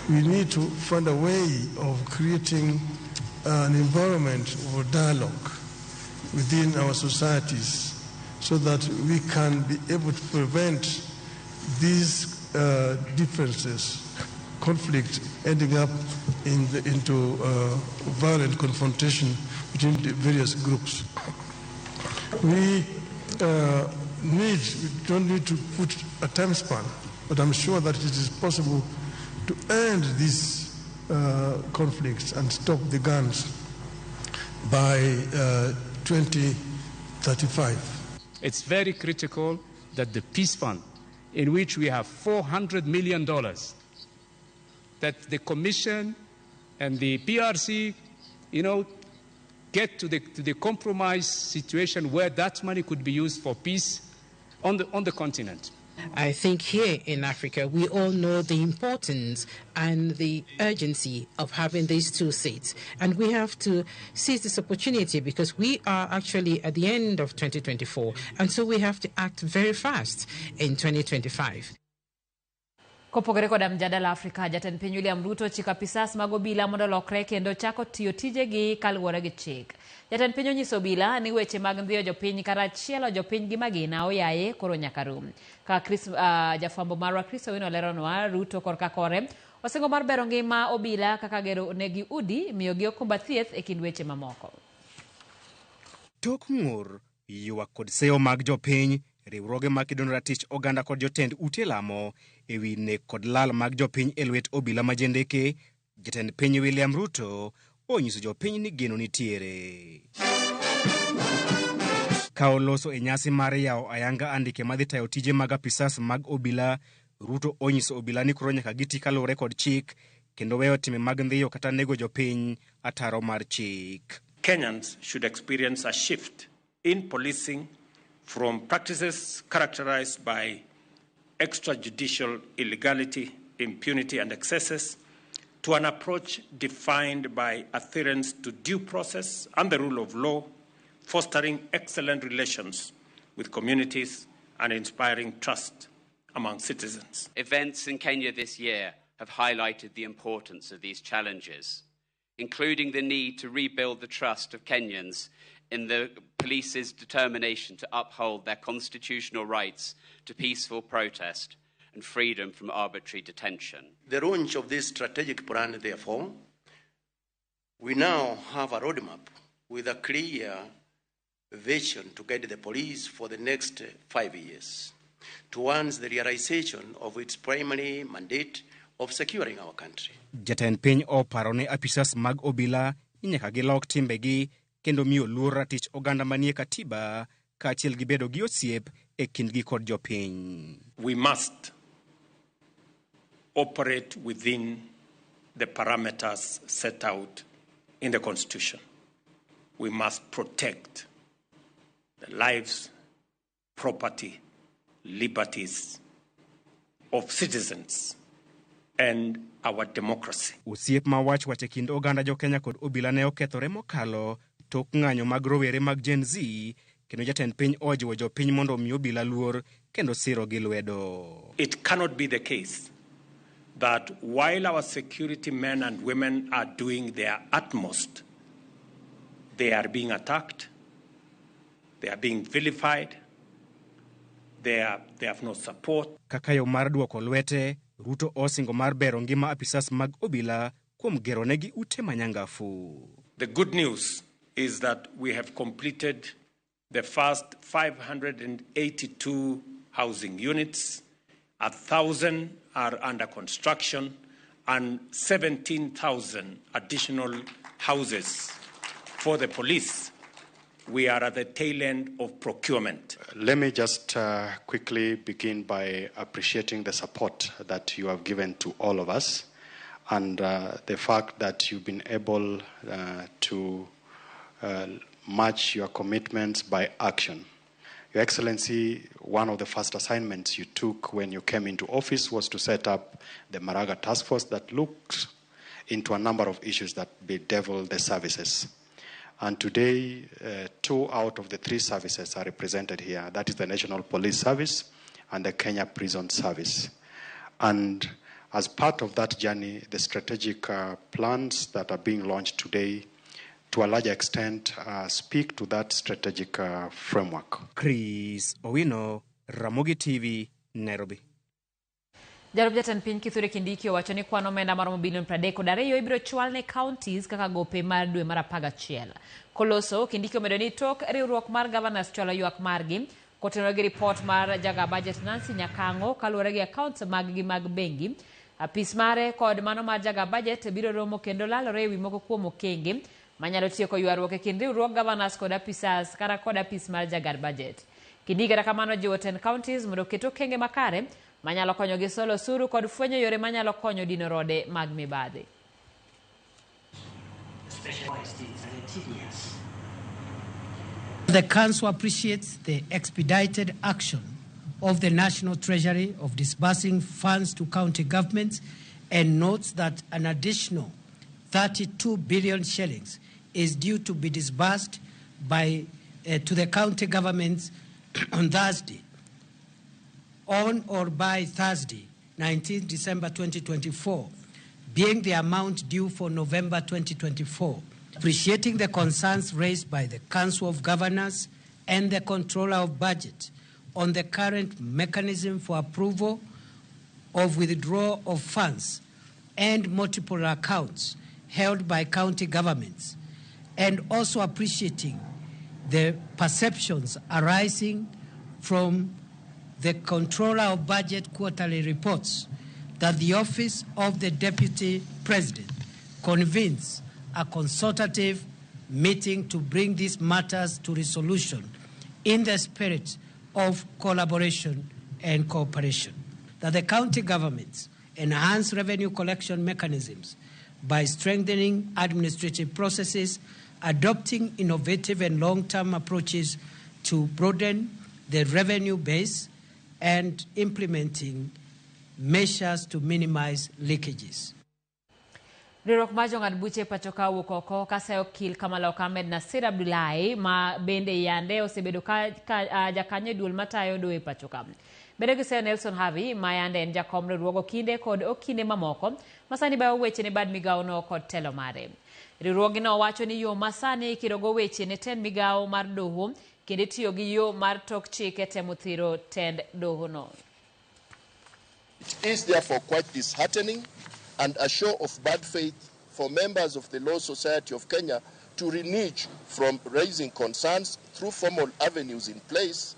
We need to find a way of creating an environment of dialogue within our societies so that we can be able to prevent these differences, conflict ending up into violent confrontation between the various groups. We don't need to put a time span, but I'm sure that it is possible to end these conflicts and stop the guns by 2035. It's very critical that the peace fund, in which we have $400 million, that the Commission and the PRC, get to the compromise situation where that money could be used for peace on the continent. I think here in Africa, we all know the importance and the urgency of having these 2 seats. And we have to seize this opportunity because we are actually at the end of 2024. And so we have to act very fast in 2025. Kopogore koda mjadala Afrika, Jatend Piny William Ruto chiko apisas mag obila mondo lokre kendo chako tiyo tijegi kaluwore gi chik. Jatend piny onyiso obila ni weche mag ndhiyo jopiny karachielo jopiny gi magina oyaye koro nyaka rum. Ka jafwambo marwa Chris Owino leronwa, Ruto korka kore osingo mar bero ngima obila kaka gero negi udi miyogi okumba thieth e kind weche mamoko. Tok ng'ur, ywak kod seyo mag jopiny, riwruoge mag kedo ne ratich oganda kod jotend ute lamo ewi nek kod lal mag jopiny e lwet obila majendeke, Jatend Piny William Ruto onyiso jopiny ni geno nitiere. Ka oloso e nyasi mar yawo ayanga andike madhi tayo tije mag apisas mag obila, Ruto onyiso obila ni koro nyaka giti kaluwore kod chik kendo weyo time mag ndhiyo kata nego jopiny ataro mar chik. Kenyans should experience a shift in policing from practices characterized by extrajudicial illegality, impunity, and excesses to an approach defined by adherence to due process and the rule of law, fostering excellent relations with communities and inspiring trust among citizens. Events in Kenya this year have highlighted the importance of these challenges, including the need to rebuild the trust of Kenyans in the police's determination to uphold their constitutional rights to peaceful protest and freedom from arbitrary detention. The launch of this strategic plan, therefore, we now have a roadmap with a clear vision to guide the police for the next 5 years towards the realization of its primary mandate of securing our country. Jatend piny oparo ne apisas mag obila ni nyaka gilok timbegi kendo miyo luor ratich oganda manie katiba kaachiel gi bedo gi osiep e kindgi kod jopiny. We must operate within the parameters set out in the Constitution. We must protect the lives, property, liberties of citizens and our democracy. Osiep ma wach e kind oganda jo Kenya kod obila ne okethore mokalo tok ng'anyo mag rowere mag Gen Z kendo jatend piny ojiwo jopiny mondo omi obila luor kendo siro gi lwedo. It cannot be the case that while our security men and women are doing their utmost, they are being attacked, they are being vilified, they have no support. Kaka yo mar duoko lwete, Ruto osingo mar bero ngima apisas mag obila kuom geronegi ute manyangafu. The good news is that we have completed the first 582 housing units, 1,000 are under construction, and 17,000 additional houses for the police. We are at the tail end of procurement. Let me just quickly begin by appreciating the support that you have given to all of us and the fact that you've been able to match your commitments by action. Your Excellency, one of the first assignments you took when you came into office was to set up the Maraga Task Force that looked into a number of issues that bedevil the services. And today, 2 out of the 3 services are represented here. That is the National Police Service and the Kenya Prison Service. And as part of that journey, the strategic plans that are being launched today, to a large extent, speak to that strategic framework. Chris Owino, Ramogi TV, Nairobi. Jalup jatend piny Kithure Kindiki owacho ni kwan omenda maromo bilion 32 ibiro chwal ne counties kaka gope mar dwe mar 11. Koloso, Kindiki omedo ni tok riwruok mar governors chwalo ywak margi kotenore gi report mar jaga budget Nancy Nyakango kaluwore gi accounts mag bengi. Apis mare kod mano mar jaga budget biro romo kendo lalore ewi moko kuom okenge manyalo tieko ywaruok e kind riwruok governors kod apisas kata kod apis mar jagar budget. Kindiki kata kamano jiwo 10 counties mondo oket okenge makare manyalo konyo gi solo suru kod fwenyo yore manyalo konyo dino rode mag mibadhi. The Council appreciates the expedited action of the National Treasury of disbursing funds to county governments and notes that an additional 32 billion shillings is due to be disbursed to the county governments on Thursday. On or by Thursday, 19 December 2024, being the amount due for November 2024. Appreciating the concerns raised by the Council of Governors and the Controller of Budget on the current mechanism for approval of withdrawal of funds and multiple accounts held by county governments, and also appreciating the perceptions arising from the Controller of Budget quarterly reports that the Office of the Deputy President convenes a consultative meeting to bring these matters to resolution in the spirit of collaboration and cooperation. That the county governments enhance revenue collection mechanisms by strengthening administrative processes, adopting innovative and long-term approaches to broaden the revenue base, and implementing measures to minimize leakages. Riwruok mar jong'ad buche pacho ka wuok oko kasayo okil Kamala Ahmed Nasir Abdullahi ma bende yande osebedo ka jakanyo duol matayo doe pacho ka. Bende giseyo Nelson Havi ma yande en jakom riwruogo kinde kod okinde mamoko masani bayo weche ne bad migawo no kod telo mare. Riwruogi no wacho ni yo masani kirogo weche ne ten migawo mar doho kende tiyo gi yo mar tok chike temo thiro tend doho no. It is therefore quite disheartening and a show of bad faith for members of the Law Society of Kenya to renege from raising concerns through formal avenues in place,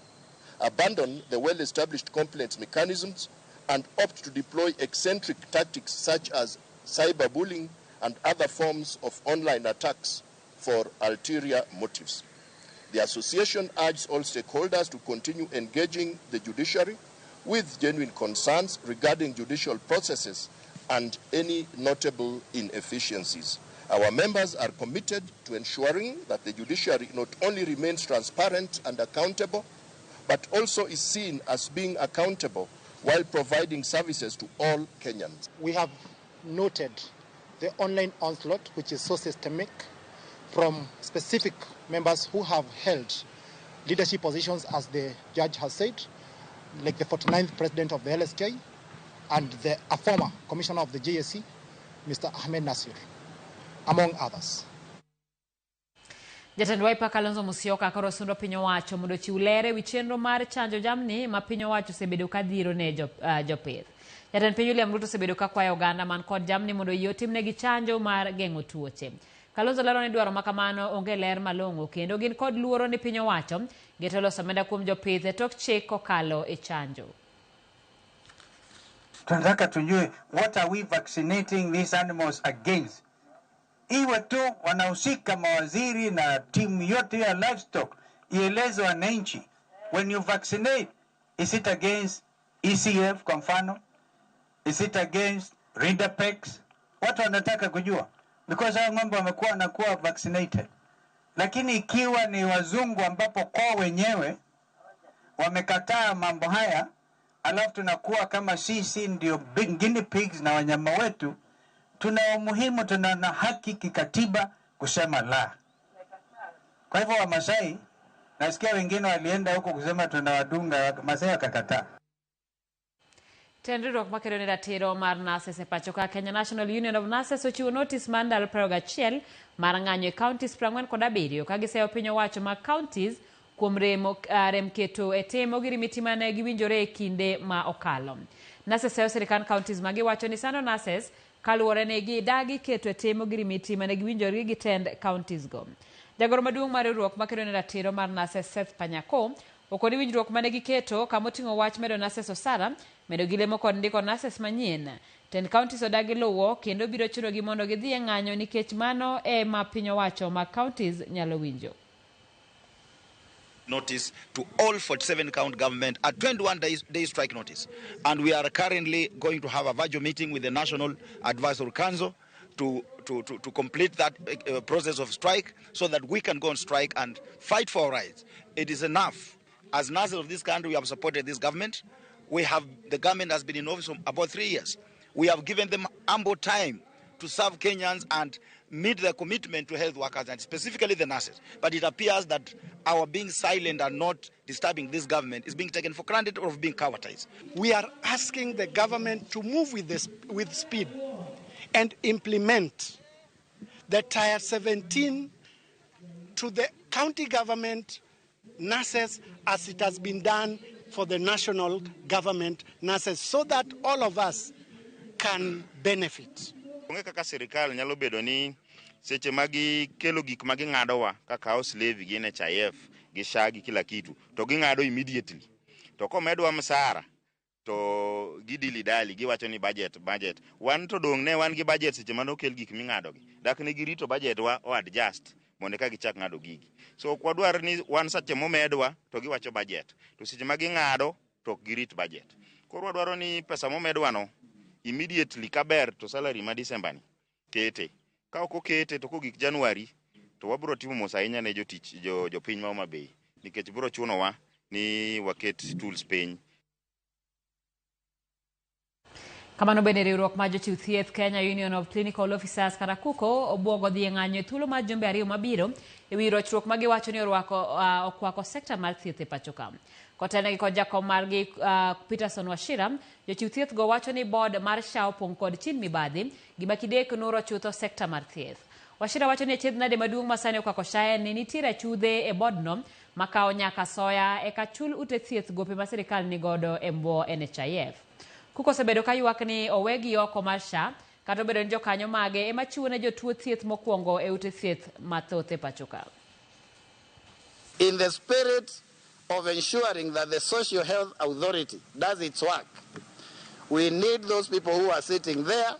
abandon the well-established complaints mechanisms, and opt to deploy eccentric tactics such as cyberbullying and other forms of online attacks for ulterior motives. The association urges all stakeholders to continue engaging the judiciary with genuine concerns regarding judicial processes and any notable inefficiencies. Our members are committed to ensuring that the judiciary not only remains transparent and accountable, but also is seen as being accountable while providing services to all Kenyans. We have noted the online onslaught, which is so systemic, from specific members who have held leadership positions, as the judge has said, like the 49th president of the LSK and a former commissioner of the JSC, Mr. Ahmed Nasir, among others. Jatend Wiper Kalonzo Musyoka koro sundo piny owacho mondo chiw lere wi chenro mar chanjo jamni ma piny owacho osebedo ka dhiro ne jopith. Jatend piny William Ruto osebedo ka kwayo oganda man kod jamni mondo yie otimnegi chanjo mar geng'o tuoche. Kalonzo lero ni dwaro ma kamano onge ler malong'o kendo gin kod luoro ni piny owacho geto loso omenda kuom jopith e tok chik kokalo e chanjo. Tunataka tujue, what are we vaccinating these animals against? Iwe tu wanahusika mawaziri na timu yote ya livestock, ieleze wananchi, when you vaccinate, is it against ECF kwa mfano? Is it against Rinderpex? Watu wanataka kujua, because hao ng'ombe wamekuwa wanakuwa vaccinated. Lakini ikiwa ni wazungu ambapo kwa wenyewe wamekataa mambo haya, alafu tunakuwa kama sisi ndio guinea pigs na wanyama wetu, tuna umuhimu, tuna na haki kikatiba kusema la. Kwa hivyo Wamasai, nasikia wengine walienda huko kusema tunawadunga, Masai wakakataa. Tenriruok makedo ne ratiro mar nurses e pacho ka Kenya National Union of Nurses ochiwo notice mar ndalo 21 mar ng'anyo e counties 47 ka giseyo piny owacho mag counties kuom rem keto e timo girimiti mane giwinjore e kinde ma okalo. Nurses seyo sirikand counties ma giwacho ni sano nurses kaluwore ne gidagi keto e timo girimiti mane giwinjore gi tend counties go. Jagoro maduong' mar riwruok makedo ne ratiro mar nurses Seth Panyako okoni winjruok mane giketo kamoting'o wach medo nurses osara medo gilemo kod ndiko nurses manyien. Tend counties odagi luwo kendo biro chunogi mondo gidhi e ng'anyo nikech mano e ma piny owacho ma counties nyalo winjo. Notice to all 47 count government at 21 day strike notice, and we are currently going to have a virtual meeting with the National Advisory Council to complete that process of strike so that we can go on strike and fight for our rights. It is enough. As nurses of this country, we have supported this government. The government has been in office for about 3 years. We have given them ample time to serve Kenyans and meet their commitment to health workers and specifically the nurses. But it appears that our being silent and not disturbing this government is being taken for granted or being cowartized. We are asking the government to move with speed and implement the Tier 17 to the county government nurses as it has been done for the national government nurses so that all of us can benefit. Kaka serikal nyalo bedo ni seche magi kelo gik magi ng'adowa kaka house levy gi NHIF gi SHA gi kila kitu to gi ng'ado immediately to komedwa msara to gidili dali giwacho ni budget wan to dong ne wan gi budget seche mano kel gik ming'ado gi dak ne girito budget wa o adjust mondo ka gichak ng'ado gigi. So kwadwar ni wan sache momedwa to giwacho budget to seche magi ng'ado to girit budget. Koro wadwaro ni pesa momedwa no immediately kaber to salary ma December ni kete ka ok okete to kogik January to wabro timo mos ahinya ne jotich jopiny ma Homa Bay nikech bro chunowa ni waket tools piny. Kamano bende riwruok ma jochiw thieth Kenya Union of Clinical Officers Karakuko obwogo dhi e ng'anyo e thuolo mar jumbe ariyo mabiro e wi rochruok ma giwacho ni okwako sekta mar thieth e pacho ka. Kotenegi kod jakom margi Peterson Wachira, jochiw thieth go wacho ni board mar SHA opong' kod chin mibadhi gima kidek nuro chutho sekta mar thieth. Wachira wacho ni achiedh nade maduong' masani okwako SHA ni nitiere achudhe e board no makawo nyaka soya eka chul ute thieth gope ma sirikal ni godo e bwo NHIF. Kuko osebedo ka ywak ni owegi oko mar SHA kata obedo ni jokanyo mage ema chiwo ne jotuo thieth mokwongo e ute thieth mathoth e pacho ka. In the spirit of ensuring that the Social Health Authority does its work, we need those people who are sitting there.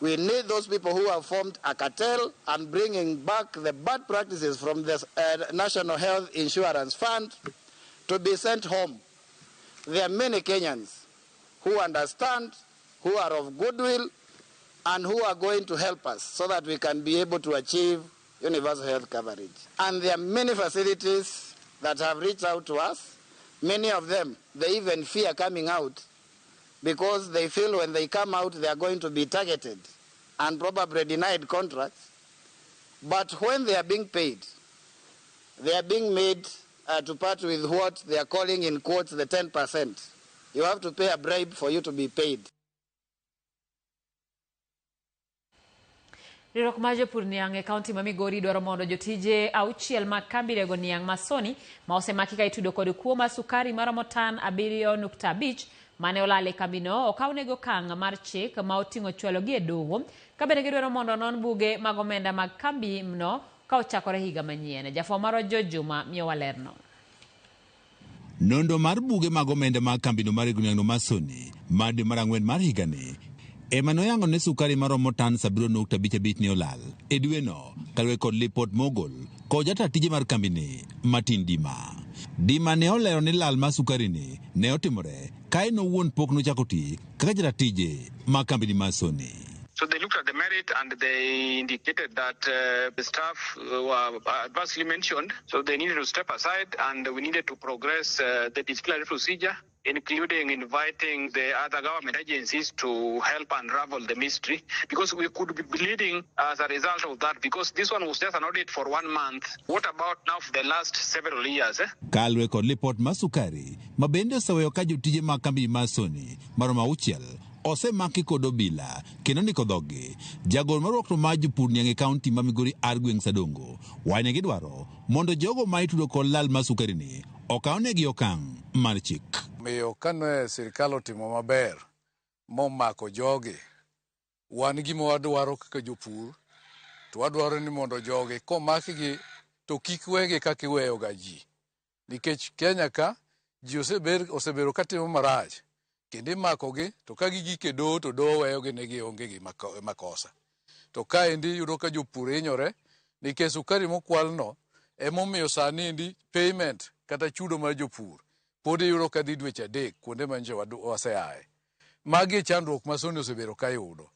We need those people who have formed a cartel and bringing back the bad practices from the National Health Insurance Fund to be sent home. There are many Kenyans who understand, who are of goodwill, and who are going to help us so that we can be able to achieve universal health coverage. And there are many facilities that have reached out to us. Many of them, they even fear coming out because they feel when they come out they are going to be targeted and probably denied contracts. But when they are being paid, they are being made to part with what they are calling in quotes the 10%. You have to pay a bribe for you to be paid. Riwruok mar jopur niang' e kaunti ma Migori dwaro mondo jotije auchiel mag kambi rego niang' Masoni ma osemaki ka itudo kod kuo mar sukari maromo tan 7.5 mane olal e kambino okawnego okang' mar chik ma oting'o chwelogi e doho ka bende gidwaro mondo non buge mag omenda mag kambi no ka ochakore higa manyien. Jafwa mar Jojuma miyowa lerno. Nondo mar buge mag omenda mag kambino mar rego niang' Masoni made mar ang'wen mar higani ema noyango ne sukari maromo tan 7.5 ne olal e dweno kalwe kod lipot mogol kod jatije mar kambini Martin Dima ne olero ni lal mar sukari ne otimore kae no wuon pok nochako ti kaka jatije mar kambini Masoni. So they looked at the merit and they indicated that the staff were adversely mentioned, so they needed to step aside and we needed to progress the disciplinary procedure, including inviting the other government agencies to help unravel the mystery, because we could be bleeding as a result of that, because this one was just an audit for 1 month. What about now for the last several years? Kalwe kod lipot mar sukari mabende oseweyo ka jotije mag kambi Masoni maromo auchiel osemaki kod obila kendo ndiko dhogi. Jagol marwakno mar jopur niang' e kaunti ma Migori Argueng Sadongo wane gidwaro mondo jogo ma itudo kod lal mar sukari okawnegi okang' mar chik. Miyo kane sirikal otimo maber momako jogi, wan gima wadwaro kaka jopur, to wadwaro ni mondo jogi komakgi to kik wegi kaka iweyo ga ji, nikech Kenya ka ji osebedo katimo marach kendo imakogi to ka gigik e doho to doho weyogi ne gionge gi makosa. To kaendi yudo ka jopur hinyore nikech sukari mokwalno emomiyo sani endi payment kata chudo mar jopur pod iyudo ka dhi dweche 3 kuonde ma nje waseaye. Magi chandruok Masoni osebedo ka yudo.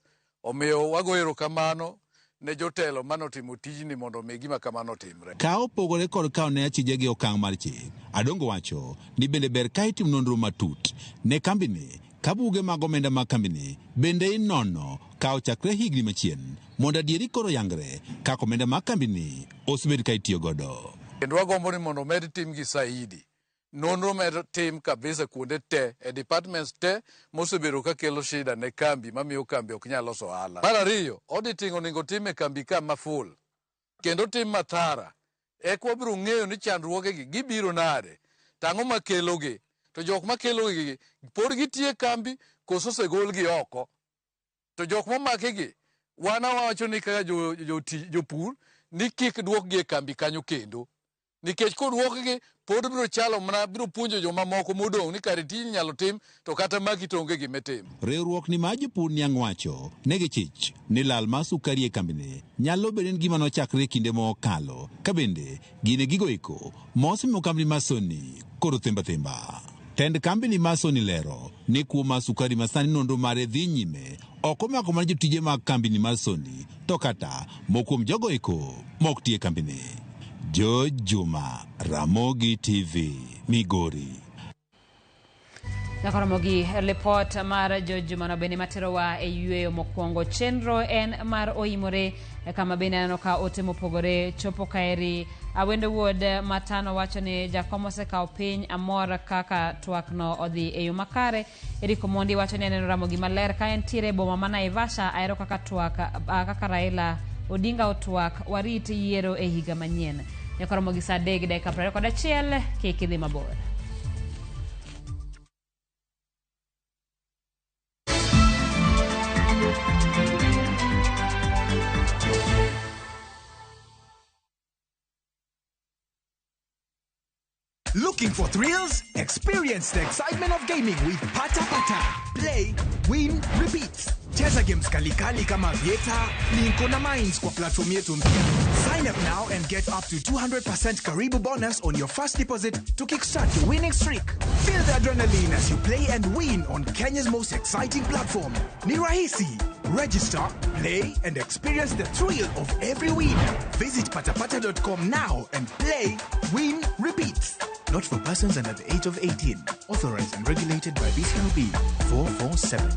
Omiyo wago erokamano ne jotelo manotimo tijni mondo mi gima kamano timre. Ka opogore kod kawo ne achije gi okang' mar chik, Adongo wacho ni bende ber ka itim nonro matut ne kambini ka buge mag omenda mag kambini bende inono ka ochakre higni machien mondo adieri koro yangre kaka omenda mag kambini osebed ka itiyo godo. Kendo wagombo ni mondo med tim gi saidi. Nonro med tim kabisa kuonde te e departments te mosebedo ka kelo shida ne kambi mamiyo kambi ok nyal loso ohala. Mar ariyo, auditing onego tim e kambi ka maful kendo tim mathara eka wabiro ng'eyo ni chandruogegi gibiro nade, tang'o makelogi, to jok makelogi pod gitie kambi koso osegolgi oko. To jok momakigi wana wacho ni kaka jopur ni kik duokgi e kambi kanyo kendo, nikech kodwokgi pod biro chalo mana biro puonjo joma moko modong' ni kare tij nyalo tim to kata magi to onge gima tim. Riwruok ni mar jopur niang' wacho negi chich ni lal mar sukari e kambini nyalo bedo ni gima nochakre kinde mokalo ka bende gine gigo eko mosimo kambini Masoni koro thimba. Tend kambini Masoni lero ni kuo mar sukari masani nonro mare dhi nyime ok omako mana jotije mag kambini Masoni to kata mokuom jogo eko mok tie kambini. Jojuma, Ramogi TV, Migori. Ramogi, report mar Jojuma no bende materowa e yueyo mokwongo. Chenro en mar oimore kama bende aneno ka ote mopogore chopo kaeri. Awendo wuod Matano wacho ni jakom osekawo piny amor kaka twak no odhi e yo makare. Eriko Mondi wacho ni aneno Ramogi maler ka entiere boma ma Naivasha aero kaka twak kaka Raila Odinga otwak warit yiero e higa manyien. Nyaka Ramogi saa 3:21 kik idhi mabor. Looking for thrills? Experience the excitement of gaming with Pata Pata. Play, win, repeat. Cheza games kali kama Vieta, Linko na Mines kwa platform yetu mpya. Sign up now and get up to 200% Karibu bonus on your first deposit to kickstart your winning streak. Feel the adrenaline as you play and win on Kenya's most exciting platform. Ni rahisi. Register, play, and experience the thrill of every win. Visit patapata.com now and play, win, repeat. Not for persons under the age of 18. Authorized and regulated by BCLB 447.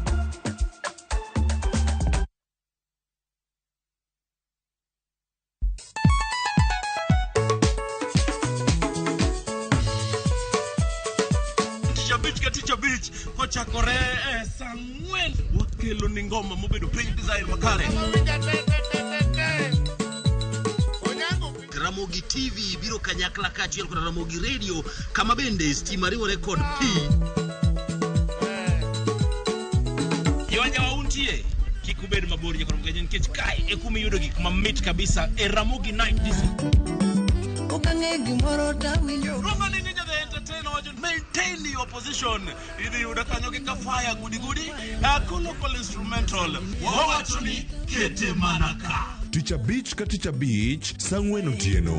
Teacher Beach, Hocha Kore, Samuel, Wakelo Ningoma, Mobedo Pink Design Makare. Ramogi TV, Biro Kanyakla Kachi, Ramogi Radio, Kamabende, Stimariwa Record P. Yawanja wauntie, Kikubedi Mabori, Yakurugajan Kichkai, Ekumi Yudogi, Mamit Kabisa, Ramogi Night this. Maintain your position. Idi udakanyoke kafaya gudi local instrumental wawachuni kete manaka. Teacher Beach ka Teacher Beach Sangweno Tieno.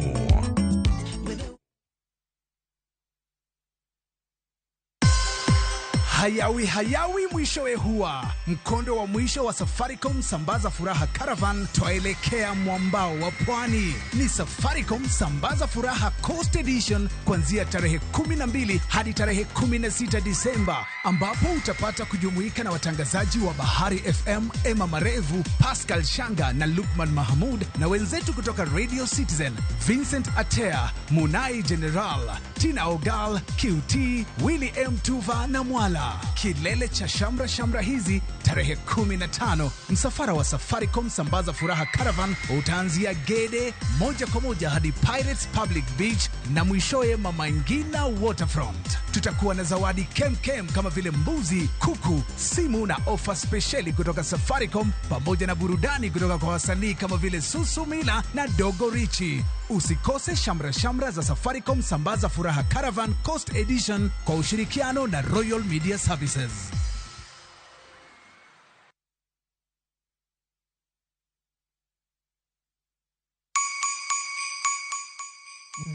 Hayawi mwishowe huwa mkondo wa mwisho wa Safaricom Sambaza Furaha Caravan twaelekea mwambao wa pwani. Ni Safaricom Sambaza Furaha Coast Edition kuanzia tarehe 12 hadi tarehe 16 Disemba, ambapo utapata kujumuika na watangazaji wa Bahari FM, Emma Marevu, Pascal Shanga na Lukman Mahmud, na wenzetu kutoka Radio Citizen, Vincent Atea, Munai General, Tina Ogal, QT, Willy M. Tuva na Mwala. Kilele cha shamra hizi tarehe 15. Msafara wa Safaricom Sambaza Furaha Caravan utaanzia Gede moja kwa moja hadi Pirates Public Beach na mwishowe Mama Ngina Waterfront. Tutakuwa na zawadi kem kama vile mbuzi, kuku, simu na ofa speciali kutoka Safaricom, pamoja na burudani kutoka kwa wasanii kama vile Susumila na Dogo Richi. Usikose shamra za Safaricom Sambaza Furaha Caravan Coast Edition kwa ushirikiano na Royal Media Services.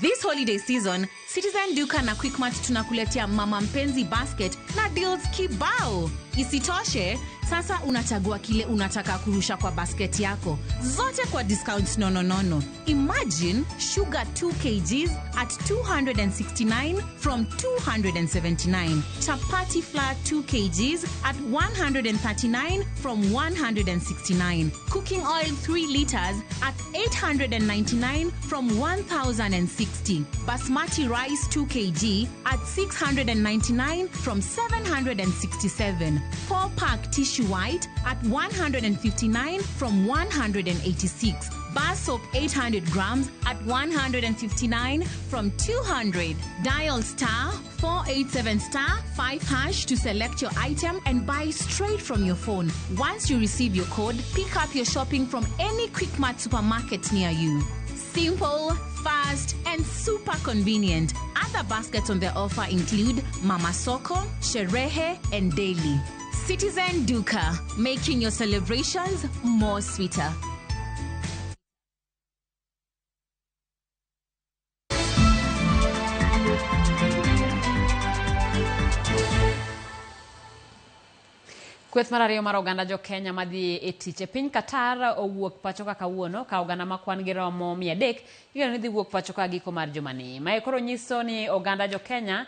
This holiday season, Citizen Duka na Quickmart tunakuletea Mama Mpenzi Basket na deals kibao. Isitoshe, sasa unachagua kile unataka kurusha kwa basket yako. Zote kwa discount no. Imagine sugar 2 kgs at 269 from 279. Chapati flour 2 kgs at 139 from 169. Cooking oil 3 liters at 899 from 1060. Basmati rice 2 kg at 699 from 767. 4-pack tissue white at 159 from 186. Bar soap 800 grams at 159 from 200. Dial *487*5# to select your item and buy straight from your phone. Once you receive your code, pick up your shopping from any Quickmart supermarket near you. Simple, fast, and super convenient. Other baskets on the offer include Mama Soko, Sherehe, and Daily. Citizen Duka, making your celebrations more sweeter. Kweth marario mar oganda jo Kenya madhi e tich e piny Qatar owuok pacho ka kawuono ka oganda makwan gi romo 300 igeno ni dhi wuok pacho ka giko mar jumani. Mae koro nyiso ni oganda jo Kenya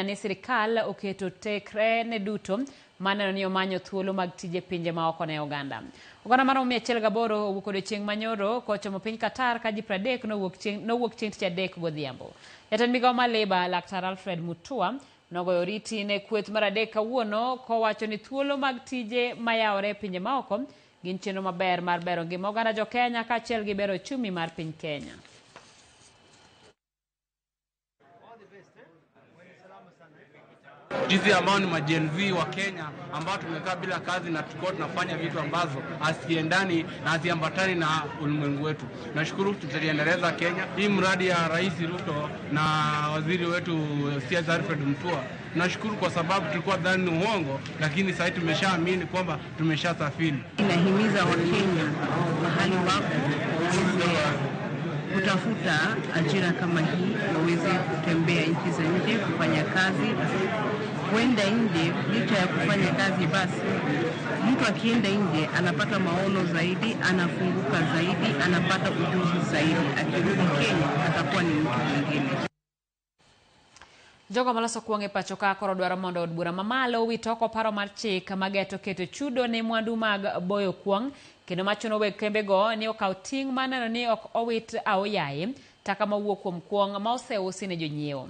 ni sirikal oketo tekre ne duto maneno ni omanyo thuolo mag tije pinje ma oko ne oganda. Oganda mar 108 owuok odiochieng' manyoro kochomo piny Qatar ka ji 30 nowuok chieng' tich adek godhiambo. Jatend migawo mar Labour Laktar Alfred Mutua nogoyo riti ne kweth mar adek kawuono kowacho ni thuolo mag tije mayawore pinje ma oko gin chenro maber mar bero ngima oganda jo Kenya kaachiel gi bero chumi mar piny Kenya. Sisi ambao ni Gen Z wa Kenya ambao tumekaa bila kazi na tuko tunafanya vitu ambazo hasiendani na haziambatani na ulimwengu wetu. Nashukuru tutaliendeleza Kenya. Hii mradi ya Rais Ruto na waziri wetu Alfred Mutua. Nashukuru kwa sababu tulikuwa dhani ni uongo, lakini sasa tumeshaamini kwamba tumeshasafiri. Inahimiza Wakenya mahali wapo kutafuta ajira kama hii, waweze kutembea nchi za nje kufanya kazi. Kwenda nje, licha ya kufanya kazi, basi mtu akienda nje anapata maono zaidi, anafunguka zaidi, anapata ujuzi zaidi. Akirudi Kenya atakuwa ni mtu mwingine. Jogo maloso kuonge pacho ka koro dwaro mondo od bura mamalo witoko paro mar chik mageto keto chudo ne mwandu mag boyo kuong kendo machuno weg kembe go ni okaw ting maneno ni ok owit aoyaye taka mawuok kuom kuong ma oseusi ne jonyiewo.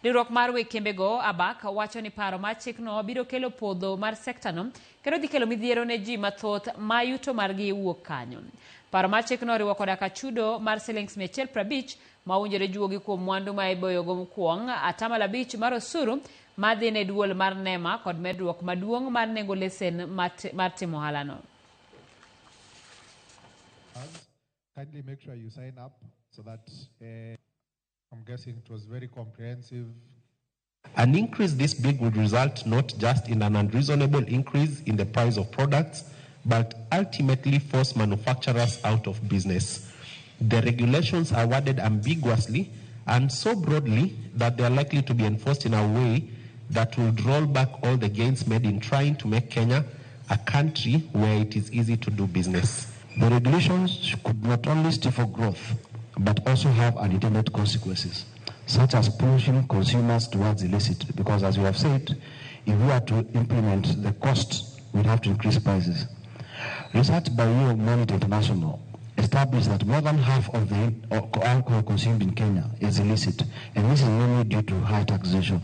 Riwruok mar weg kembe go ABAK wacho ni paro mar chikno biro kelo podho mar sekta no kendo dhi kelo midhiero ne ji mathoth ma yuto margi wuok kanyo. Paro mar chikno riwo koda ka chudo mar silings 150 maunjore juogi kuom mwandu ma iboyo go kuong, atamalo 5 mar osuru madhi ne duol mar NEMA kod medruok maduong' mar nengo lesen mar timo ohalano. Kindly make sure you sign up so that I'm guessing it was very comprehensive. An increase this big would result not just in an unreasonable increase in the price of products, but ultimately force manufacturers out of business. The regulations are worded ambiguously and so broadly that they are likely to be enforced in a way that will roll back all the gains made in trying to make Kenya a country where it is easy to do business. The regulations could not only stifle growth, but also have unintended consequences, such as pushing consumers towards illicit, because as we have said, if we are to implement the cost, we'd have to increase prices. Research by Monitor International established that more than half of the alcohol consumed in Kenya is illicit, and this is mainly due to high taxation.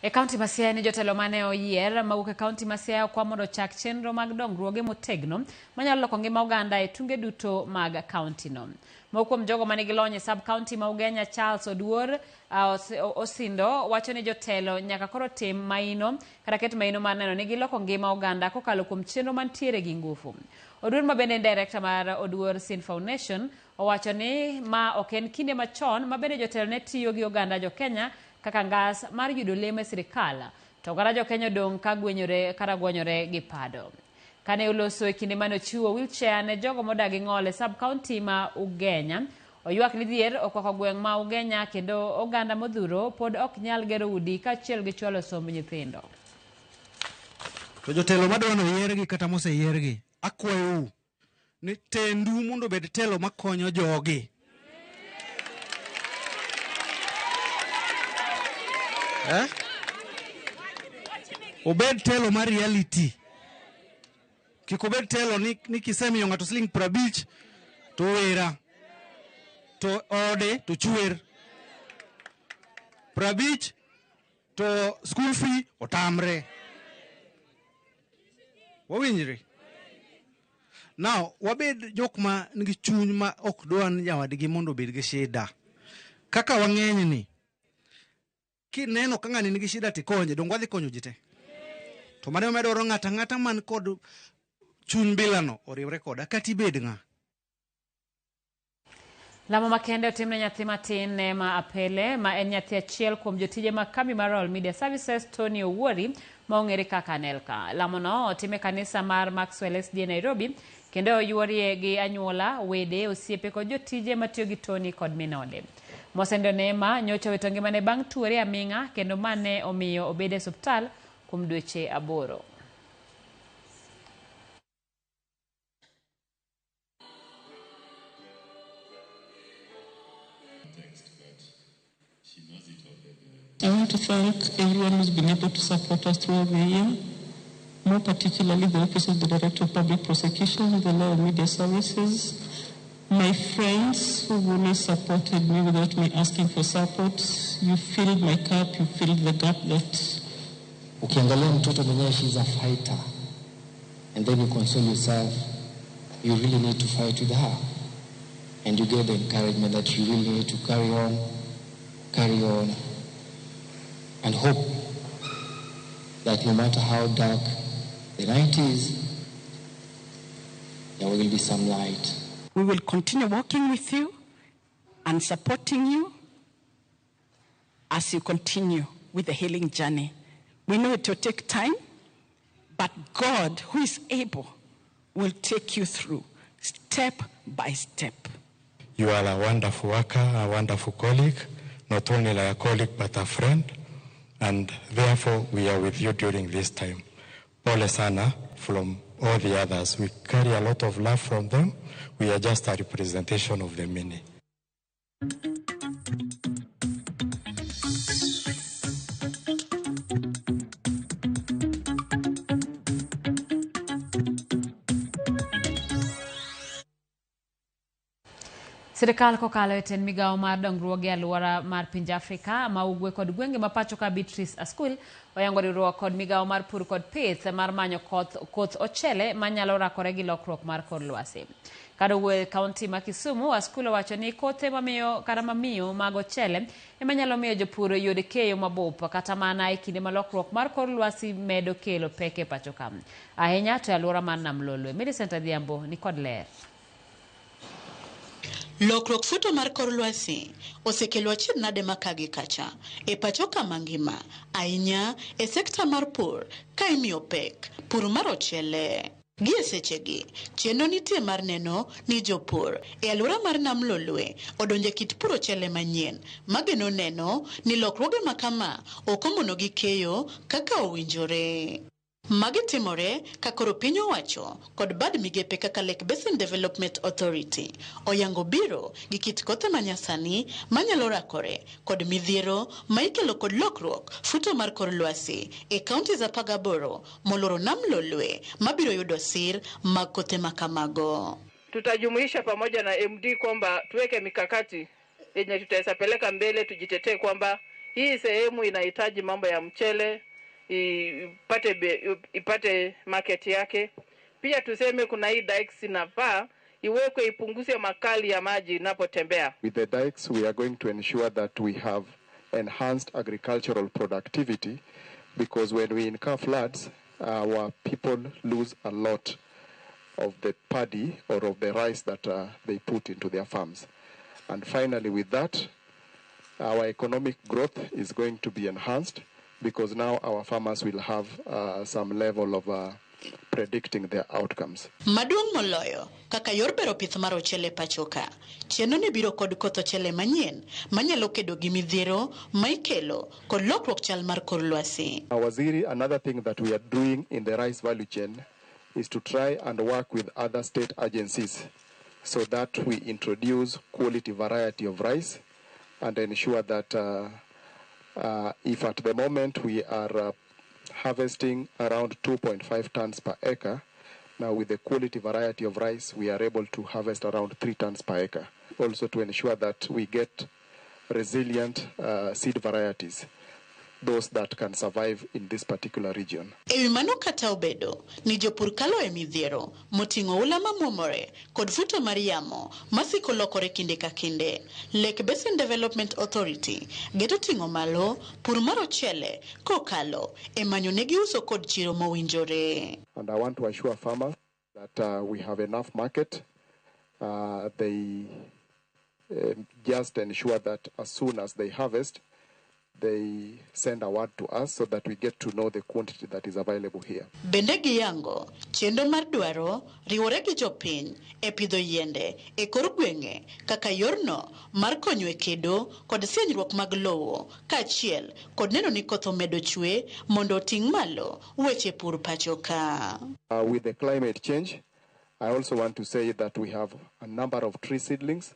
E kaunti ma Siaya ni jotelo mane oyier mawuok e kaunti ma Siaya kwa mondo chak chenro mag dongruoge motegno manyalo loko ngima oganda e tunge duto mag kaunti no. Mokuom jogo mane gilonye sub county ma Ugenya Charles Oduor Osindo wacho ni jotelo nyaka koro tim maino kata ket maino mar neno ni giloko ngima oganda kokalo kuom chenro mantiere gi ngufu. Oduor ma bende director mar Oduor Sin Foundation owacho ni ma ok en kinde machon ma bende jotelo ne tiyo gi oganda jo Kenya kaka ngas mar yudo lemo e sirikal, to oganda jo Kenya dong ka guonyore gi pado. Kane oloso e kinde mane ochiwo wheelchair ne jogo modagi ng'ole sub county ma Ugenya, oywak ni dhier okwako gweng' ma Ugenya kendo oganda modhuro pod ok nyal gero udi kaachiel gi chwalo somb nyithindo. To jotelo madwano yiergi kata moseyiergi, akwayou ni tendu mondo bed telo makonyo jogi. Obed telo mar reality. Kikobed telo ni kisemiyo ng'ato siling 50 to wera to ode to chwer 50 to school fee otamre. Wawinjre. Now wabed jok ma nigi chuny ma ok dwan nyawadgi mondo bed gi shida. Kaka wang'eny ni kineno ka ng'ani nigi shida tikonye, dong wadhi konyo ji te. To mane omedoro ng'ata man kod chuny bilano oriwre koda kati bed ng'a. Lamo makende otimne nyathi matin Neema Apele ma en nyathi achiel kuom jotije mag kambi mar All Media Services Tony Owuori ma ong'ere kaka Nelka. Lamo no otime kanisa mar Maxwell SDA Nairobi kendo oyuorie gi anyuola, wede, osiepe kod jotije matiyo gi Tony kod minode. Mosendo Neema nyocha wito ngimane bang' tuore aming'a kendo mane omiyo obede osiptal kuom dweche 8. I want to thank everyone who's been able to support us throughout the year, more particularly the Office of the Director of Public Prosecution, the Law and Media Services, my friends who always supported me without me asking for support. You filled my cup, you filled the gap that... Ukiangalia mtoto mwenyewe, she's a fighter, and then you console yourself, you really need to fight with her, and you get the encouragement that you really need to carry on. and hope that no matter how dark the night is, there will be some light. We will continue working with you and supporting you as you continue with the healing journey. We know it will take time, but God, who is able, will take you through step by step. You are a wonderful worker, a wonderful colleague, not only like a colleague but a friend, and therefore we are with you during this time. Pole sana from all the others. We carry a lot of love from them. We are just a representation of the many. Sirikal kokalo e ten migawo mar dongruoge aluora mar pinje Afrika ma ugwe kod gwenge ma pacho ka Beatrice Askul oyango riwruok kod migawo mar pur kod pith mar manyo koth ochele manyalo rakore gi lokruok mar kor lwasi. Kadowuoyo kaunti ma Kisumu, Askul owacho ni kothe mamiyo mag ochele ema nyalo miyo jopur yud keyo mabup kata mana e kinde ma lokruok mar kor lwasi medo kelo pek e pacho ka. Ahinya to aluora mar Nam Lolwe. Millicent Adhiambo ni kod ler. Lokruok futo mar kor lwasi osekelo achiedh nade makagi kacha e pacho ka mangima ahinya e sekta mar pur ka imiyo pek pur mar ochele. Gie sechegi chenro nitie mar neno ni jopur e aluora mar Nam Lolwe odonje kit pur ochele manyien mageno neno ni lokruoge makama ok omono gi keyo kaka owinjore. Magi timore ka koro piny owacho kod bad migepe kaka Lake Basin Development Authority oyango biro gi kit kothe manyasani manyalo rakore kod midhiero ma ikelo kod lokruok futo mar kor lwasi e kaunti za Pagaboro moloro Nam Lolwe mabiro yudo sir mag kothe makamago. Tutajumuisha pamoja na MD kwamba tuweke mikakati yenye tutaweza peleka mbele, tujitetee kwamba hii sehemu inahitaji mambo ya mchele ipate market yake. Pia tuseme kuna hii dikes inafaa iwekwe ipunguze makali ya maji inapotembea. With the dikes we are going to ensure that we have enhanced agricultural productivity, because when we incur floods our people lose a lot of the paddy or of the rice that they put into their farms. And finally with that our economic growth is going to be enhanced, because now our farmers will have some level of predicting their outcomes. Maduong' moloyo kaka yor bero pith mar ochele pachoka cheno ne biro kod koth ochele manyien manyalo kedo gi midhiero ma ikelo kod lokruok chal mar kor lwasi. Waziri, another thing that we are doing in the rice value chain is to try and work with other state agencies so that we introduce quality variety of rice and ensure that if at the moment we are harvesting around 2.5 tons per acre, now with the quality variety of rice we are able to harvest around 3 tons per acre. Also to ensure that we get resilient seed varieties, those that can survive in this particular region. Ewi mano kata obedo ni jopur kalo e midhiero moting'o ula mamomore kod futo mar yamo masiko lokore kinde ka kinde. Lake Basin Development Authority geto ting'o malo pur mar ochele kokalo e manyo ne giuso kod chiro mowinjore. And I want to assure farmers that we have enough market. They just ensure that as soon as they harvest they send a word to us so that we get to know the quantity that is available here. Bende giyango chendo mar dwaro riwore gi jopiny e pidho yiende e kor gwenge kaka yorno mar konyo e kedo kod sienyruok mag lowo kaachiel kod neno ni koth omedo chwe mondo oting' malo weche pur pachoka. With the climate change, I also want to say that we have a number of tree seedlings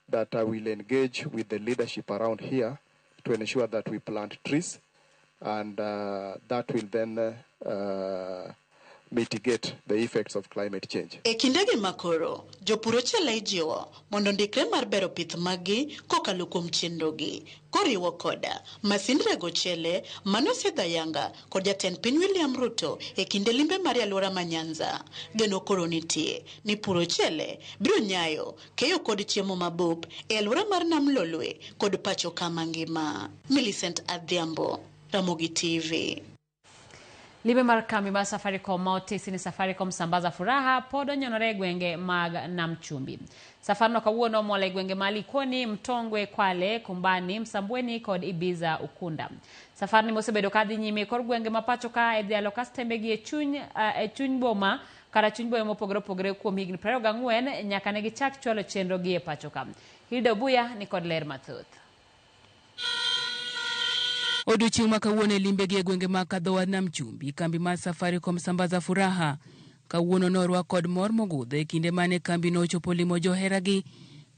that will engage with the leadership around here to ensure that we plant trees, and that will then mitigate the effects of climate change. E kindegi makoro, jopur ochele ijiwo mondo ndikre mar bero pith magi kokalo kuom chenrogi koriwo koda masind rego ochele manosedhayanga kod jatend piny William Ruto e kinde limbe mar aluora ma Nyanza. Geno koro nitie ni pur ochele biro nyayo keyo kod chiemo mabup e aluora mar Nam Lolwe kod pacho ka mangima. Millicent Adhiambo, Ramogi TV. Libe mar kambi mar Safaricom Auc ni Safaricom sambaza furaha podo nyonore gwenge mag Namchumbi. Safarno kawuono mole gwenge mali koni Mtongwe, Kwale, Kumbani, Msambweni kod Ibiza, Ukunda. Safarni mosebedo kadhi nyime kor gwenge mapacho ka edhialo kastembegi e chuny boma kara chuny boma mopogore kuom higni 24 nyaka ne gichak chwalo chenro gi e pacho ka. Hilda Buya ni kod ler mathoth. Odiochieng' ma kawuono limbe gi gwenge ma kadhowa Namchumbi, kambi mar Safaricom sambaza furaha kawuono norwa kod mor mogudho e kinde mane kambi no ochopo limo joheragi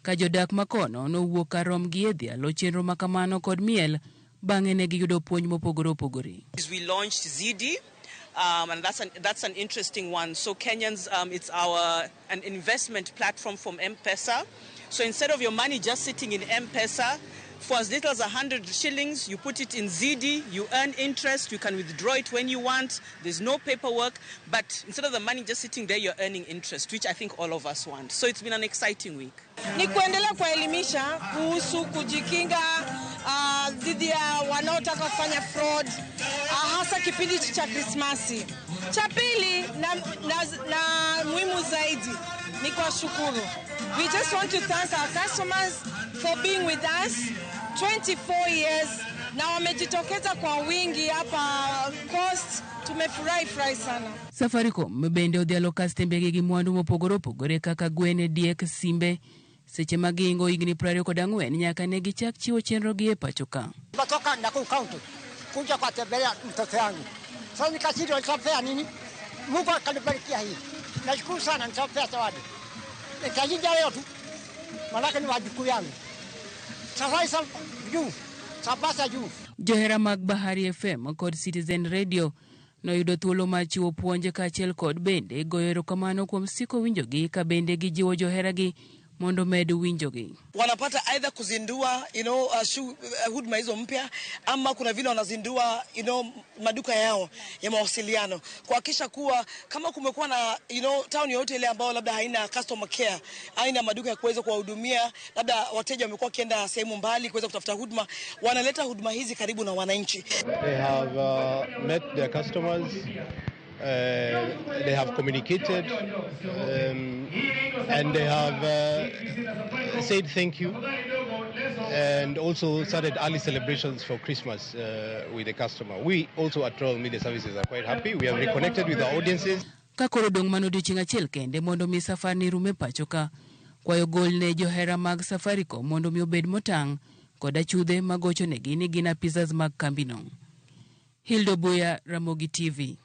ka jodak makono nowuok karom gi edhialo chenro makamano kod miel bang'e ne giyudo puonj mopogore. We launched ZD. And that's an interesting one. So Kenyans, it's an investment platform from M-Pesa. So instead of your money just sitting in M-Pesa, for as little as 100 shillings, you put it in ZD, you earn interest, you can withdraw it when you want, there's no paperwork, but instead of the money just sitting there, you're earning interest, which I think all of us want. So it's been an exciting week. Ni kuendelea kuelimisha kuhusu kujikinga dhidi ya wanaotaka kufanya fraud, hasa kipindi cha Krismasi. Cha pili na muhimu zaidi ni kuwashukuru. We just want to thank our customers for being with us 24 years. Na wamejitokeza kwa wingi hapa Coast. Tumefurahi sana. Safaricom bende odhialo kastembegi gi mwandu mopogore kaka gwene, diek, simbe seche magingo higni 24 nyaka ne gichak chiwo chenro gi e pacho ka. Natoka Nakuru County kuja kutembelea mtoto wangu. Sasa nikasiri nitapea nini? Mungu akanibarikia hii. Nashukuru sana, nitapea zawadi. Nitajija leo tu. Malaka ni wajukuu yangu. Sasa juu. Sabasa juu. Johera mag Bahari FM kod Citizen Radio noyudo thuolo mar chiwo puonje kaachiel kod bende goyo erokamano kuom siko winjogi ka bende gijiwo joheragi mondo med winjogi. Wanapata either kuzindua huduma hizo mpya ama kuna vile wanazindua maduka yao ya mawasiliano kuhakikisha kuwa kama kumekuwa na town yote ile ambayo labda haina customer care, haina maduka ya kuweza kuwahudumia, labda wateja wamekuwa kienda sehemu mbali kuweza kutafuta huduma, wanaleta huduma hizi karibu na wananchi. They have met their customers. They have communicated and they have said thank you and also started early celebrations for Christmas with the customer. We also at Royal Media Services are quite happy. We have reconnected with our audiences. Kakoro dong mano odiochieng' achiel kende mondo mi safar ni rume pacho ka kwayo gol ne johera mag Safaricom mondo mi obed motang' kod achudhe magocho negi ni gin apisas mag kambino. Hilda Buya, Ramogi TV.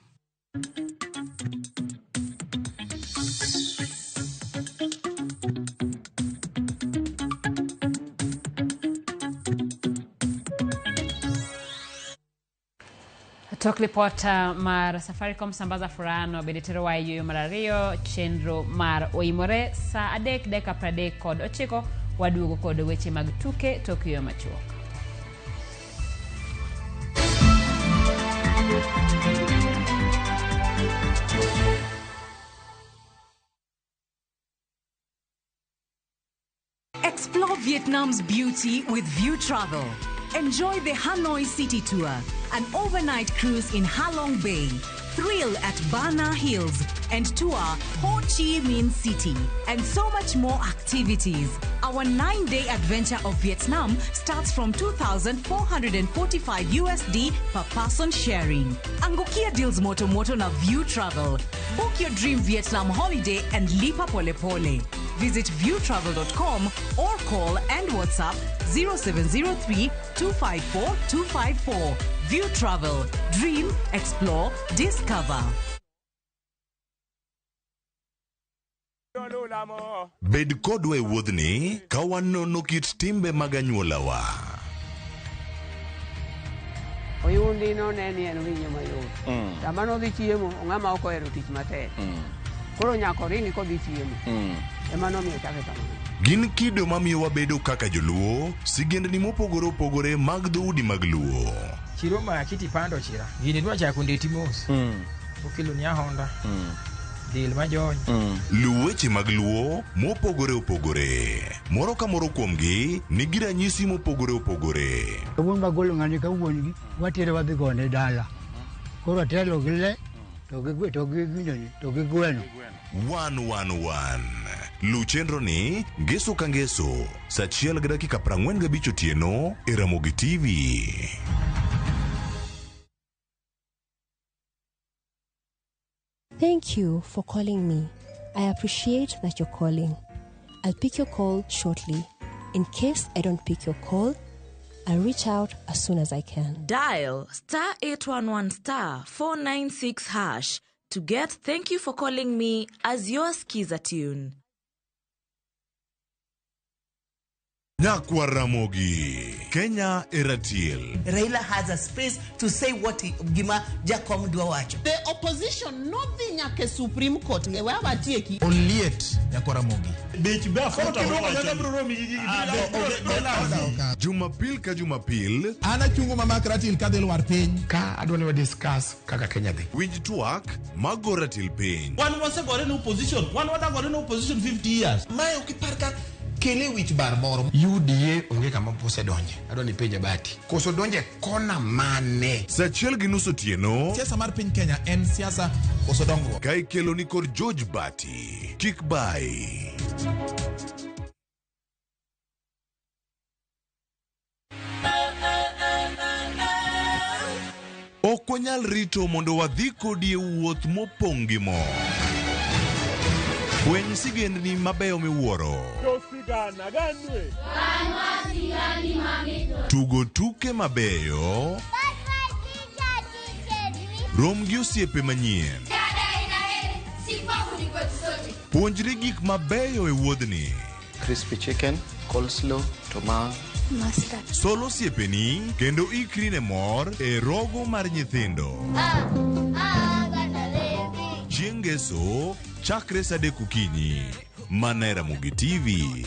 Tok lipota mar Safaricom sambaza furaha no bedetero wa yuyo marario chenro mar oimore sa 3:30 kod 9 waduogo kod weche mag tuke Tokyo machuok. Explore Vietnam's beauty with View Travel. Enjoy the Hanoi City Tour, an overnight cruise in Ha Long Bay, thrill at Ba Na Hills, and tour Ho Chi Minh City, and so much more activities. Our 9-day adventure of Vietnam starts from $2,445 USD per person sharing. Angukia deals moto na View Travel. Book your dream Vietnam holiday and lipa pole pole. Visit viewtravel.com or call and WhatsApp 0703 254 254. View Travel. Dream, explore, discover. Bed kodwa e wuodhni ka wanono kit timbe mag anyuolawa. Oyundi no neni en winyo mayot. Sama no dhi chiemo, ng'ama ok ohero tich matek. Koro nyako ringi kodhi chiemo. Ema nomiyo chake kamano. Gin kido mamiyo wabedo kaka joluo, sigendni mopogore opogore mag dhoudi mag luo. Chiro ma kiti pando chira. Gini dwa chako ndeti mos. Okelo ni ahonda. Luweche mag luo mopogore opogore. Moro ka moro kuomgi nigi ranyisi mopogore opogore. Wuon magolo ng'ani ka wuon gi watere wadhi gone dala. Koro telo gi le to gi gweno. 111 Luchenro ni ngeso ka ngeso saa 1:45 otieno e Ramogi TV. Thank you for calling me. I appreciate that you're calling. I'll pick your call shortly. In case I don't pick your call, I'll reach out as soon as I can. Dial *811*496# to get "Thank you for calling me" as your skiza tune. Nyakwa Ramogi, Kenya Eratiel. Raila has a space to say what Gima Jakom Duawacho. The opposition, nothing nyake Supreme Court. Onliet Nyakwa Ramogi. Jumapil ka Jumapil. Ana chungo mama Kratil kadel war piny. Ka adwani discuss kaka Kenya dhi. Winj twak magora til piny. One was a gore no opposition. One was a gore no opposition 50 years. Mayo kiparka kele wich bar moro. UDA onge kama pose donje. Adoni penja bati. Koso donje kona mane. Saa 1:30 otieno. Siasa mar piny Kenya en siasa koso dongruok. Ka ikelo ni kod George Bati. Kik bai. Ok wanyal rito mondo wadhi kodi e wuoth mopong' gi mo. Fweny sigendni mabeyo miwuoro. Tugo tuke mabeyo. Rom gi osiepe manyien. Puonjri gik mabeyo e wuodhni. Crispy chicken, coleslaw, tomato, mustard. Solo osiepeni kendo ikri ne mor e rogo mar nyithindo. Chieng' ngeso chakre saa 3 okinyi. Mana e Ramogi TV.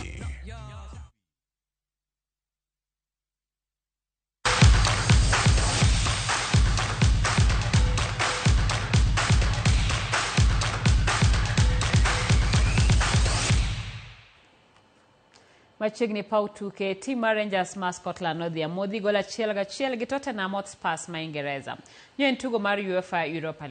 Machiegni pau tuke team mar Rangers ma Scotland nodhi amodhi gola 1-1 gi Tottenham Hotspur ma Ingereza. Nyo en tugo mar UEFA Europa